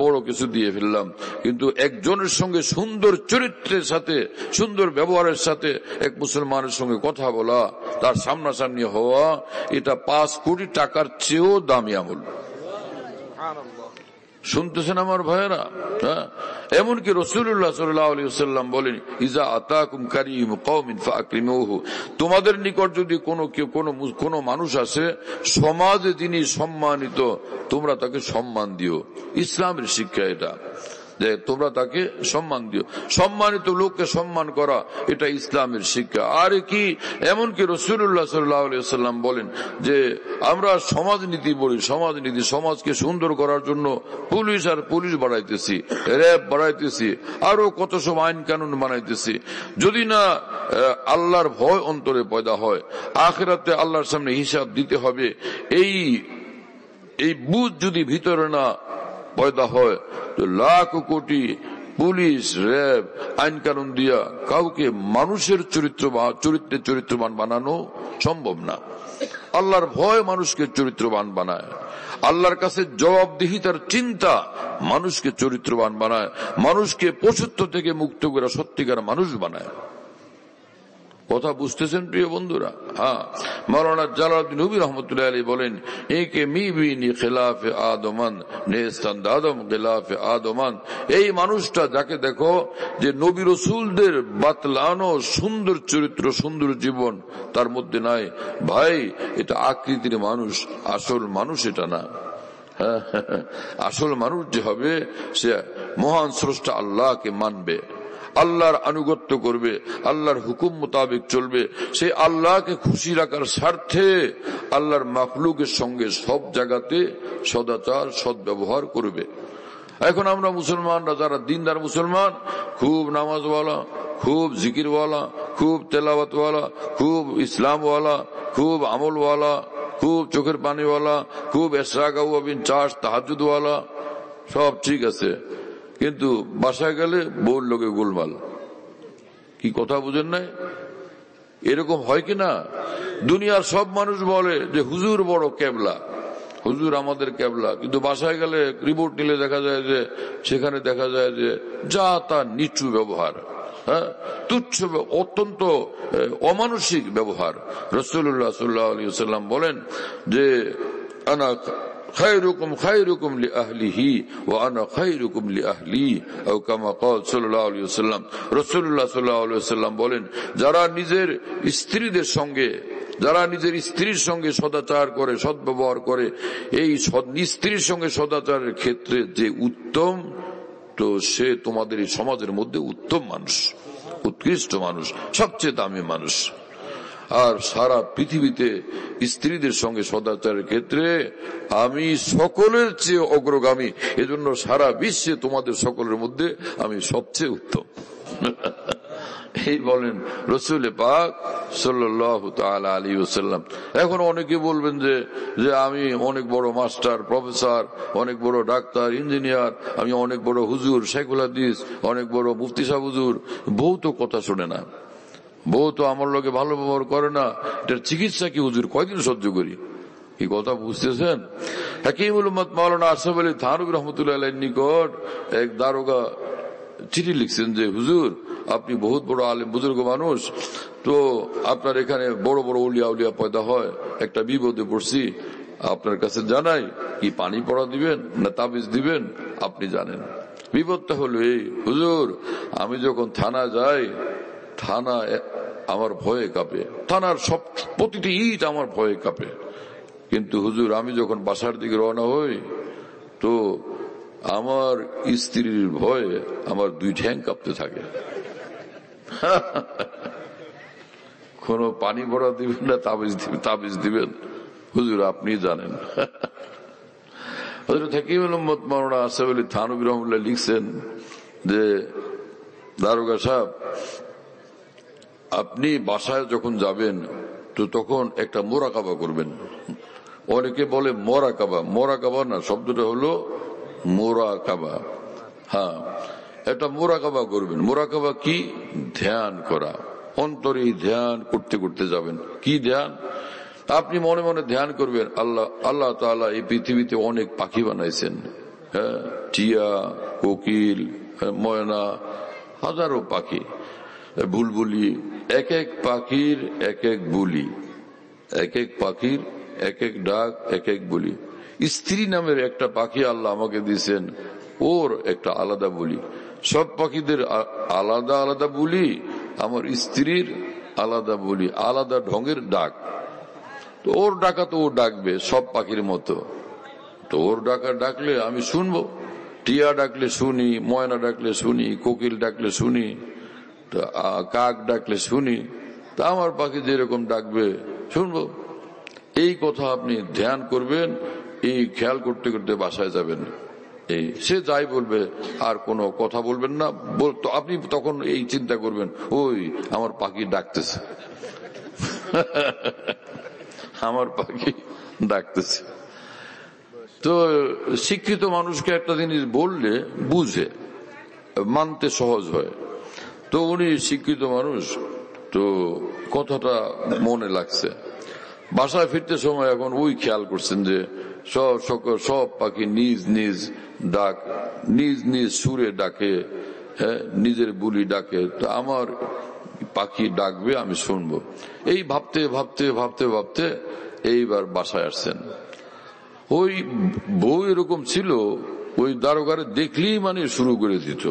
বড় কিছু দিয়ে ফেললাম, কিন্তু একজনের সঙ্গে সুন্দর চরিত্রের সাথে, সুন্দর ব্যবহারের সাথে এক মুসলমানের সঙ্গে কথা বলা, তার সামনাসামনি হওয়া, এটা 5 কোটি টাকার চেয়েও দামি আমল। শুনতেছেন আমার ভাইয়েরা? হ্যাঁ, এমনকি রাসূলুল্লাহ সাল্লাল্লাহু আলাইহি ওয়াসাল্লাম বলেন, ইজা আতাকুম কারীম কওমিন ফাআকরিমুহু, তোমাদের নিকট যদি কোনো মানুষ আসে সমাজে যিনি সম্মানিত, তোমরা তাকে সম্মান দিও। ইসলামের শিক্ষা এটা, যে তোমরা তাকে সম্মান দিও। সম্মানিত লোককে সম্মান করা এটা ইসলামের শিক্ষা। আর কি, এমনকি রাসূলুল্লাহ সাল্লাল্লাহু আলাইহি ওয়াসাল্লাম বলেন যে আমরা সমাজনীতি বলি, সমাজনীতি, সমাজকে সুন্দর করার জন্য পুলিশ বাড়াইতেছি, র্যাব বাড়াইতেছি, আরো কত সব আইন কানুন বানাইতেছি। যদি না আল্লাহর ভয় অন্তরে পয়দা হয়, আখিরাতে আল্লাহর সামনে হিসাব দিতে হবে, এই বুঝ যদি ভিতরে না পয়দা হয়, তো লাখ কোটি পুলিশ, র্যাব, আইন কানুন দিয়া কাউকে মানুষের চরিত্রে চরিত্রবান বানানো সম্ভব না। আল্লাহর ভয় মানুষকে চরিত্রবান বানায়, আল্লাহর কাছে জবাবদিহিতার চিন্তা মানুষকে চরিত্রবান বানায়, মানুষকে পশুত্ব থেকে মুক্ত করে সত্যিকার মানুষ বানায়। কথা বুঝতেছেন প্রিয় বন্ধুরা? হ্যাঁ, মাওলানা জালালউদ্দিন রুমি রহমতুল্লাহ আলাইহি বলেন, একে মিবিনি খিলাফে আদমান নেস্তান আদম খিলাফে আদমান, এই মানুষটা যাকে দেখো যে নবী রাসূলদের বাতলানো সুন্দর চরিত্র, সুন্দর জীবন তার মধ্যে নাই, ভাই এটা আকৃতির মানুষ, আসল মানুষ এটা না। আসল মানুষ যে হবে সে মহান স্রষ্টা আল্লাহকে মানবে, আল্লাহর আনুগত্য করবে, আল্লাহর হুকুম মোতাবেক চলবে, সে আল্লাহকে খুশি রাখার স্বার্থে আল্লাহর মাখলুকের সঙ্গে সব জায়গাতে সদাচার সদ্ব্যবহার করবে। এখন আমরা মুসলমানরা যারা দিনদার মুসলমান, খুব নামাজওয়ালা, খুব জিকিরওয়ালা, খুব তেলাওয়াতওয়ালা, খুব ইসলামওয়ালা, খুব আমলওয়ালা, খুব চোখের পানিওয়ালা, খুব ইশরাক আউয়াবিন চাষ তাহাজ্জুদওয়ালা, সব ঠিক আছে, কিন্তু বাসায় গেলে বউর লোকে গোলমাল। কি কথা বুঝেন নাই? এরকম হয় কিনা? দুনিয়ার সব মানুষ বলে যে হুজুর বড় কেবলা, হুজুর আমাদের কেবলা, কিন্তু বাসায় গেলে রিপোর্ট নিলে দেখা যায় যে সেখানে দেখা যায় যে যা তা নিচু ব্যবহার, হ্যাঁ, তুচ্ছ, অত্যন্ত অমানসিক ব্যবহার। রাসূলুল্লাহ সাল্লাল্লাহু আলাইহি ওয়াসাল্লাম বলেন যে আনা খায়রুকুম খায়রুকুম লিআহলিহি ওয়া আনা খায়রুকুম লিআহলি, আও কামা ক্বাল সাল্লাল্লাহু আলাইহি ওয়াসাল্লাম। রাসূলুল্লাহ সাল্লাল্লাহু আলাইহি ওয়াসাল্লাম বলেন, যারা নিজের স্ত্রীর সঙ্গে সদাচার করে, সদ্ব্যবহার করে, এই স্ত্রীর সঙ্গে সদাচারের ক্ষেত্রে যে উত্তম, তো সে তোমাদের এই সমাজের মধ্যে উত্তম মানুষ, উৎকৃষ্ট মানুষ, সবচেয়ে দামি মানুষ। আর সারা পৃথিবীতে স্ত্রীদের সঙ্গে সদাচারের ক্ষেত্রে আমি সকলের চেয়ে অগ্রগামী, এজন্য সারা বিশ্বে তোমাদের সকলের মধ্যে আমি সবচেয়ে উত্তম। এই বলেন রাসূল পাক সাল্লাল্লাহু তাআলা আলাইহি ওয়াসাল্লাম। এখন অনেকে বলবেন যে আমি অনেক বড় মাস্টার, প্রফেসর, অনেক বড় ডাক্তার, ইঞ্জিনিয়ার, আমি অনেক বড় হুজুর, শাইখুল হাদিস, অনেক বড় মুফতি সাহেব হুজুর। বউ তো কথা শোনে না, বউ তো আমার লোকে ভালো ব্যবহার করে না, এটার চিকিৎসা কি হুজুর কয়দিন সহ্য করি? কি কথা বুঝতেছেন? হাকিমুল উম্মত মাওলানা আশরাফ আলী থানভী রাহমাতুল্লাহ আলাইহির নিকট এক দারোগা চিঠি লিখছেন যে হুজুর আপনি বহুত বড় আলেম বুজুর্গ মানুষ, তো আপনার এখানে বড় বড় উলিয়া উলিয়া পয়দা হয়, একটা বিপদে পড়ছি, আপনার কাছে জানাই, কি পানি পড়া দিবেন না তাবিজ দিবেন? আপনি জানেন। বিপদটা হলো এই, হুজুর আমি যখন থানা যাই, থানা আমার ভয়ে কাঁপে, থানার সব প্রতিটি ইট আমার ভয়ে কাঁপে, কিন্তু হুজুর আমি যখন বাসার দিকে রওনা হই, তো আমার স্ত্রীর ভয়ে আমার দুই ঠ্যাং কাঁপতে থাকে। কোন পানি ভরা দিবেন না তাবিজ দিবেন? হুজুর আপনি জানেন। হযরত হাকিমুল উম্মত মাওলানা আশরাফ আলী থানভী রাহমাতুল্লাহ লিখছেন যে দারোগা সাহেব, আপনি বাসায় যখন যাবেন তো তখন একটা মোরাকাবা করবেন। অনেকে বলে মোরাকাবা, মোরাকাবা না, শব্দটা হলো মোরাকাবা। হ্যাঁ, একটা মোরাকাবা করবেন। মোরাকাবা কি? ধ্যান করা, অন্তরে ধ্যান করতে করতে যাবেন। কি ধ্যান? আপনি মনে মনে ধ্যান করবেন, আল্লাহ তাআলা এই পৃথিবীতে অনেক পাখি বানাইছেন, হ্যাঁ, টিয়া, কোকিল, ময়না, হাজারো পাখি, বুলবুলি, এক এক পাখির এক এক বুলি, এক এক পাখির এক এক ডাক, এক এক বুলি। স্ত্রী নামের একটা পাখি আল্লাহ আমাকে দিয়েছেন, ওর একটা আলাদা বলি। সব পাখিদের আলাদা আলাদা বলি, আমার স্ত্রীর আলাদা বলি, আলাদা ঢঙের ডাক। তো ওর ডাকা তো ও ডাকবে সব পাখির মতো, তো ওর ডাকা ডাকলে আমি শুনবো। টিয়া ডাকলে শুনি, ময়না ডাকলে শুনি, কোকিল ডাকলে শুনি, কাক ডাকলে শুনি, তা আমার পাখি যেরকম ডাকবে শুনবো। এই কথা আপনি ধ্যান করবেন, এই খেয়াল করতে করতে বাসায় যাবেন। এই সে যাই বলবে আর কোনো কথা বলবেন না, তো আপনি তখন এই চিন্তা করবেন, ওই আমার পাখি ডাকতেছে, আমার পাখি ডাকতেছে। তো শিক্ষিত মানুষকে একটা জিনিস বললে বুঝে, মানতে সহজ হয়। তো উনি শিক্ষিত মানুষ, তো কথাটা মনে লাগছে। বাসায় ফিরতে সময় এখন ওই খেয়াল করছেন যে সব পাখি নিজ নিজ ডাক, নিজ নিজ সুরে ডাকে, হ্যাঁ, নিজের বুলি ডাকে, তো আমার পাখি ডাকবে আমি শুনবো। এই ভাবতে ভাবতে ভাবতে ভাবতে এইবার বাসায় আসছেন। ওই বউ এরকম ছিল, ওই দারোগারে দেখলেই মানে শুরু করে দিত,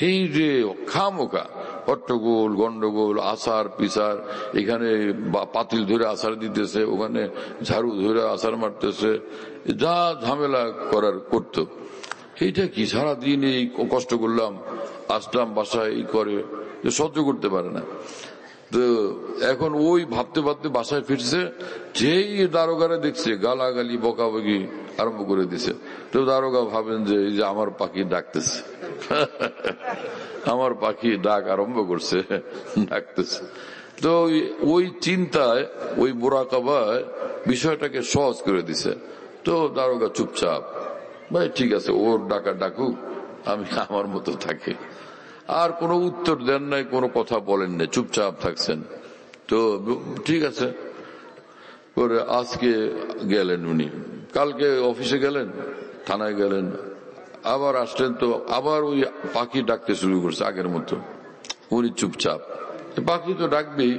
এই যে খামোকা হট্টগোল গন্ডগোল, আসার পিসার, এখানে পাতিল ধরে আসার দিতেছে, ওখানে ঝাড়ু ধরে আসার মারতেছে, যা ঝামেলা করার করত। এইটা কি সারাদিন এই কষ্ট করলাম, আসলাম বাসায় এই করে, সহ্য করতে পারে না। তো এখন ওই ভাবতে ভাবতে বাসায় ফিরছে, যেই দারোগারে দেখছে গালাগালি বকাবকি আরম্ভ করে দিছে। তো দারোগা ভাবেন যে এই যে আমার পাখি ডাকতেছে, আমার পাখি ডাক আরম্ভ করছে, ডাকতেছে। তো ওই চিন্তায়, ওই মোরাকাবায় বিষয়টাকে সহজ করে দিছে। তো দারোগা চুপচাপ, ভাই ঠিক আছে, ওর ডাকা ডাকুক, আমি আমার মতো থাকি। আর কোনো উত্তর দেন নাই, কোনো কথা বলেন নাই, চুপচাপ থাকছেন। তো ঠিক আছে, পরে আজকে গেলেন উনি, কালকে অফিসে গেলেন, থানায় গেলেন, আবার আসলেন, তো আবার ওই পাখি ডাকতে শুরু করছে আগের মতো। উনি চুপচাপ, পাখি তো ডাকবেই,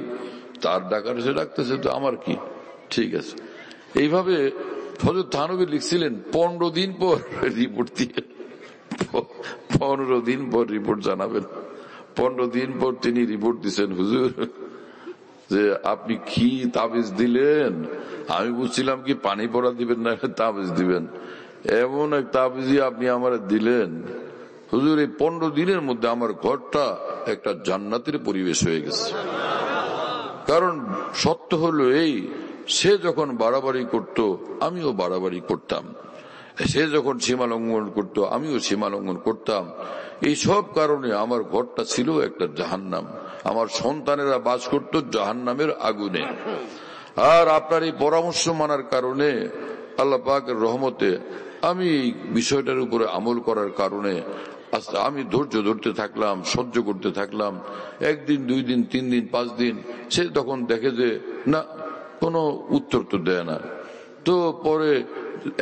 তার ডাকার সে ডাকতেছে, তো আমার কি, ঠিক আছে। এইভাবে হযরত থানবী লিখছিলেন 15 দিন পর রিপোর্ট দিয়ে, 15 দিন পর রিপোর্ট জানাবেন। 15 দিন পর তিনি রিপোর্ট দিচ্ছেন, হুজুর যে আপনি কি তাবিজ দিলেন, আমি বুঝছিলাম কি পানি পড়া দিবেন না তাবিজ দিবেন, এমন এক তাবিজই আপনি আমার দিলেন হুজুর। এই 15 দিনের মধ্যে আমার ঘরটা একটা জান্নাতের পরিবেশ হয়ে গেছে। কারণ সত্য হলো এই, সে যখন বাড়াবাড়ি করত আমিও বাড়াবাড়ি করতাম, সে যখন সীমা লঙ্ঘন করত আমিও সীমা লঙ্ঘন করতাম। এই সব কারণে আমার ঘরটা ছিল একটা জাহান্নাম, আমার সন্তানেরা বাস করত জাহান্নামের আগুনে। আর আপনার এই পরামর্শ মানার কারণে আল্লাহ পাকের রহমতে আমি এই বিষয়টার উপরে আমল করার কারণে আমি ধৈর্য ধরতে থাকলাম, সহ্য করতে থাকলাম। 1 দিন 2 দিন 3 দিন 5 দিন, সে তখন দেখে যে না, কোনো উত্তর তো দেয় না। তো পরে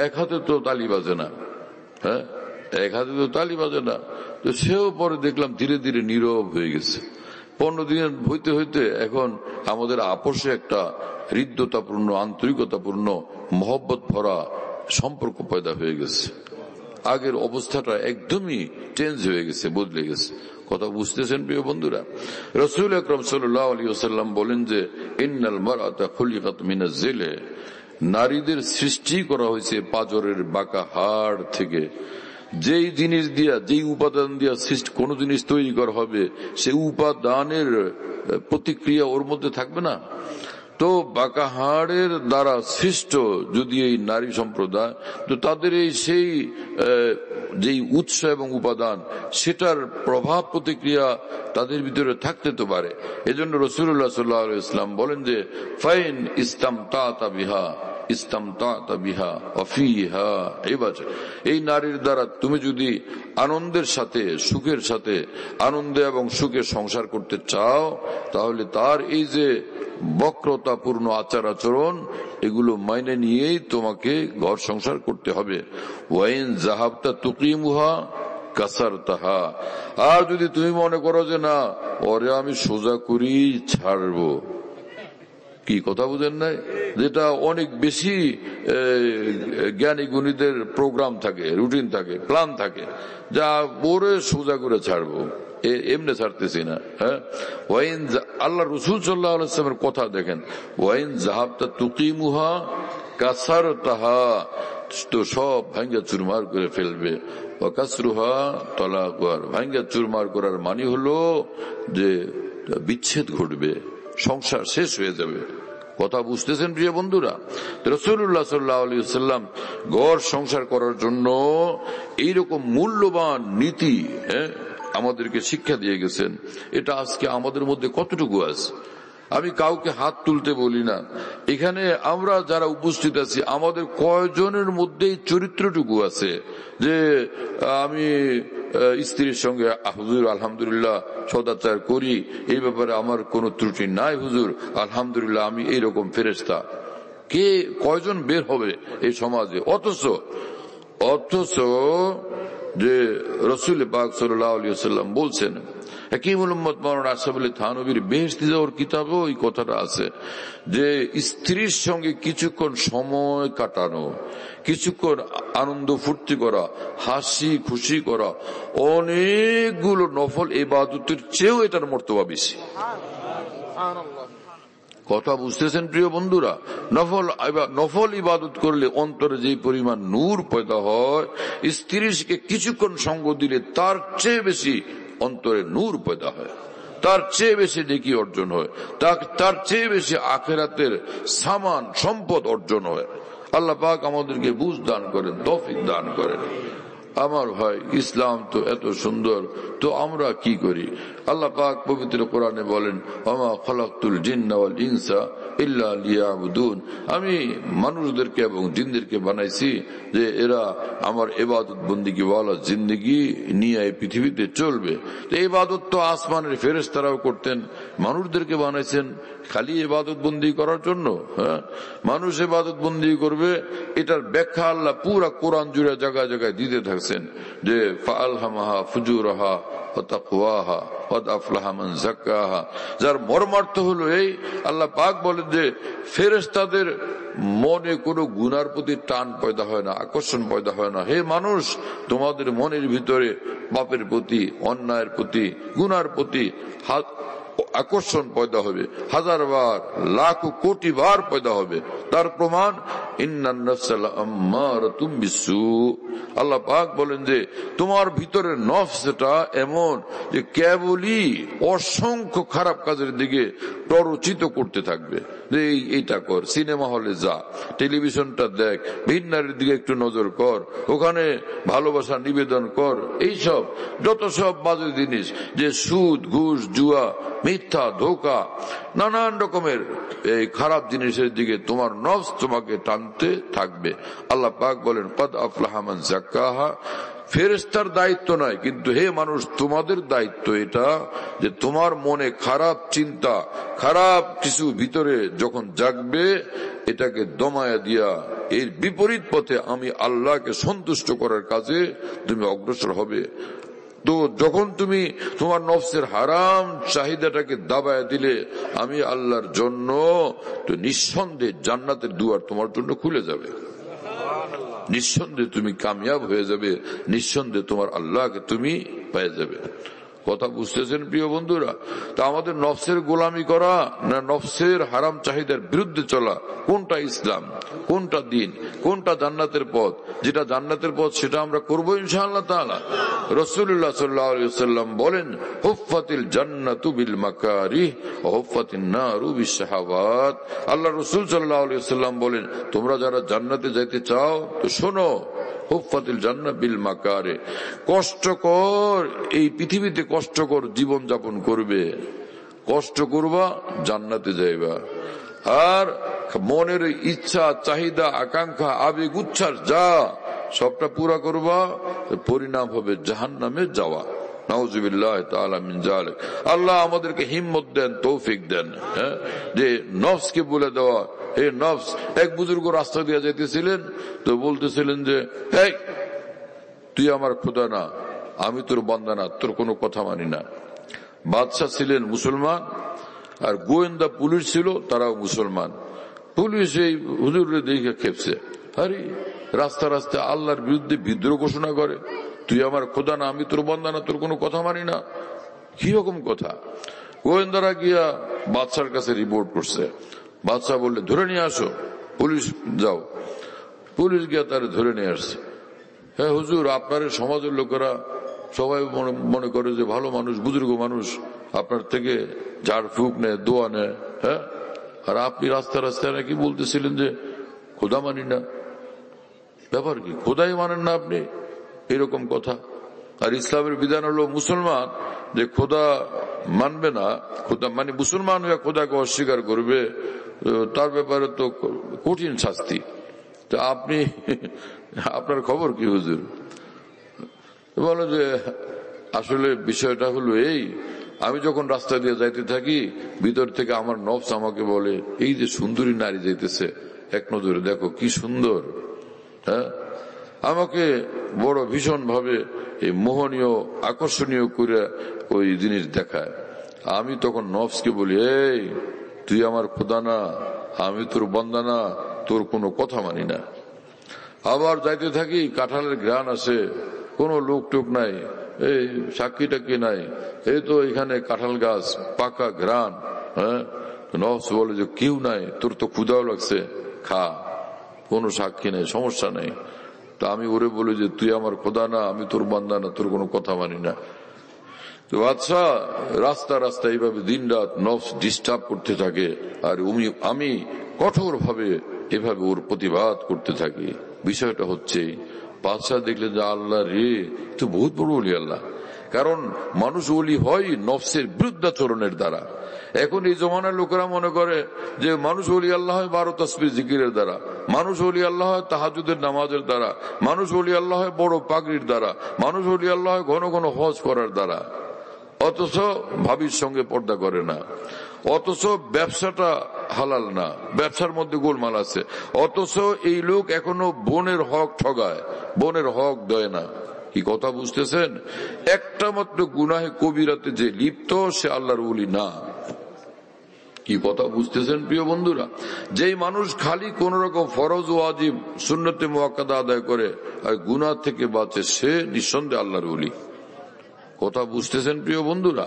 এক হাতে তো তালি বাজে না, হ্যাঁ, এক হাতে তো তালি বাজে না। তো সেও পরে দেখলাম ধীরে ধীরে নীরব হয়ে গেছে। 15 দিন হইতে হইতে এখন আমাদের আপোষে একটা হৃদ্যতাপূর্ণ, আন্তরিকতাপূর্ণ, মহব্বত ভরা সম্পর্ক পয়দা হয়ে গেছে। আগের অবস্থাটা একদমই চেঞ্জ হয়ে গেছে, বদলে গেছে। কথা বুঝতেছেন প্রিয় বন্ধুরা? রাসূল আকরাম সাল্লাল্লাহু আলাইহি ওয়াসাল্লাম বলেন যে ইন্নাল মারআতা খুলিকাত মিনাজ জিলে, নারীদের সৃষ্টি করা হয়েছে পাজরের বাঁকা হাড় থেকে। যেই জিনিস দিয়া, যেই উপাদান দিয়া সৃষ্টি কোন জিনিস তৈরি করা হবে, সেই উপাদানের প্রতিক্রিয়া ওর মধ্যে থাকবে না। তো বাঁকা হাড়ের দ্বারা সৃষ্ট যদি এই নারী সম্প্রদায়, তো তাদের এই সেই যেই উৎস এবং উপাদান, সেটার প্রভাব প্রতিক্রিয়া তাদের ভিতরে থাকতে তো পারে। এজন্য রাসূলুল্লাহ সাল্লাল্লাহু আলাইহি ওয়াসাল্লাম বলেন যে ফাইন ইসতামতাতা বিহা ইসতামতাতা বিহা ওয়া ফিহা ইবাদ, এই নারীর দ্বারা তুমি যদি আনন্দের সাথে, সুখের সাথে, আনন্দে এবং সুখে সংসার করতে চাও, তাহলে তার এই যে বক্রতাপূর্ণ আচার আচরণ, এগুলো মাইনে নিয়েই তোমাকে ঘর সংসার করতে হবে। ওয়াইন যাহাবতা তুকিমুহা কাসারতাহা, আর যদি তুমি মনে করো যে না, ওরে আমি সোজা করি ছাড়বো, কি কথা বুঝেন নাই? যেটা অনেক বেশি জ্ঞানী গুণীদের প্রোগ্রাম থাকে, রুটিন থাকে, প্ল্যান থাকে, যা পরে সোজা করে ছাড়বো, এমনি ছাড়তেছি না। হ্যাঁ, ওয়াইন আল্লাহ রসুল সাল্লাল্লাহু আলাইহি ওয়াসাল্লামের কথা দেখেন, ওয়াইন যাহাবতা তুকিমুহা কাসারতাহা, তো সব ভাঙ্গা চুরমার করে ফেলবে। ওয়াকাসরুহা তালাকুহা, ভাঙ্গা চুরমার করার মানে হলো যে বিচ্ছেদ ঘটবে, সংসার শেষ হয়ে যাবে। কথা বুঝতেছেন প্রিয় বন্ধুরা? রাসূলুল্লাহ সাল্লাল্লাহু আলাইহি ওয়াসাল্লাম ঘর সংসার করার জন্য এইরকম মূল্যবান নীতি আমাদেরকে শিক্ষা দিয়ে গেছেন। এটা আজকে আমাদের মধ্যে কতটুকু আছে? আমি কাউকে হাত তুলতে বলি না, এখানে আমরা যারা উপস্থিত আছি আমাদের কয়জনের মধ্যে চরিত্রটুকু আছে যে আমি স্ত্রীর সঙ্গে হুজুর আলহামদুলিল্লাহ সদাচার করি, এই ব্যাপারে আমার কোনো ত্রুটি নাই হুজুর আলহামদুলিল্লাহ আমি এইরকম ফেরেশতা। কে কয়জন বের হবে এই সমাজে? অথচ যে রাসূল পাক সাল্লাল্লাহু আলাইহি ওয়াসাল্লাম বলছেন, হাকিমুল উম্মত মাওলানা আশরাফ আলী থানভীর বেহেশতি যাওয়ার কিতাবেও এই কথাটা আছে যে স্ত্রীর সঙ্গে কিছুক্ষণ সময় কাটানো, কিছুক্ষণ আনন্দ ফুর্তি করা, হাসি খুশি করা অনেকগুলো নফল ইবাদতের চেয়েও এটার মর্তবা বেশি। কথা বুঝতেছেন প্রিয় বন্ধুরা? নফল ইবাদত করলে অন্তরে যে পরিমাণ নূর পয়দা হয়, স্ত্রীকে কিছুক্ষণ সঙ্গ দিলে তার চেয়ে বেশি অন্তরে নূর পয়দা হয়, তার চেয়ে বেশি নেকি অর্জন হয়, তার চেয়ে বেশি আখিরাতের সামান সম্পদ অর্জন হয়। আল্লাহ পাক আমাদেরকে বুঝ দান করেন, তৌফিক দান করেন। আমার ভাই, ইসলাম তো এত সুন্দর, তো আমরা কি করি? আল্লাহ পাক পবিত্র কোরআনে বলেন, ওমা খালাকতুল জিন্না ওয়াল ইনসা ইল্লা লিয়াবুদুন, আমি মানুষদেরকে এবং জিনদেরকে বানাইছি যে এরা আমার ইবাদত বন্দেগী ওয়ালা জিন্দেগি নিয়ে এই পৃথিবীতে চলবে। তো ইবাদত তো আসমানের ফেরেশতারাও করতেন, মানুষদেরকে বানাইছেন খালি ইবাদত বন্দি করার জন্য। হ্যাঁ, মানুষ ইবাদত বন্দি করবে, এটার ব্যাখ্যা আল্লাহ পুরা কোরআন জুড়ে জায়গায় জায়গায় দিতে থাকছেন যে ফাআলহামাহা ফুজুরাহা ওয়া তাকওয়াহা ওয়া আফলাহা মান যাক্কাহা। যার মর্মার্থ হলো এই, আল্লাহ পাক বলেন যে ফেরেশতাদের মনে কোনো গুনার প্রতি টান পয়দা হয় না, আকর্ষণ পয়দা হয় না। হে মানুষ, তোমাদের মনের ভিতরে পাপের প্রতি, অন্যায়ের প্রতি, গুনার প্রতি আকর্ষণ পয়দা হবে, হাজার বার, লাখ কোটি বার পয়দা হবে। তার প্রমাণ ইন্নান নাফসা লাআম্মারাতুম বিসসু। আল্লাহ পাক বলেন যে তোমার ভিতরে নফসটা এমন যে কেবলই অসংখ্য খারাপ কাজের দিকে প্ররোচিত করতে থাকবে। যে এইটা কর, সিনেমা হলে যা, টেলিভিশনটা দেখ, ভিন্নারের দিকে একটু নজর কর, ওখানে ভালোবাসা নিবেদন কর, এইসব যত সব বাজে জিনিস, যে সুদ, ঘুষ, জুয়া, মিথ্যা, ধোঁকা, নানান রকমের এই খারাপ জিনিসের দিকে তোমার নফস তোমাকে টানতে থাকবে। আল্লাহ পাক বলেন কদ আফলাহা মান যাক্কাহা। ফেরেশতার দায়িত্ব নয়, কিন্তু হে মানুষ তোমাদের দায়িত্ব এটা যে তোমার মনে খারাপ চিন্তা, খারাপ কিছু ভিতরে যখন জাগবে, এটাকে দমায়া দিয়া এর বিপরীত পথে আমি আল্লাহকে সন্তুষ্ট করার কাজে তুমি অগ্রসর হবে। তো যখন তুমি তোমার নফসের হারাম চাহিদাটাকে দাবায় দিলে আমি আল্লাহর জন্য, তো নিঃসন্দেহে জান্নাতের দুয়ার তোমার জন্য খুলে যাবে, নিঃসন্দেহে তুমি কামিয়াব হয়ে যাবে, নিঃসন্দেহে তোমার আল্লাহকে তুমি পেয়ে যাবে। কথা বুঝতেছেন প্রিয় বন্ধুরা? তা আমাদের নফসের গোলামি করা না নফসের হারাম চাহিদার বিরুদ্ধে চলা, কোনটা ইসলাম, কোনটা দিন, কোনটা জান্নাতের পথ? যেটা জান্নাতের পথ সেটা আমরা করবো ইনশাআল্লাহ তাআলা। রাসূলুল্লাহ সাল্লাল্লাহু আলাইহি ওয়াসাল্লাম বলেন, হুফফাতিল জান্নাতু বিল মাকারিহ ওয়া হুফফাতিন নারু বিশ শাহাওয়াত। আল্লাহ রাসূল সাল্লাল্লাহু আলাইহি ওয়াসাল্লাম বলেন, তোমরা যারা জান্নাতে যাইতে চাও তো শোনো, হুফফাতিল জান্নাত বিল মাকারে, কষ্টকর এই পৃথিবীতে কষ্টকর জীবন যাপন করবে, কষ্ট করবা, জান্নাতে যাইবা। আর মনের ইচ্ছা, চাহিদা, আকাঙ্ক্ষা, আবেগ, উচ্ছ্বাস যা সবটা পুরা করবা, পরিণাম হবে জাহান্নামে যাওয়া। নাউযুবিল্লাহ তাআলা মিন যালিক। আল্লাহ আমাদেরকে হিম্মত দেন, তৌফিক দেন, যে নফসকে বলে দেওয়া, হে নফস। এক বুজুর্গ রাস্তা দিয়ে যেতেছিলেন, তো বলতেছিলেন যে এই তুই আমার খোদা না, আমি তোর বান্দা না, তোর কোনো কথা মানি না। বাদশাহ ছিলেন মুসলমান, আর গোয়েন্দা পুলিশ ছিল, তারাও মুসলমান। পুলিশ এই হুজুরের দেখে খেপছে, আরে রাস্তা রাস্তায় আল্লাহর বিরুদ্ধে বিদ্রোহ ঘোষণা করে, তুই আমার খোদা না, আমি তোর বান্দা না, তোর কোনো কথা মানি না, কি রকম কথা। গোয়েন্দারা গিয়া বাদশার কাছে রিপোর্ট করছে। বাদশা বললে ধরে নিয়ে আসো, পুলিশ যাও। পুলিশ গিয়া তারে ধরে নিয়ে আসছে। হ্যাঁ হুজুর, আপনার সমাজের লোকেরা সবাই মনে করে যে ভালো মানুষ, বুজুর্গ মানুষ, আপনার থেকে ঝাড় ফুঁক নেয়, দোয়া নেয়। হ্যাঁ, আর আপনি রাস্তা রাস্তায় নাকি বলতেছিলেন যে খোদা মানি না। ব্যাপার কি, খোদাই মানেন না আপনি? এরকম কথা। আর ইসলামের বিধান হলো মুসলমান যে খোদা মানবে না, খোদা মানে মুসলমান হয়ে খোদাকে অস্বীকার করবে, তার ব্যাপারে তো কঠিন শাস্তি। তা আপনি, আপনার খবর কি হুজুর? বলো যে আসলে বিষয়টা হলো এই, আমি যখন রাস্তা দিয়ে যাইতে থাকি, ভিতর থেকে আমার নফস আমাকে বলে, এই যে সুন্দরী নারী যাইতেছে, এক নজরে দেখো কি সুন্দর। হ্যাঁ, আমাকে বড় ভীষণ ভাবে এই মোহনীয় আকর্ষণীয় করে ওই জিনিস দেখায়। আমি তখন নফসকে বলি, এই তুই আমার খোদা না, আমি তোর বান্দা না, তোর কোনো কথা মানি না। আবার যাইতে থাকি, কাঁঠালের ঘ্রাণ আসে, কোনো লোক টোক নাই, এই সাক্ষী টাক্ষী নাই, এই তো এখানে কাঁঠাল গাছ, পাকা ঘ্রাণ। হ্যাঁ, নফস বলে যে কেউ নাই, তোর তো ক্ষুধাও লাগছে, খা, কোনো সাক্ষী নেই, সমস্যা নেই। তা আমি ওরে বলি যে তুই আমার খোদা না, আমি তোর বান্দা না, তোর কোনো কথা মানি না। তো আচ্ছা, রাস্তা রাস্তা এইভাবে দিন রাত নফস ডিস্টার্ব করতে থাকে, আর আমি কঠোর ভাবে এভাবে ওর প্রতিবাদ করতে থাকি। বিষয়টা হচ্ছে বাদশাহ দেখলে যে আল্লাহ রে, তো বহুত বড় ওলি আল্লাহ। কারণ মানুষ ওলি হয় নফসের বিরুদ্ধাচরণের দ্বারা। এখন এই জমানার লোকেরা মনে করে যে মানুষ ওলি আল্লাহ হয় 12 তাসবিহ জিকিরের দ্বারা, মানুষ ওলি আল্লাহ হয় তাহাজ্জুদের নামাজের দ্বারা, মানুষ ওলি আল্লাহ হয় বড় পাগড়ির দ্বারা, মানুষ ওলি আল্লাহ হয় ঘন ঘন হজ করার দ্বারা। অথচ ভাবির সঙ্গে পর্দা করে না, অথচ ব্যবসাটা হালাল না, ব্যবসার মধ্যে গোলমাল আছে, অথচ এই লোক এখনো বোনের হক ঠগায়, বোনের হক দেয় না। কি কথা বুঝতেছেন? একটা মাত্র গুনাহে কবিরাতে যে লিপ্ত, সে আল্লাহর ওলি না। কি কথা বুঝতেছেন প্রিয় বন্ধুরা? যেই মানুষ খালি কোন রকম ফরজ ওয়াজিব সুন্নতে মুআক্কাদা আদায় করে আর গুনাহ থেকে বাঁচে, সে নিঃসন্দেহে আল্লাহর ওলি। কথা বুঝতেছেন প্রিয় বন্ধুরা?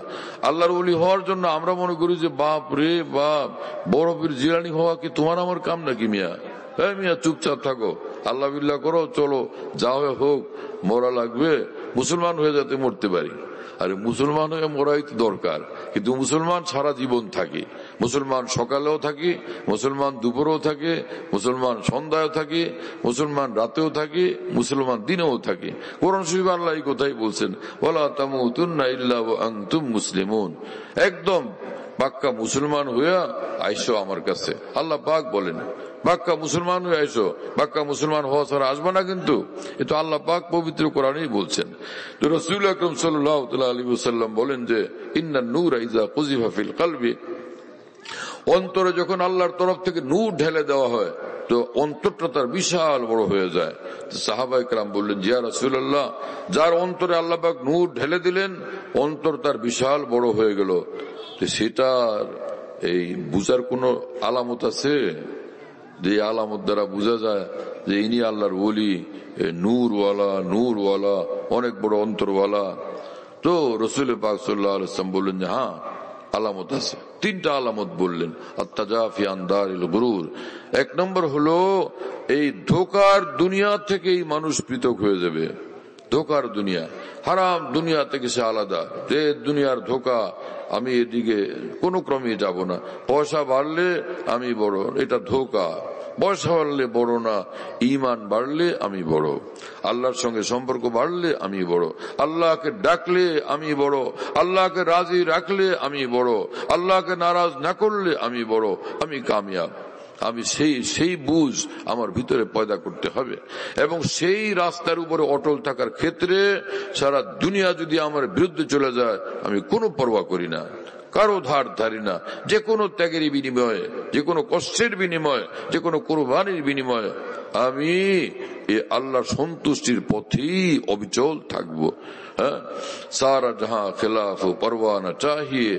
আল্লাহর ওলি হওয়ার জন্য আমরা মনে করি যে বাপ রে বাপ, বড় পীর জিলানী হওয়া কি তোমার আমার কাম নাকি মিয়া? হ্যাঁ মিয়া, চুপচাপ থাকো, আল্লাহ বিল্লাহ করো, চলো যা হয়ে হোক, মরা লাগবে, মুসলমান হয়ে যাতে মরতে পারি। আরে মুসলমান হয়ে মরাই তো দরকার, কিন্তু মুসলমান সারা জীবন থাকি, মুসলমান সকালেও থাকি, মুসলমান দুপুরেও থাকে, মুসলমান সন্ধ্যায়ও থাকি, মুসলমান রাতেও থাকি, মুসলমান দিনেও থাকি। কোরআন শরীফে আল্লাহ এই কথাই বলছেন, ওয়ালা তামুতুন্না ইল্লা ওয়া আনতুম মুসলিমুন। একদম পাক্কা মুসলমান হইয়া আইসো আমার কাছে, আল্লাহ পাক বলেন। পাক্কা মুসলমান হয়ে আইসো, পাক্কা মুসলমান হওয়া ছাড়া আসবে না, কিন্তু এ তো আল্লাহ পাক পবিত্র কোরআনেই বলছেন। তো রাসূল আকরাম সাল্লাল্লাহু আলাইহি ওয়াসাল্লাম বলেন যে ইন্নান নূরা ইযা কুযিফা ফিল কলবি, অন্তরে যখন আল্লাহর তরফ থেকে নূর ঢেলে দেওয়া হয় তো অন্তরটা তার বিশাল বড় হয়ে যায়। সাহাবায়ে কেরাম বললেন, ইয়া রাসূলুল্লাহ, যার অন্তরে আল্লাহ পাক নূর ঢেলে দিলেন, অন্তর তার বিশাল বড় হয়ে গেল, তো সেটার এই বুঝার কোন আলামত আছে? যে আলামত দ্বারা বোঝা যায় যে ইনি আল্লাহর ওলি, নূরওয়ালা, নূরওয়ালা, অনেক বড় অন্তরওয়ালা। তো রাসূল পাক সাল্লাল্লাহু আলাইহি ওয়াসাল্লাম বললেন যে হ্যাঁ, আলামত আছে। 3টা আলামত বললেন। আত-তাজাফি আন দারিল গুরুর, 1 নম্বর হলো এই ধোঁকার দুনিয়া থেকে এই মানুষ পৃথক হয়ে যাবে। ধোঁকার দুনিয়া, হারাম দুনিয়া থেকে সে আলাদা, যে দুনিয়ার ধোঁকা, আমি এদিকে কোনো ক্রমে যাব না, পয়সা বাড়লে আমি বড়, এটা ধোঁকা। পয়সা বাড়লে বড় না, ঈমান বাড়লে আমি বড়, আল্লাহর সঙ্গে সম্পর্ক বাড়লে আমি বড়, আল্লাহকে ডাকলে আমি বড়, আল্লাহকে রাজি রাখলে আমি বড়, আল্লাহকে নারাজ না করলে আমি বড়, আমি কামিয়াব। আমি সেই বুঝ আমার ভিতরে পয়দা করতে হবে, এবং সেই রাস্তার উপরে অটল থাকার ক্ষেত্রে সারা দুনিয়া যদি আমার বিরুদ্ধে চলে যায়, আমি কোনো পরোয়া করি না, কারো ধার ধারি না। যে কোনো ত্যাগের বিনিময়ে, যে কোনো কষ্টের বিনিময়ে, যে কোনো কোরবানির বিনিময়ে আমি এ আল্লাহর সন্তুষ্টির পথেই অবিচল থাকবো। सारा जहां खिलाफ परवाना चाहिए,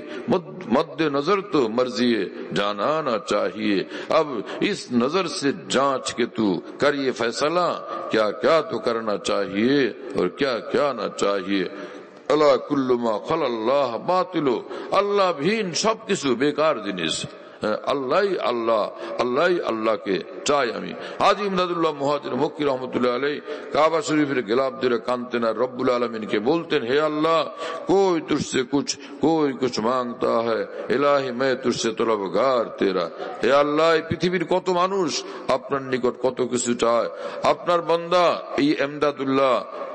मद्दे नजर तो मर्जी जानाना चाहिए। अब इस नजर से जांच के तू करिए फैसला, क्या क्या तो करना चाहिए और क्या क्या ना चाहिए। अल्लाह कुल्लु मा खलल्लाह बातिलो, अल्लाह भी सब किछु बेकार जिनिस। আল্লাহ আল্লাহ আল্লাহ আল্লাহকে চাই আমি। হাজী ইমদাদুল্লাহ মুহাজির মক্কি রহমতুল্লাহ আলাইহি কাবা শরীফের গিলাফ ধরে কাঁদতেন আর রব্বুল আলামিনকে বলতেন, হে আল্লাহ, कोई तुझसे कुछ कोई कुछ मांगता है, इलाही मैं तुझसे तलबगार तेरा। হে আল্লাহ, পৃথিবীর কত মানুষ আপনার নিকট কত কিছু চায়, আপনার বান্দা এই ইমদাদুল্লাহ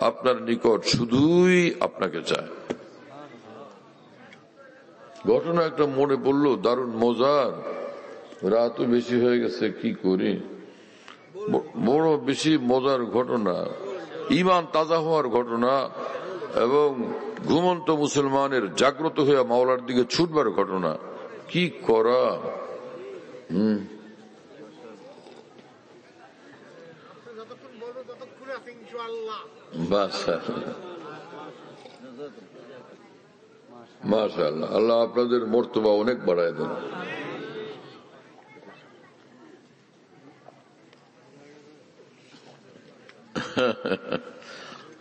আপনার নিকট শুধুই আপনাকে চায়। ঘটনা একটা মনে পড়লো, দারুণ মজার, রাতও বেশি হয়ে গেছে, কি করি, বড় বেশি মজার ঘটনা, ঈমান তাজা হওয়ার ঘটনা এবং ঘুমন্ত মুসলমানের জাগ্রত হয়ে মাওলার দিকে ছুটবার ঘটনা। কি করা, মাশাআল্লাহ, আল্লাহ আপনাদের মর্তবা অনেক বাড়ায় দেন।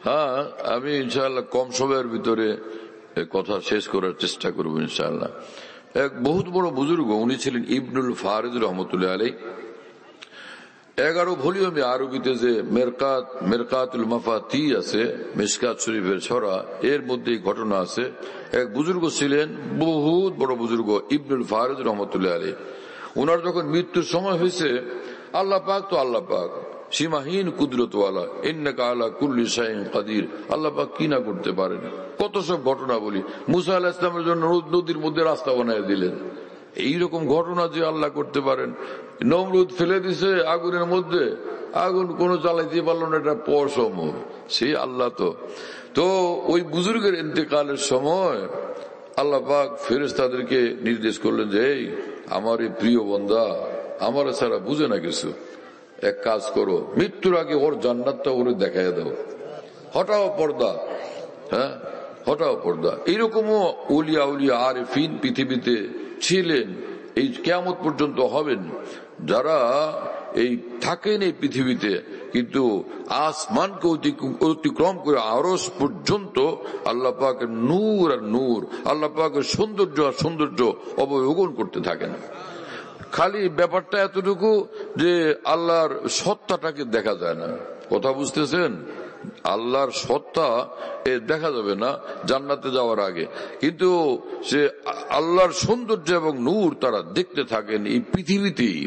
হ্যাঁ, আমি ইনশাআল্লাহ কম সময়ের ভিতরে কথা শেষ করার চেষ্টা করবো ইনশাআল্লাহ। এক বহুত বড় বুজুর্গ, উনি ছিলেন ইবনুল ফারিদ রহমতুল্লাহ আলাইহি। 11 ভলিউমে আরবিতে যে মেরকাতুল মাফাতি আছে, মিশকাত শরীফের ছড়া, এর মধ্যে ঘটনা আছে। এক বুজুর্গ ছিলেন, বহুত বড় বুজুর্গ, ইবনুল ফারিদ রহমতুল্লাহ আলাইহি। উনার যখন মৃত্যুর সময় হয়েছে, আল্লাহ পাক তো আল্লাহ পাক, সীমাহীন কুদরতওয়ালা, ইন্নাকা আলা কুল্লি শাইইন কাদির, আল্লাহ পাক কি না করতে পারেন। কত সব ঘটনা বলি, মুসা আলাইহিস সালামের জন্য নদীর মধ্যে রাস্তা বানিয়ে দিলেন, এইরকম ঘটনা যে আল্লাহ করতে পারেন। নমরুদ ফেলে দিছে আগুনের মধ্যে, আগুন কোনো জ্বালাইতে পারল না, এটা পশম, সেই আল্লাহ তো ওই বুজুর্গের ইন্তেকালের সময় আল্লাহ পাক ফেরেশতাদেরকে নির্দেশ করলেন যে, এই আমার এই প্রিয় বান্দা আমার ছাড়া বুঝে না কিছু, এক কাজ করো, মৃত্যুর আগে ওর জান্নাতটা ওরে দেখাইয়া দাও, হটাও পর্দা, হটাও পর্দা। এইরকমও উলিয়া উলিয়া আরিফিন পৃথিবীতে ছিলেন, এই কিয়ামত পর্যন্ত হবেন, যারা এই থাকেন এই পৃথিবীতে, কিন্তু আসমানকে অতিক্রম করে আরশ পর্যন্ত আল্লাহ পাকের নূর আর নূর, আল্লাহ পাকের সৌন্দর্য আর সৌন্দর্য অবলোকন করতে থাকেন। খালি ব্যাপারটা এতটুকু যে আল্লাহর সত্তাটাকে দেখা যায় না, কথা বুঝতেছেন? আল্লাহর সত্তা দেখা যাবে না জান্নাতে যাওয়ার আগে, কিন্তু সে আল্লাহর সৌন্দর্য এবং নূর তারা দেখতে থাকেন এই পৃথিবীতেই।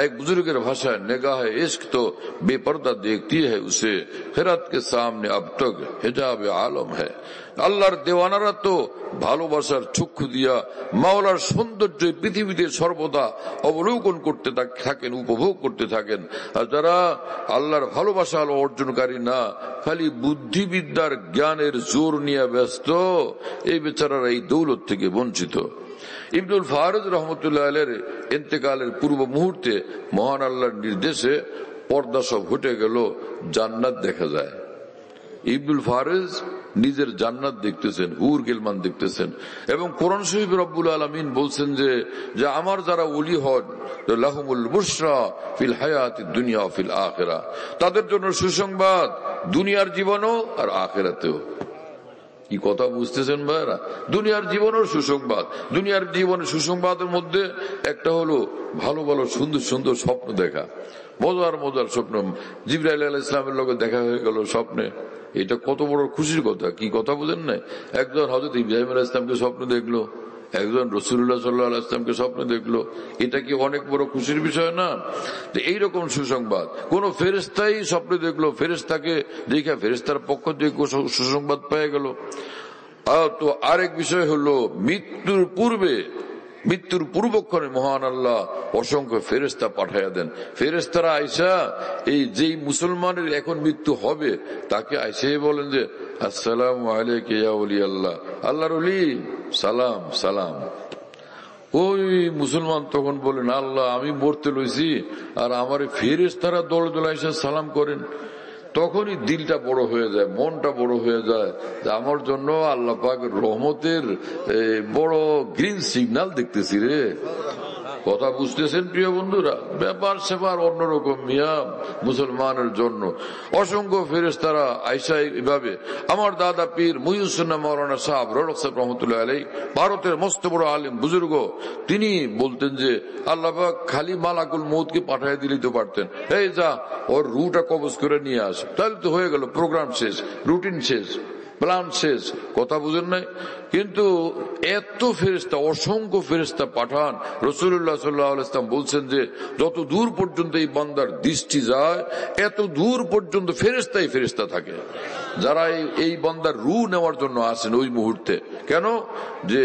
एक बुजुर्ग भाषा निगाह इश्क तो बेपर्दा देखती है उसे, खिरात के सामने अब तक हिजाब आलम है। আল্লাহর দেওয়ানারা তো ভালোবাসার চক্ষু দিয়া মাওলার সৌন্দর্য পৃথিবীতে সর্বদা অবলোকন করতে থাকেন, উপভোগ করতে থাকেন। আর যারা আল্লাহর ভালোবাসা অর্জনকারী না, খালি বুদ্ধিবিদ্যার জ্ঞানের জোর নিয়ে ব্যস্ত, এই বেচারারা এই দৌলত থেকে বঞ্চিত। ইবনুল ফারিদ রহমতুল্লাহ আলাইহির ইন্তেকালের পূর্ব মুহূর্তে মহান আল্লাহর নির্দেশে পর্দা সব হটে গেল, জান্নাত দেখা যায়। ইবনুল ফারিদ নিজের জান্নাত দেখতেছেন, হুর গিলমান দেখতেছেন, এবং কোরআন শরীফে রব্বুল আলামিন বলছেন যে আমার যারা ওলি হন, লাহুমুল বুশরা ফিল হায়াতিদ দুনিয়া ওয়া ফিল আখিরাহ, তাদের জন্য সুসংবাদ দুনিয়ার জীবনও আর আখিরাতেও। কি কথা বুঝতেছেন ভাইরা? দুনিয়ার জীবনের সুসংবাদ, দুনিয়ার জীবনের সুসংবাদের মধ্যে একটা হলো ভালো ভালো সুন্দর সুন্দর স্বপ্ন দেখা, মজার মজার স্বপ্ন। জিবরাইল আলাইহিস সালামের লগে দেখা হয়ে গেল স্বপ্নে, এটা কত বড় খুশির কথা। কি কথা বুঝেন না? একজন হযরত ইব্রাহিম আলাইহিস সালামকে স্বপ্ন দেখলো, একজন রাসূলুল্লাহ সাল্লাল্লাহু আলাইহি ওয়াসাল্লামকে স্বপ্ন দেখলো, এটা কি অনেক বড় খুশির বিষয় না? তো এইরকম সুসংবাদ কোন ফেরেশতাই স্বপ্ন দেখলো, ফেরেশতাকে দেখে ফেরেশতার পক্ষ থেকে সুসংবাদ পেয়ে গেল। তো আরেক বিষয় হলো মৃত্যুর পূর্বক্ষণে মহান আল্লাহ অসংখ্য ফেরেশতা পাঠাইয়া দেন। ফেরেশতারা আইসা এই যেই মুসলমানের এখন মৃত্যু হবে তাকে আইসে বলেন যে, আসসালামু আলাইকা ইয়া ওলি আল্লাহ, আল্লাহর ওলি, সালাম সালাম। ওই মুসলমান তখন বলেন, আল্লাহ আমি মরতে লইছি আর আমার ফেরেশতারা দলে দলে এসে সালাম করেন। তখনই দিলটা বড় হয়ে যায়, মনটা বড় হয়ে যায়, আমার জন্য আল্লাহ পাক রহমতের বড় গ্রিন সিগন্যাল দেখতেছি রে। কথা বুঝতেছেন প্রিয় বন্ধুরা? ব্যাপার সেবার অন্যরকম মিয়া মুসলমানের জন্য। অসংখ্য ফেরেশতারা আইসা এভাবে আমার দাদা পীর মুহিউদ্দিন মাওলানা সাহেব রহমতুল্লাহ আলাইহি, ভারতের মস্ত বড় আলিম বুজুর্গ, তিনি বলতেন যে আল্লাহ পাক খালি মালাকুল মউতকে পাঠিয়ে দিলেই তো পারতেন, এই যা ওর রুটা কবজ করে নিয়ে আস, তাহলে তো হয়ে গেল, প্রোগ্রাম শেষ, রুটিন শেষ, প্ল্যান শেষ। কথা বুঝেন নাই? কিন্তু এত ফেরেশতা, অসংখ্য ফেরেশতা পাঠান। রাসূলুল্লাহ সাল্লাল্লাহু আলাইহি ওয়াসাল্লাম বলছেন যে যত দূর পর্যন্ত এই বান্দার দৃষ্টি যায় এত দূর পর্যন্ত ফেরেশতাই ফেরেশতা থাকে, যারা এই বান্দার রূহ নেওয়ার জন্য আসেন ওই মুহূর্তে। কেন? যে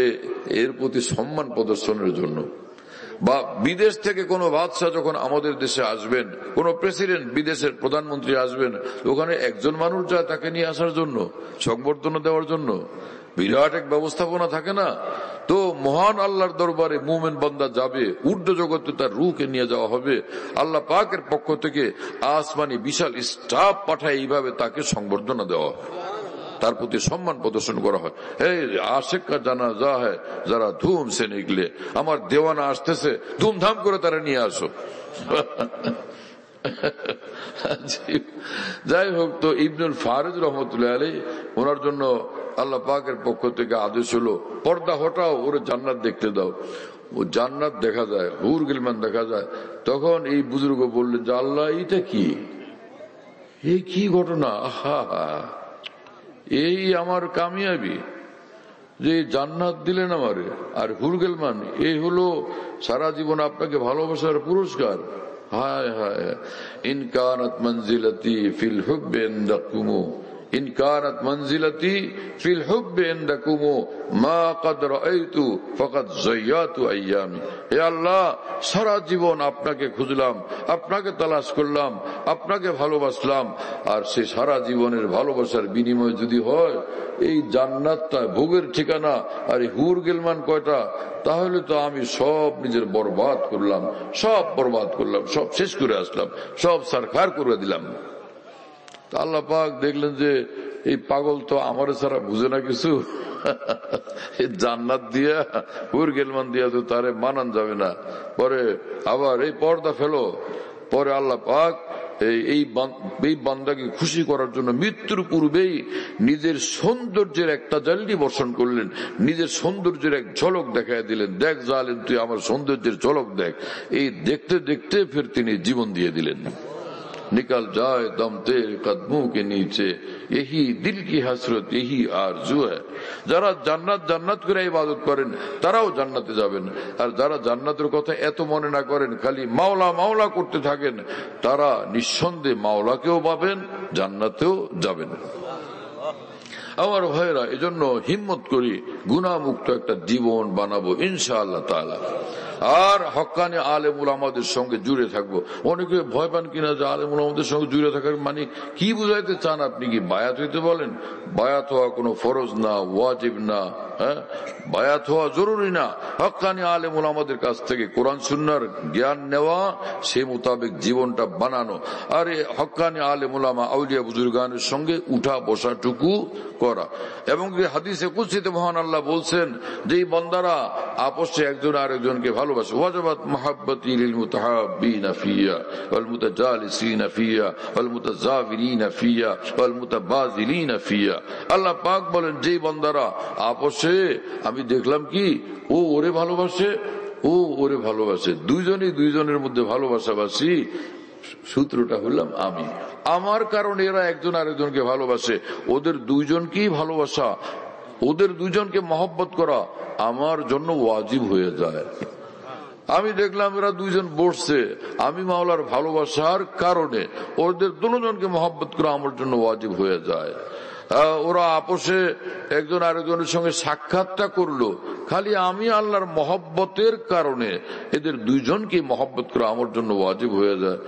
এর প্রতি সম্মান প্রদর্শনের জন্য। বা বিদেশ থেকে কোনো বাদশাহ যখন আমাদের দেশে আসবেন, কোন প্রেসিডেন্ট, বিদেশের প্রধানমন্ত্রী আসবেন, ওখানে একজন মানুষ যায় তাকে নিয়ে আসার জন্য, সংবর্ধনা দেওয়ার জন্য, বিরাট এক ব্যবস্থাপনা থাকে না? তো মহান আল্লাহর দরবারে মুমিন বান্দা যাবে, ঊর্ধ্ব জগতে তার রূহকে নিয়ে যাওয়া হবে, আল্লাহ পাকের পক্ষ থেকে আসমানি বিশাল স্টাফ পাঠায়, এইভাবে তাকে সংবর্ধনা দেওয়া হয়, তার প্রতি সম্মান প্রদর্শন করা হয়। এই আশিক কা জানাজা হয় যারা ধুম সে নিকলে, আমার দেওয়ানা আসতেছে, ধুমধাম করে তারা নিয়ে আসো। যাই হোক, তো ইবনুল ফারিদ রহমতুল্লাহ আলাইহি, ওনার জন্য আল্লাহ পাকের পক্ষ থেকে আদেশ হলো পর্দা হটাও, ওরে জান্নাত দেখতে দাও। ও জান্নাত দেখা যায়, হুর গিলমান দেখা যায়। তখন এই বুজুর্গ বললেন যে আল্লাহ এটা কি, এই কি ঘটনা, আহা এই আমার কামিয়াবি যে জান্নাত দিলেন আমারে, আর হুরগেলমান এই হলো সারা জীবন আপনাকে ভালোবাসার পুরস্কার। হায় হায়, ইনকানাত মনজিলতি ফিল হুব্বি ইনদাকুমু, ইনকানাত মনজিলতি ফিল হুব্বি ইনদাকুমু মা কাদ রাআইতু ফাকাদ যায়াতু আইয়ামি। হে আল্লাহ, সারা জীবন আপনাকে খুঁজলাম, আপনাকে তালাশ করলাম, আপনাকে ভালোবাসলাম, আর সে সারা জীবনের ভালোবাসার বিনিময় যদি হয় এই জান্নাতটা ভোগের ঠিকানা আর হুর গেলমান কয়টা, তাহলে তো আমি সব নিজের বরবাদ করলাম, সব বরবাদ করলাম, সব শেষ করে আসলাম, সব সারখার করে দিলাম। আল্লাহ পাক দেখলেন যে এই পাগল তো আমারে ছাড়া বুঝে না কিছু, জান্নাত দিয়া হুর গেলমান দিয়া তো তারে মানান যাবে না। পরে আবার এই পর্দা ফেলো। পরে আল্লাহ পাক এই বান্দাকে খুশি করার জন্য মৃত্যুর পূর্বেই নিজের সৌন্দর্যের একটা জাল্লি বর্ষণ করলেন, নিজের সৌন্দর্যের এক ঝলক দেখায় দিলেন, দেখ জালেম তুই আমার সৌন্দর্যের ঝলক দেখ। এই দেখতে দেখতে ফের তিনি জীবন দিয়ে দিলেন। निकल जाए दम तेरे कदमों के नीचे यही दिल की हसरत यही आरजू है। যারা জান্নাত জান্নাত করে ইবাদত করেন তারাও জান্নাতে যাবেন, আর যারা জান্নাতের কথা এত মনে না করেন, খালি মাওলা মাওলা করতে থাকেন, তারা নিঃসন্দেহে মাওলাকেও পাবেন, জান্নাতেও যাবেন। আমার ভাইরা, এজন্য হিম্মত করি গুনাহমুক্ত একটা জীবন বানাবো ইনশাআল্লাহ তাআলা। আর হক্কানি আলেম উলামাদের সঙ্গে জুড়ে থাকবো। অনেকে ভয় পান কিনা যে আলেম উলামাদের সঙ্গে জুড়ে থাকার মানে কি বুঝাইতে চান আপনি? কি বায়াত হইতে বলেন? বায়াত হওয়া কোনো ফরজ না, ওয়াজিব না, হ্যাঁ, বায়াত হওয়া জরুরি না। হক্কানি আলেম উলামাদের কাছ থেকে কোরআন সুন্নাহর জ্ঞান নেওয়া, সে মোতাবেক জীবনটা বানানো, আর হক্কানি আলেম উলামা আউলিয়া বুজুর্গানের সঙ্গে উঠা বসাটুকু করা। এবং হাদিসে কুদসিতে মহান আল্লাহ বলছেন যে এই বান্দারা আপসে একজন আরেকজনকে ভালোবাসে, ওয়াজাবাত মুহাব্বতি লিল মুতাহাব্বিনা ফিয়া ওয়াল মুতাজালিসিনা ফিয়া ওয়াল মুতাজাবিরিনা ফিয়া ওয়াল মুতাবাযিলিনা ফিয়া। আল্লাহ পাক বলেন যে বান্দারা আপসে আমি দেখলাম কি ও ওরে ভালোবাসে, ও ওরে ভালোবাসে, দুইজনই দুইজনের মধ্যে ভালোবাসাবাসি, সূত্রটা হলাম আমি, আমার কারণে এরা একজন আরেকজনকে ভালোবাসে। ওদের দুইজনকেই ভালোবাসা, ওদের দুইজনকে মহব্বত করা আমার জন্য ওয়াজিব হয়ে যায়। আমি দেখলাম এরা দুইজন বসছে, আমি মাওলার ভালোবাসার কারণে ওদের দুজনকে মহব্বত করা আমার জন্য ওয়াজিব হয়ে যায়। ওরা আপোষে একজন আরেকজনের সঙ্গে সাক্ষাৎটা করলো, খালি আমি আল্লাহর মহব্বতের কারণে এদের দুইজনকে মহব্বত করা আমার জন্য ওয়াজিব হয়ে যায়।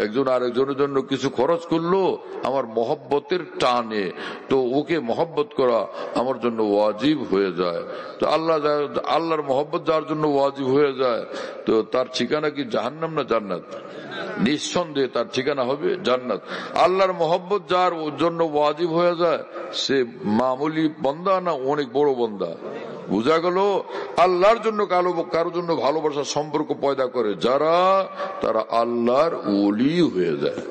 একজন আরেকজনের জন্য কিছু খরচ করলো আমার মহব্বতের টানে, তো ওকে মহব্বত করা আমার জন্য ওয়াজিব হয়ে যায়। তো আল্লাহর মহব্বত যার জন্য ওয়াজিব হয়ে যায়, তো তার ঠিকানা কি জাহান্নাম না জান্নাত? নিঃসন্দেহে তার ঠিকানা হবে জান্নাত। আল্লাহর মহব্বত যার জন্য ওয়াজিব হয়ে যায়, সে মামুলি বান্দা না অনেক বড় বান্দা? বুঝা গেল? আল্লাহর জন্য কারো জন্য ভালোবাসার সম্পর্ক পয়দা করে যারা, তারা আল্লাহর ওলি হয়ে যায়।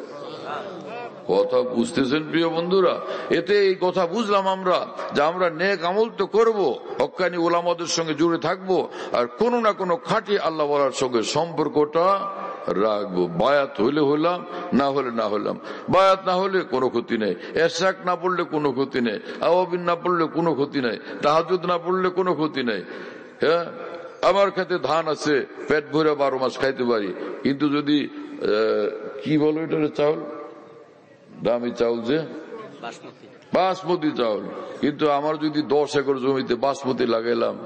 কথা বুঝতেছেন প্রিয় বন্ধুরা? এতে এই কথা বুঝলাম আমরা যে আমরা নেক আমল তো করবো, হক্কানি ওলামাদের সঙ্গে জুড়ে থাকবো, আর কোনো না কোনো খাঁটি আল্লাহ ওয়ালার সঙ্গে সম্পর্কটা রাখবো। বায়াত হইলে হইলাম, না হলে না হইলাম। বায়াত না হলে কোনো ক্ষতি নেই, এশরাক না পড়লে কোনো ক্ষতি নেই, আওয়াবিন না পড়লে কোনো ক্ষতি নেই, তাহাজ্জুদ না পড়লে কোনো ক্ষতি নেই। হ্যাঁ, আমার খেতে ধান আছে, পেট ভরে 12 মাস খাইতে পারি, কিন্তু যদি কি বলো এটা চাউল, দামি চাউল, যে বাসমতি চাউল, কিন্তু আমার যদি 10 একর জমিতে বাসমতি লাগাইলাম,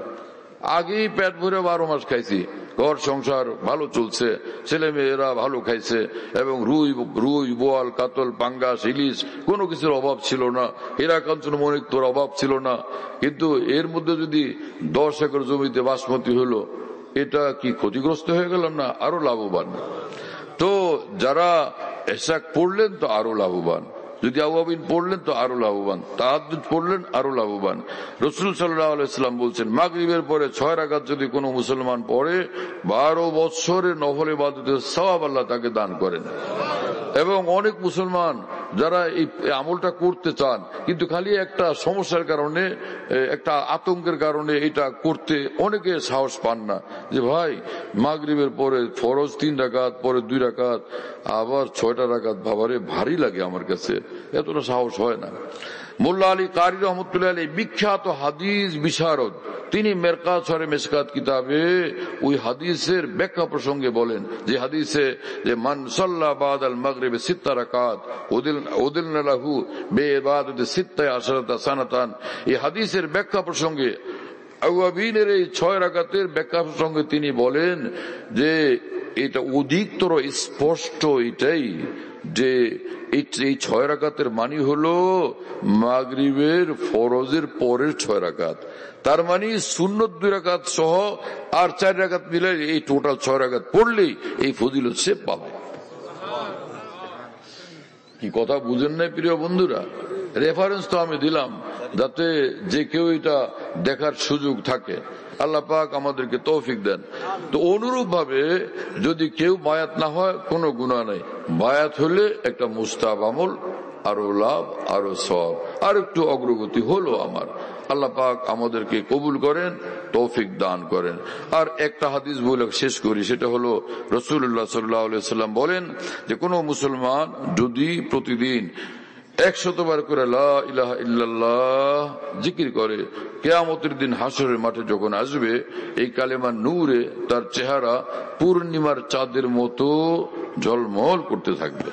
আগেই পেট ভরে 12 মাস খাইছি, ঘর সংসার ভালো চলছে, ছেলে মেয়েরা ভালো খাইছে, এবং রুই বোয়াল কাতল পাঙ্গাস ইলিশ কোনো কিছুর অভাব ছিল না, হীরা কাঞ্চন মণিক্যর অভাব ছিল না, কিন্তু এর মধ্যে যদি 10 একর জমিতে বাসমতি হলো, এটা কি ক্ষতিগ্রস্ত হয়ে গেলাম না আরো লাভবান? তো যারা এশরাক পড়লেন তো আরো লাভবান, যদি আওয়াবিন পড়লেন তো আরো লাভবান, তাহাজ্জুদ পড়লেন আরো লাভবান। রাসূল সাল্লাল্লাহু আলাইহি ওয়াসাল্লাম বলছেন, মাগরিবের পরে 6 রাকাত যদি কোনো মুসলমান পড়ে, 12 বছরের নফল ইবাদতের সওয়াব আল্লাহ তাকে দান করেন। এবং অনেক মুসলমান যারা এই আমলটা করতে চান, কিন্তু খালি একটা সমস্যার কারণে, একটা আতঙ্কের কারণে এটা করতে অনেকে সাহস পান না, যে ভাই মাগরিবের পরে ফরজ 3 রাকাত, পরে 2 রাকাত, আবার 6টা রাকাত, বাবারে ভারী লাগে আমার কাছে, এতটা সাহস হয় না। মোল্লা আলী কারি রহমতুল্লাহ আলাইহি বিখ্যাত হাদিস বিশারদ, তিনি মেরকাত শরে মেশকাত কিতাবে ওই হাদিসের ব্যাখ্যা প্রসঙ্গে বলেন, যে হাদিসে যে মান সাল্লা বাদাল মাগরিবে 6 রাকাত উদিলনা লাহু বিইবাদাতি 16 সানাতান, এই হাদিসের ব্যাখ্যা প্রসঙ্গে আওয়াবিনের এই 6 রাকাতের ব্যাখ্যা প্রসঙ্গে তিনি বলেন যে এটা অধিকতর স্পষ্ট এটাই যে এই 6 রাকাতের মানে হলো মাগরিবের ফরজের পরের 6 রাকাত, তার মানে সুন্নত 2 রাকাত সহ আর 4 রাকাত মিলে এই টোটাল 6 রাকাত পড়লেই এই ফজিলত সে পাবে। কি কথা বুঝেন নাই প্রিয় বন্ধুরা? রেফারেন্স তো আমি দিলাম যাতে যে কেউ এটা দেখার সুযোগ থাকে। আল্লাহ পাক আমাদেরকে তৌফিক দেন। তো অনুরূপ ভাবে যদি কেউ বায়াত না হয় কোনো গুনাহ নাই, বায়াত হলে একটা মুস্তাহাব আমল, আরো লাভ, আরো সওয়াব, আর একটু অগ্রগতি হলো আমার। আল্লাহ পাক আমাদেরকে কবুল করেন, তৌফিক দান করেন। আর একটা হাদিস বলে শেষ করি, সেটা হলো রাসূলুল্লাহ সাল্লাল্লাহু আলাইহি ওয়াসাল্লাম বলেন যে কোন মুসলমান যদি প্রতিদিন 100 বার করে লা ইলাহা ইল্লাল্লাহ জিকির করে, কিয়ামতের দিন হাসরের মাঠে যখন আসবে, এই কালেমার নূরে তার চেহারা পূর্ণিমার চাঁদের মতো ঝলমল করতে থাকবে।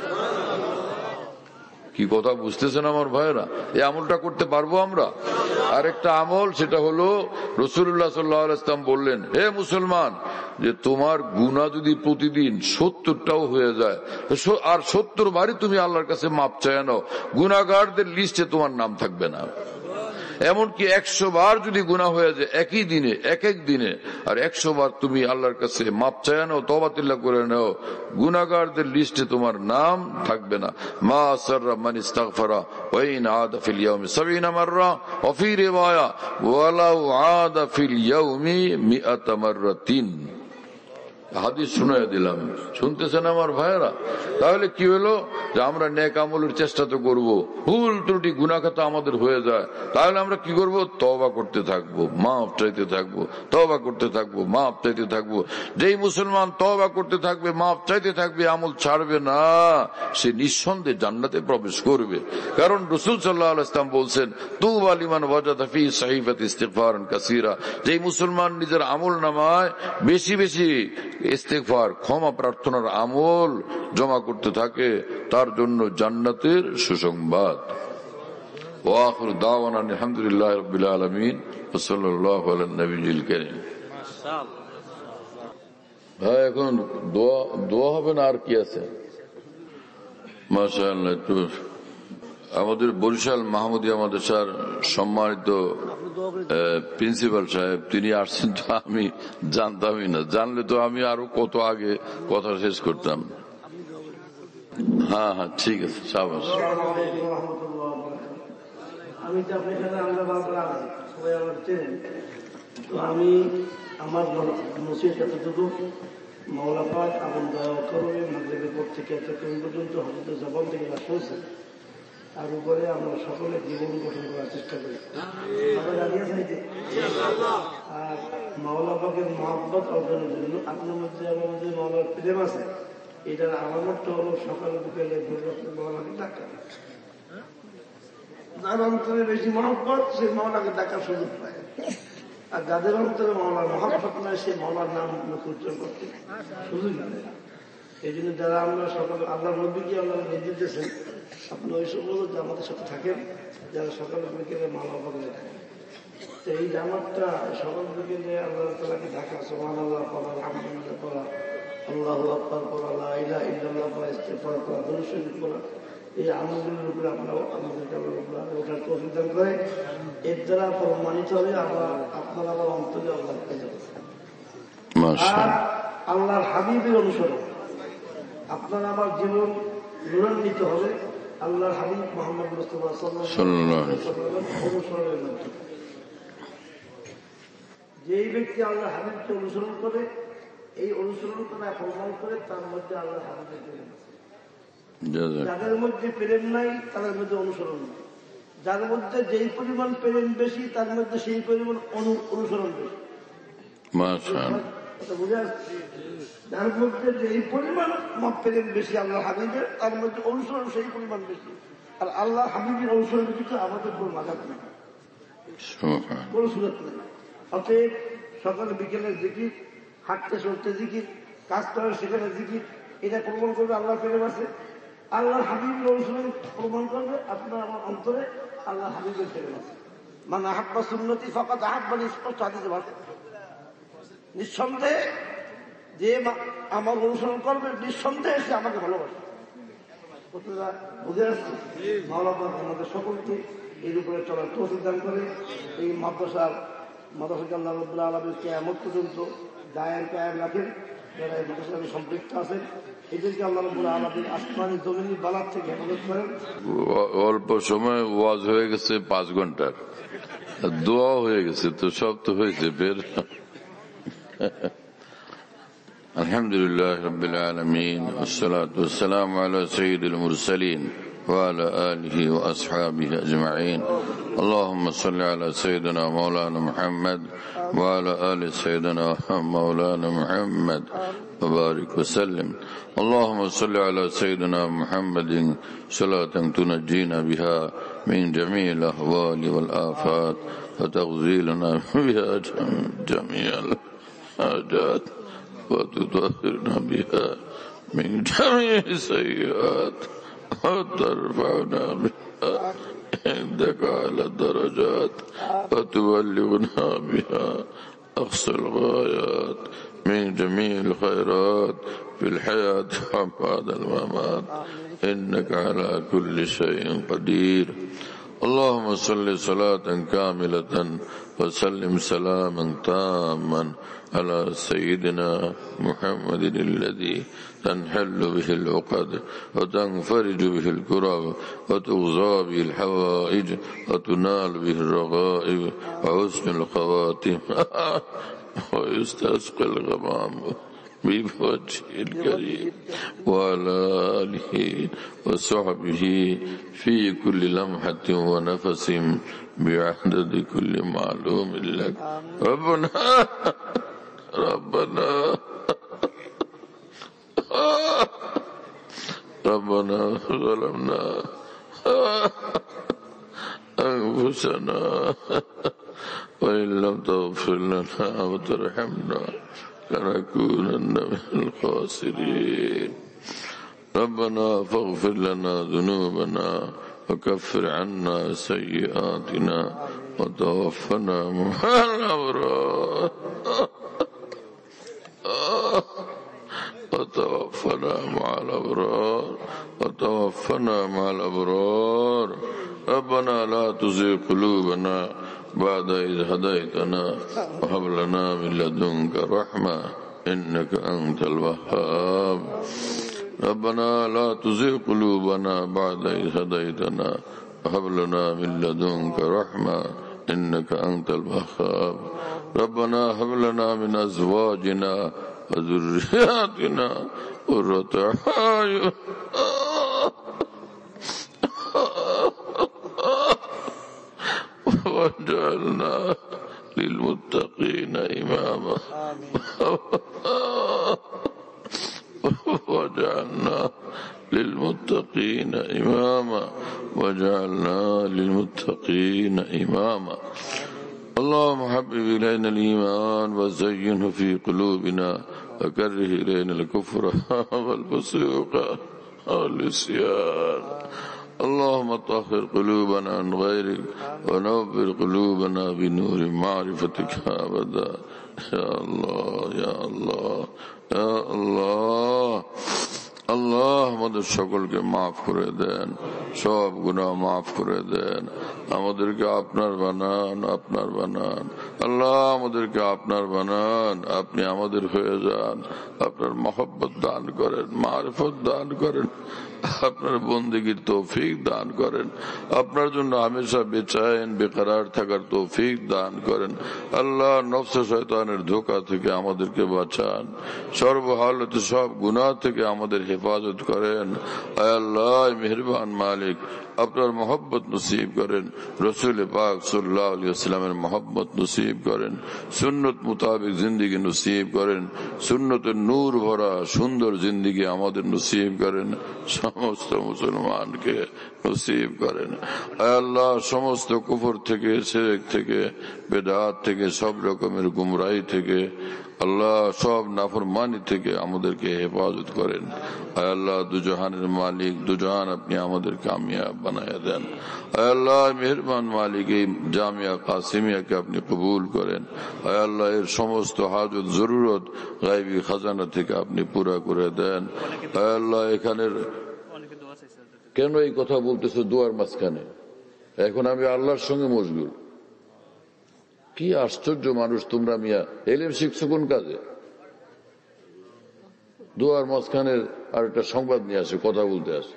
কি কথা বুঝতেছেন আমার ভাইরা? এই আমলটা করতে পারবো আমরা? আরেকটা আমল, সেটা হলো রাসূলুল্লাহ সাল্লাল্লাহু আলাইহি ওয়াসাল্লাম বললেন, হে মুসলমান, যে তোমার গুনাহ যদি প্রতিদিন 70টাও হয়ে যায়, আর 70 বারই তুমি আল্লাহর কাছে মাপ চায় নাও, গুনাহগারদের লিস্টে তোমার নাম থাকবে না। এমনকি 100 বার যদি গুনাহ হয়ে যায় একই দিনে, এক দিনে, আর 100 বার তুমি আল্লাহর কাছে মাপ চায় নাও, তওবাতিল্লাহ করে নাও, গুনাহগারদের লিস্টে তোমার নাম থাকবে না। মা আসাররা মান ইস্তাগফারা ওয়া ইন আদা ফিল ইয়াউমি 70 মাররা ওয়া ফি রিওয়ায়া ওয়ালাউ আদা ফিল ইয়াউমি 100 মাররাতিন। হাদিস শুনাইয়া দিলাম, শুনতেছেন আমার ভাইয়েরা? তাহলে কি হলো যে আমরা নেক আমলের চেষ্টা তো করবো, ভুল ত্রুটি গুনাহ খাতা আমাদের হয়ে যায়, তাহলে আমরা কি করব? তওবা করতে থাকবো, মাফ চাইতে থাকবো, তওবা করতে থাকবো, মাফ চাইতে থাকবো। যেই মুসলমান তওবা করতে থাকবে, মাফ চাইতে থাকবে, আমল ছাড়বে না, সে নিঃসন্দেহে জান্নাতে প্রবেশ করবে। কারণ রাসূল সাল্লাল্লাহু আলাইহি ওয়াসাল্লাম বলছেন, তুবা লিমান ওয়াজাদা ফি সাহিফাতি ইস্তিগফারান কাসীরা, যেই মুসলমান নিজের আমল নামায় বেশি বেশি ইস্তিগফার, ক্ষমা প্রার্থনার আমল জমা করতে থাকে, তার জন্য জান্নাতের সুসংবাদ। ওয়া আখিরু দাওয়ানা আলহামদুলিল্লাহি রাব্বিল আলামিন। সাল্লাল্লাহু আলা নবিয়িল কারীম। ভাই এখন দোয়া হবে না, আর কি আছে? মাশাআল্লাহ। তো আমাদের বরিশাল মাহমুদিয়া মাদ্রাসার সম্মানিত প্রিন্সিপাল সাহেব তিনি আসছেন, তো আমি জানতামই না, জানলে তো আমি আরো কত আগে কথা শেষ করতাম। হ্যাঁ হ্যাঁ ঠিক আছে, সাবাস। আমি তো আপনার সাথে আমরা সবাই আমার চেনেন, তো আমি আমার নসিহত এতটুকু, মাওলা পাক এবং দয়া করবে মাগরিবের পর থেকে এতক্ষণ পর্যন্ত হযরতের জবান থেকে শুনছেন, তার উপরে আমরা সকলে জীবন গঠন করার চেষ্টা করি। আর মাওলা পাকের মহব্বত অর্জনের জন্য আপনার মধ্যে আমাদের মাওলার প্রেম আছে, এটার আমারটা হলো সকালে বিকেলে মাওলাকে ডাকা। যার অন্তরে বেশি মহব্বত সে মাওলাকে ডাকার সুযোগ পায়, আর যাদের অন্তরে মাওলার মহব্বত নয় সে মাওলার নাম উচ্চারণ করতে সুযোগ পায় না। এই জন্য যারা আমরা সকালে আল্লাহ নবীকে আল্লাহ নির্দেশ দিয়েছেন, আপনি ওই সময় আমাদের সাথে থাকেন যারা সকালে বিকেলে মাওলা পাকে থাকেন। তো এই জামাতটা সকাল বিকেলে আল্লাহ তাআলাকে ডাকা, সুবহানাল্লাহ পড়া, আলহামদুলিল্লাহ পড়া, আল্লাহু আকবার পড়া, লা ইলাহা ইল্লাল্লাহ পড়া, ইস্তিগফার করা, দরুদ শরীফ পড়া, এই আমলগুলোর উপরে আপনারা আমাদেরকে ওঠার তৌফিক দান করে। এর দ্বারা প্রমাণিত হবে আপনারা আমার অন্তরে আল্লাহ পেয়ে যাবেন। আর আল্লাহর হাবিবের অনুসরণ, আপনারা আমার জীবন নুরান্বিত হবে আল্লাহর হাবিব মুহাম্মদ মুস্তাফা সাল্লাল্লাহু আলাইহি ওয়াসাল্লামের অনুসরণের মাধ্যমে। যেই ব্যক্তি আল্লাহ হাবিবকে অনুসরণ করে, এই অনুসরণ করে প্রমাণ করে, তার মধ্যে আল্লাহ হাবিবের প্রেম আছে। যাদের মধ্যে প্রেম নাই তাদের মধ্যে অনুসরণ নেই। যার মধ্যে যেই পরিমাণ প্রেম বেশি তার মধ্যে সেই পরিমাণ অনুসরণ বেশি। বুঝে আসছে? যার মধ্যে যেই পরিমাণ প্রেম বেশি আল্লাহ হাবিবের, তার মধ্যে অনুসরণ সেই পরিমাণ বেশি। আর আল্লাহ হাবিবের অনুসরণ কিন্তু আমাদের কোনো মাঝাব নেই, কোনো সুরত নেই। অতএব সকালে বিকেলে জিকির, হাঁটতে চলতে জিকির, কাজ করার সেখানে জিকির, এটা প্রমাণ করবে আল্লাহ প্রেম আছে। আল্লাহ হাবিবের অনুসরণ প্রমাণ করবে আপনার আমার অন্তরে আল্লাহ হাবিবের প্রেম আছে। মানে আহাব্বা সুন্নতি ফাকাদ আহাব্বানি, স্পষ্ট হাদিসে ভাষা। নিঃসন্দেহে যে আমার অনুসরণ করবে নিঃসন্দেহে সে আমাকে ভালোবাসে। বুঝে আসছে? মাওলা পাক আমাদের সকলকে এর উপরে চলার তৌফিক দান করে। এই মাদ্রাসাকে আল্লাহ রাব্বুল আলামিন কিয়ামত পর্যন্ত দায়ের কায়েম রাখেন। যারা এই মাদ্রাসার সাথে সম্পৃক্ত আছেন এদেরকে আল্লাহ রাব্বুল আলামিন আসমানি জমিনি বালার থেকে হেফাজত করেন। অল্প সময় ওয়াজ হয়ে গেছে 5 ঘন্টার, দোয়া হয়ে গেছে, তো সব তো হয়েছে বের। আলহামদুলিল্লাহ রাব্বিল আলামিন, ওয়াসসালাতু ওয়াসসালামু আলা সাইয়্যিদিল মুরসালিন وعلى آله وأصحابه أجمعين. اللهم صل على سيدنا مولانا محمد وعلى آل سيدنا مولانا محمد وبارك وسلم. اللهم صل على سيدنا محمد صلاة تنجينا بها من جميع الأهوال والآفات وتغفر لنا بها جميع الحاجات وتطهرنا بها من جميع السيئات وترفعنا بها عندك على الدرجات وتبلغنا بها أقصى الغايات من جميع الخيرات في الحياة وبعد الممات إنك على كل شيء قدير. اللهم صل صلاة كاملة وسلم سلاما تاما على سيدنا محمد الذي تنحل به العقد وتنفرج به الكرب وتغزى به الحوائج وتنال به الرغائب وحسن الخواتم ويستسقى الغمام بوجهه الكريم وعلى آله وصحبه في كل لمحة ونفس بعدد كل معلوم لك. ربنا ظلمنا أنفسنا وإن لم تغفر لنا وترحمنا لنكونن من الخاسرين. ربنا فاغفر لنا ذنوبنا وكفر عنا سيئاتنا وتوفنا مع الأبرار وتوفنا مع الأبرار وتوفنا مع الأبرار ربنا لا تزغ قلوبنا بعد إذ هديتنا وهب لنا من لدنك رحمة إنك أنت الوهاب ربنا لا تزغ قلوبنا بعد إذ هديتنا وهب لنا من لدنك رحمة إنك أنت الوهاب ربنا هب لنا من أزواجنا وذرياتنا قرة أعين واجعلنا للمتقين إماما واجعلنا للمتقين إماما واجعلنا للمتقين إماما اللهم حبب إلينا الإيمان وزينه في قلوبنا وكره إلينا الكفر والفسوق والعصيان اللهم طهر قلوبنا عن غيرك ونور قلوبنا بنور معرفتك أبدا يا الله يا الله يا الله আল্লাহ আমাদের সকলকে মাফ করে দেন, সব গুনাহ মাফ করে দেন, আমাদেরকে আপনার বানান, আপনার বানান আল্লাহ, আমাদেরকে আপনার বানান, আপনি আমাদের হয়ে যান, আপনার মহব্বত দান করেন, মারিফত দান করেন, আপনার বন্দেগীর তৌফিক দান করেন, আপনার জন্য হামেশা বেচাইন বেকরার থাকার তৌফিক দান করেন আল্লাহ। নফস শয়তানের ধোঁকা থেকে আমাদেরকে বাঁচান, সর্বহালতে সব গুনাহ থেকে আমাদের হেফাজত করেন। আয় আল্লাহ মেহেরবান মালিক, আপনার মহব্বত নসিব করেন, রসুল পাক সাল্লাল্লাহু আলাইহি ওয়াসাল্লামের মহব্বত নসিব করেন, সুন্নত মুতাবিক জিন্দেগি নসিব করেন, সুন্নতের নূর ভরা সুন্দর জিন্দেগি আমাদের নসিব করেন, সমস্ত মুসলমানকে নসিব করেন। আয় আল্লাহ সমস্ত কুফর থেকে, শিরক থেকে, বেদাত থেকে, সব রকমের গুমরাহি থেকে, আল্লাহ সব নাফরমানি থেকে আমাদেরকে হেফাজত করেন। আয় আল্লাহ দুজাহানের মালিক, দুজাহান আপনি আমাদের কামিয়াব বানায়া দেন। আয় আল্লাহ মেহেরবান মালিক, এই জামিয়া কাসিমিয়াকে আপনি কবুল করেন। আয় আল্লাহ এর সমস্ত হাজত জরুরত গায়বী খাজানা থেকে আপনি পুরা করে দেন। আয় আল্লাহ এখানের কেন এই কথা বলতেছো দুয়ার মাঝখানে? এখন আমি আল্লাহর সঙ্গে মশগুল। কি আশ্চর্য মানুষ তোমরা মিয়া, এলেম শিখছো কোন কাজে? দুয়ার মাঝখানের আর একটা সংবাদ নিয়ে আসে, কথা বলতে আসে।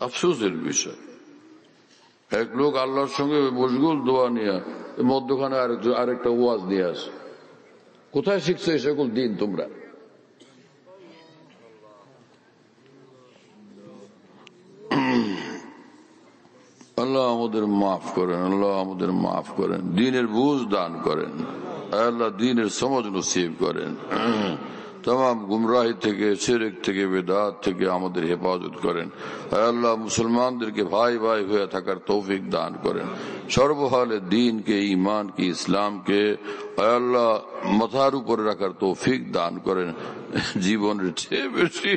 আফসোসের বিষয়, এক লোক আল্লাহর সঙ্গে মশগুল দোয়া নিয়ে মধ্যখানে আরেকটা ওয়াজ নিয়ে আসে। কোথায় শিখছো এই সকল দিন তোমরা? আল্লাহ আমাদের মাফ করেন, আল্লাহ আমাদের মাফ করেন, দ্বীনের বুঝ দান করেন, আল্লাহ দ্বীনের সমঝ নসিব করেন, तमाम गुमराही থেকে, শিরক থেকে, বেদাত থেকে আমাদের হেফাজত করেন। আল্লাহ মুসলমানদেরকে ভাই ভাই হয়ে থাকার তৌফিক দান করেন, সর্বহালে দ্বীনকে, ঈমানকে, ইসলামকে আল্লাহ মাথার উপরে রাখার তৌফিক দান করেন। জীবনের চেয়ে বেশি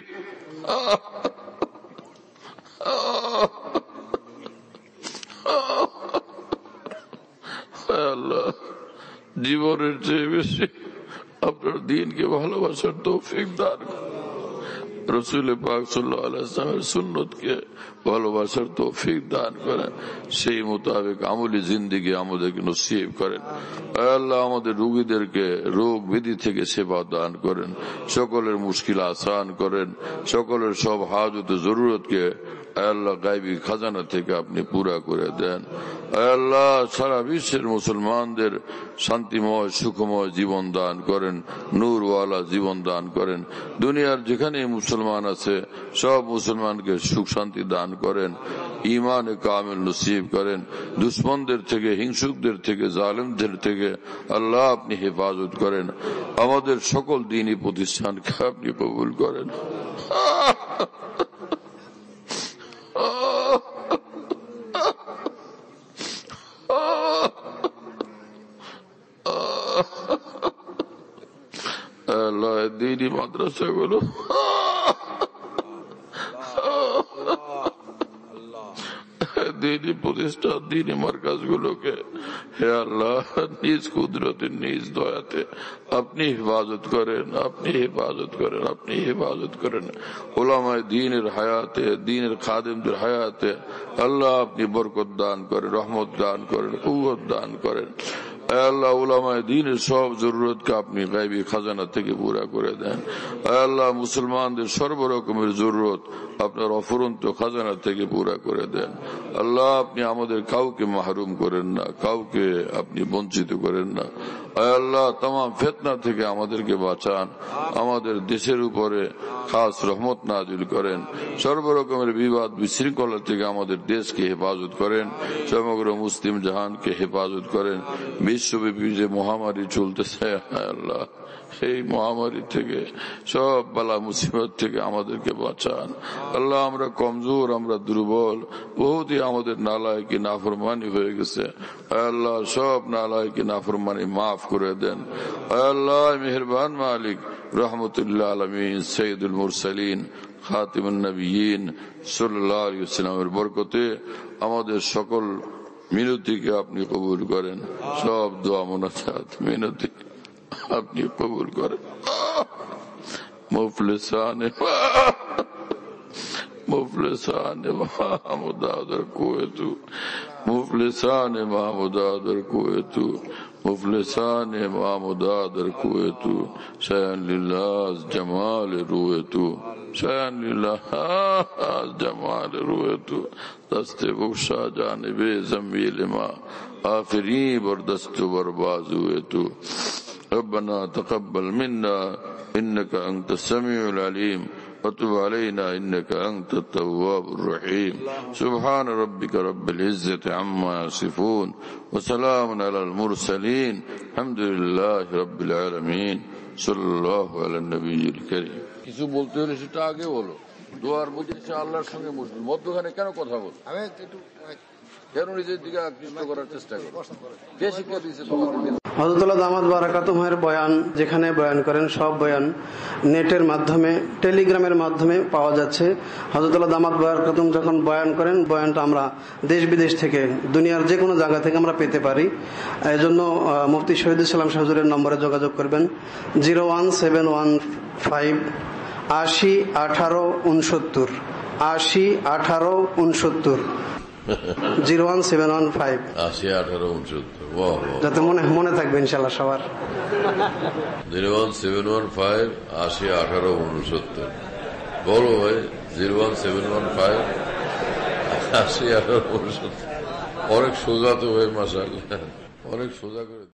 আল্লাহ জীবনের চেয়ে বেশি আপনার দ্বীনকে ভালোবাসার তৌফিক দান করেন, রসুল পাক সাল্লাল্লাহু আলাইহি ওয়াসাল্লামের সুন্নতকে ভালোবাসার তৌফিক দান করেন, সেই মোতাবেক আমলি জিন্দেগি আমাদেরকে নসিব করেন। আল্লাহ আমাদের রোগীদেরকে রোগ ব্যাধি থেকে সেবা দান করেন, সকলের মুশকিল আসান করেন, সকলের সব হাজত জরুরতকে আল্লাহ গায়বী খাজানা থেকে আপনি পুরা করে দেন। আল্লাহ সারা বিশ্বের মুসলমানদের শান্তিময় সুখময় জীবন দান করেন, নূরওয়ালা জীবন দান করেন। দুনিয়ার যেখানে মুসলমান আছে সব মুসলমানকে সুখ শান্তি দান করেন, ঈমানে কামিল নসিব করেন, দুশ্মনদের থেকে, হিংসুকদের থেকে, জালিমদের থেকে আল্লাহ আপনি হেফাজত করেন। আমাদের সকল দ্বীনি প্রতিষ্ঠানকে আপনি কবুল করেন। আল্লাহ দ্বীনি মাদ্রাসাগুলো দিনই প্রতিষ্ঠান দিনই মার্কাজগুলোকে হে আল্লাহ নিজ কুদরতে নিজ দয়াতে আপনি হেফাজত করেন, আপনি হেফাজত করেন, আপনি হেফাজত করেন। ওলামায়ে দ্বীনের হায়াতে, দ্বীনের খাদেমদের হায়াতে আল্লাহ আপনি বরকত দান করেন, রহমত দান করেন, কুওয়াত দান করেন। আল্লাহ উলামায়ে দ্বীনের সব জরুরতকে আপনি গায়বী খাজানা থেকে পুরা করে দেন। আল্লাহ মুসলমানদের সর্বরকমের জরুরত আপনার অফুরন্ত খাজানা থেকে পুরা করে দেন। আল্লাহ আপনি আমাদের কাউকে মাহরুম করেন না, কাউকে আপনি বঞ্চিত করেন না। আল্লাহ तमाम ফিতনা থেকে আমাদেরকে বাঁচান, আমাদের দেশের উপরে খাস রহমত নাজিল করেন, সর্বরকমের বিবাদ বিশৃঙ্খলা থেকে আমাদের দেশকে হেফাজত করেন, সমগ্র মুসলিম জাহানকে হেফাজত করেন। বিশ্বব্যাপী যে মহামারী চলতেছে আল্লাহ সেই মহামারী থেকে সব বালা মুসিবত থেকে আমাদেরকে বাঁচান। আল্লাহ আমরা কমজোর, আমরা দুর্বল, বহুতই আমাদের নালায়েকি নাফরমানি হয়ে গেছে। আল্লাহ সব নালায়েকি নাফরমানি মাফ করে দেন। আল্লাহ মেহেরবান মালিক রহমতুল্লাহ আলামিন সৈয়দুল মুরসালিন খাতিমুন নবিয়্যিন সাল্লাল্লাহু আলাইহি ওয়াসাল্লামের বরকতে আমাদের সকল মিনতিকে আপনি কবুল করেন, সব দোয়া মুনাজাত মিনতি আপনি কবুল করেন। মুফলিসানে মাহমুদাদর কুয়েতু, মুফলিসানে মাহমুদাদর কুয়েতু, মুফলিসানে মাহমুদাদর কুয়েতু, শায়ান লিল্লাহ জামাল রুয়েতু, শায়ান লিল্লাহ জামাল রুয়েতু, দস্তে বখশা জানিবে জম্বিল মা आफरी बरदस्तु बरबाजु तू रब्बना तकब्बल मिन्ना इन्नका अंत समीउल अलीम वतुब अलैना इन्नका अंत तव्वाबुर रहीम सुब्हान रब्बिका रब्बिल इज्जति अम्मा यसिफून व सलामुन अलल मुरसलीन अलहम्दुलिल्लाहि रब्बिल आलमीन सल्लल्लाहु अला नबिय्यिल करीम। কিছু বলতে হলে সেটা আগে বলো, দোয়ার মধ্যে আল্লাহর সঙ্গে মুশকিল মধ্যখানে কেন কথা বল, আমি একটু কেন নিজের দিকে আকৃষ্ট করার চেষ্টা করো, কে শিক্ষা দিয়েছে তোমাকে? হযরতুল্লাহ দামাত বারাকাতুহুর বয়ান যেখানে বয়ান করেন সব বয়ান নেটের মাধ্যমে, টেলিগ্রামের মাধ্যমে পাওয়া যাচ্ছে। হযরতুল্লাহ দামাত বারাকাতুহু যখন বয়ান করেন বয়ানটা আমরা দেশ বিদেশ থেকে, দুনিয়ার যে কোনো জায়গা থেকে আমরা পেতে পারি। এই জন্য মুফতি শহীদুল ইসলাম শাহ হুজুরের নম্বরে যোগাযোগ করবেন 01715 80 18 69 80 18 69 01715 80 18 69 যাতে মনে থাকবে ইনশাআল্লাহ সবার। 01715 80 18 69 বলো ভাই, 01715 80 18 69 অনেক সোজা তো ভাই, মাশাআল্লাহ অনেক সোজা করে।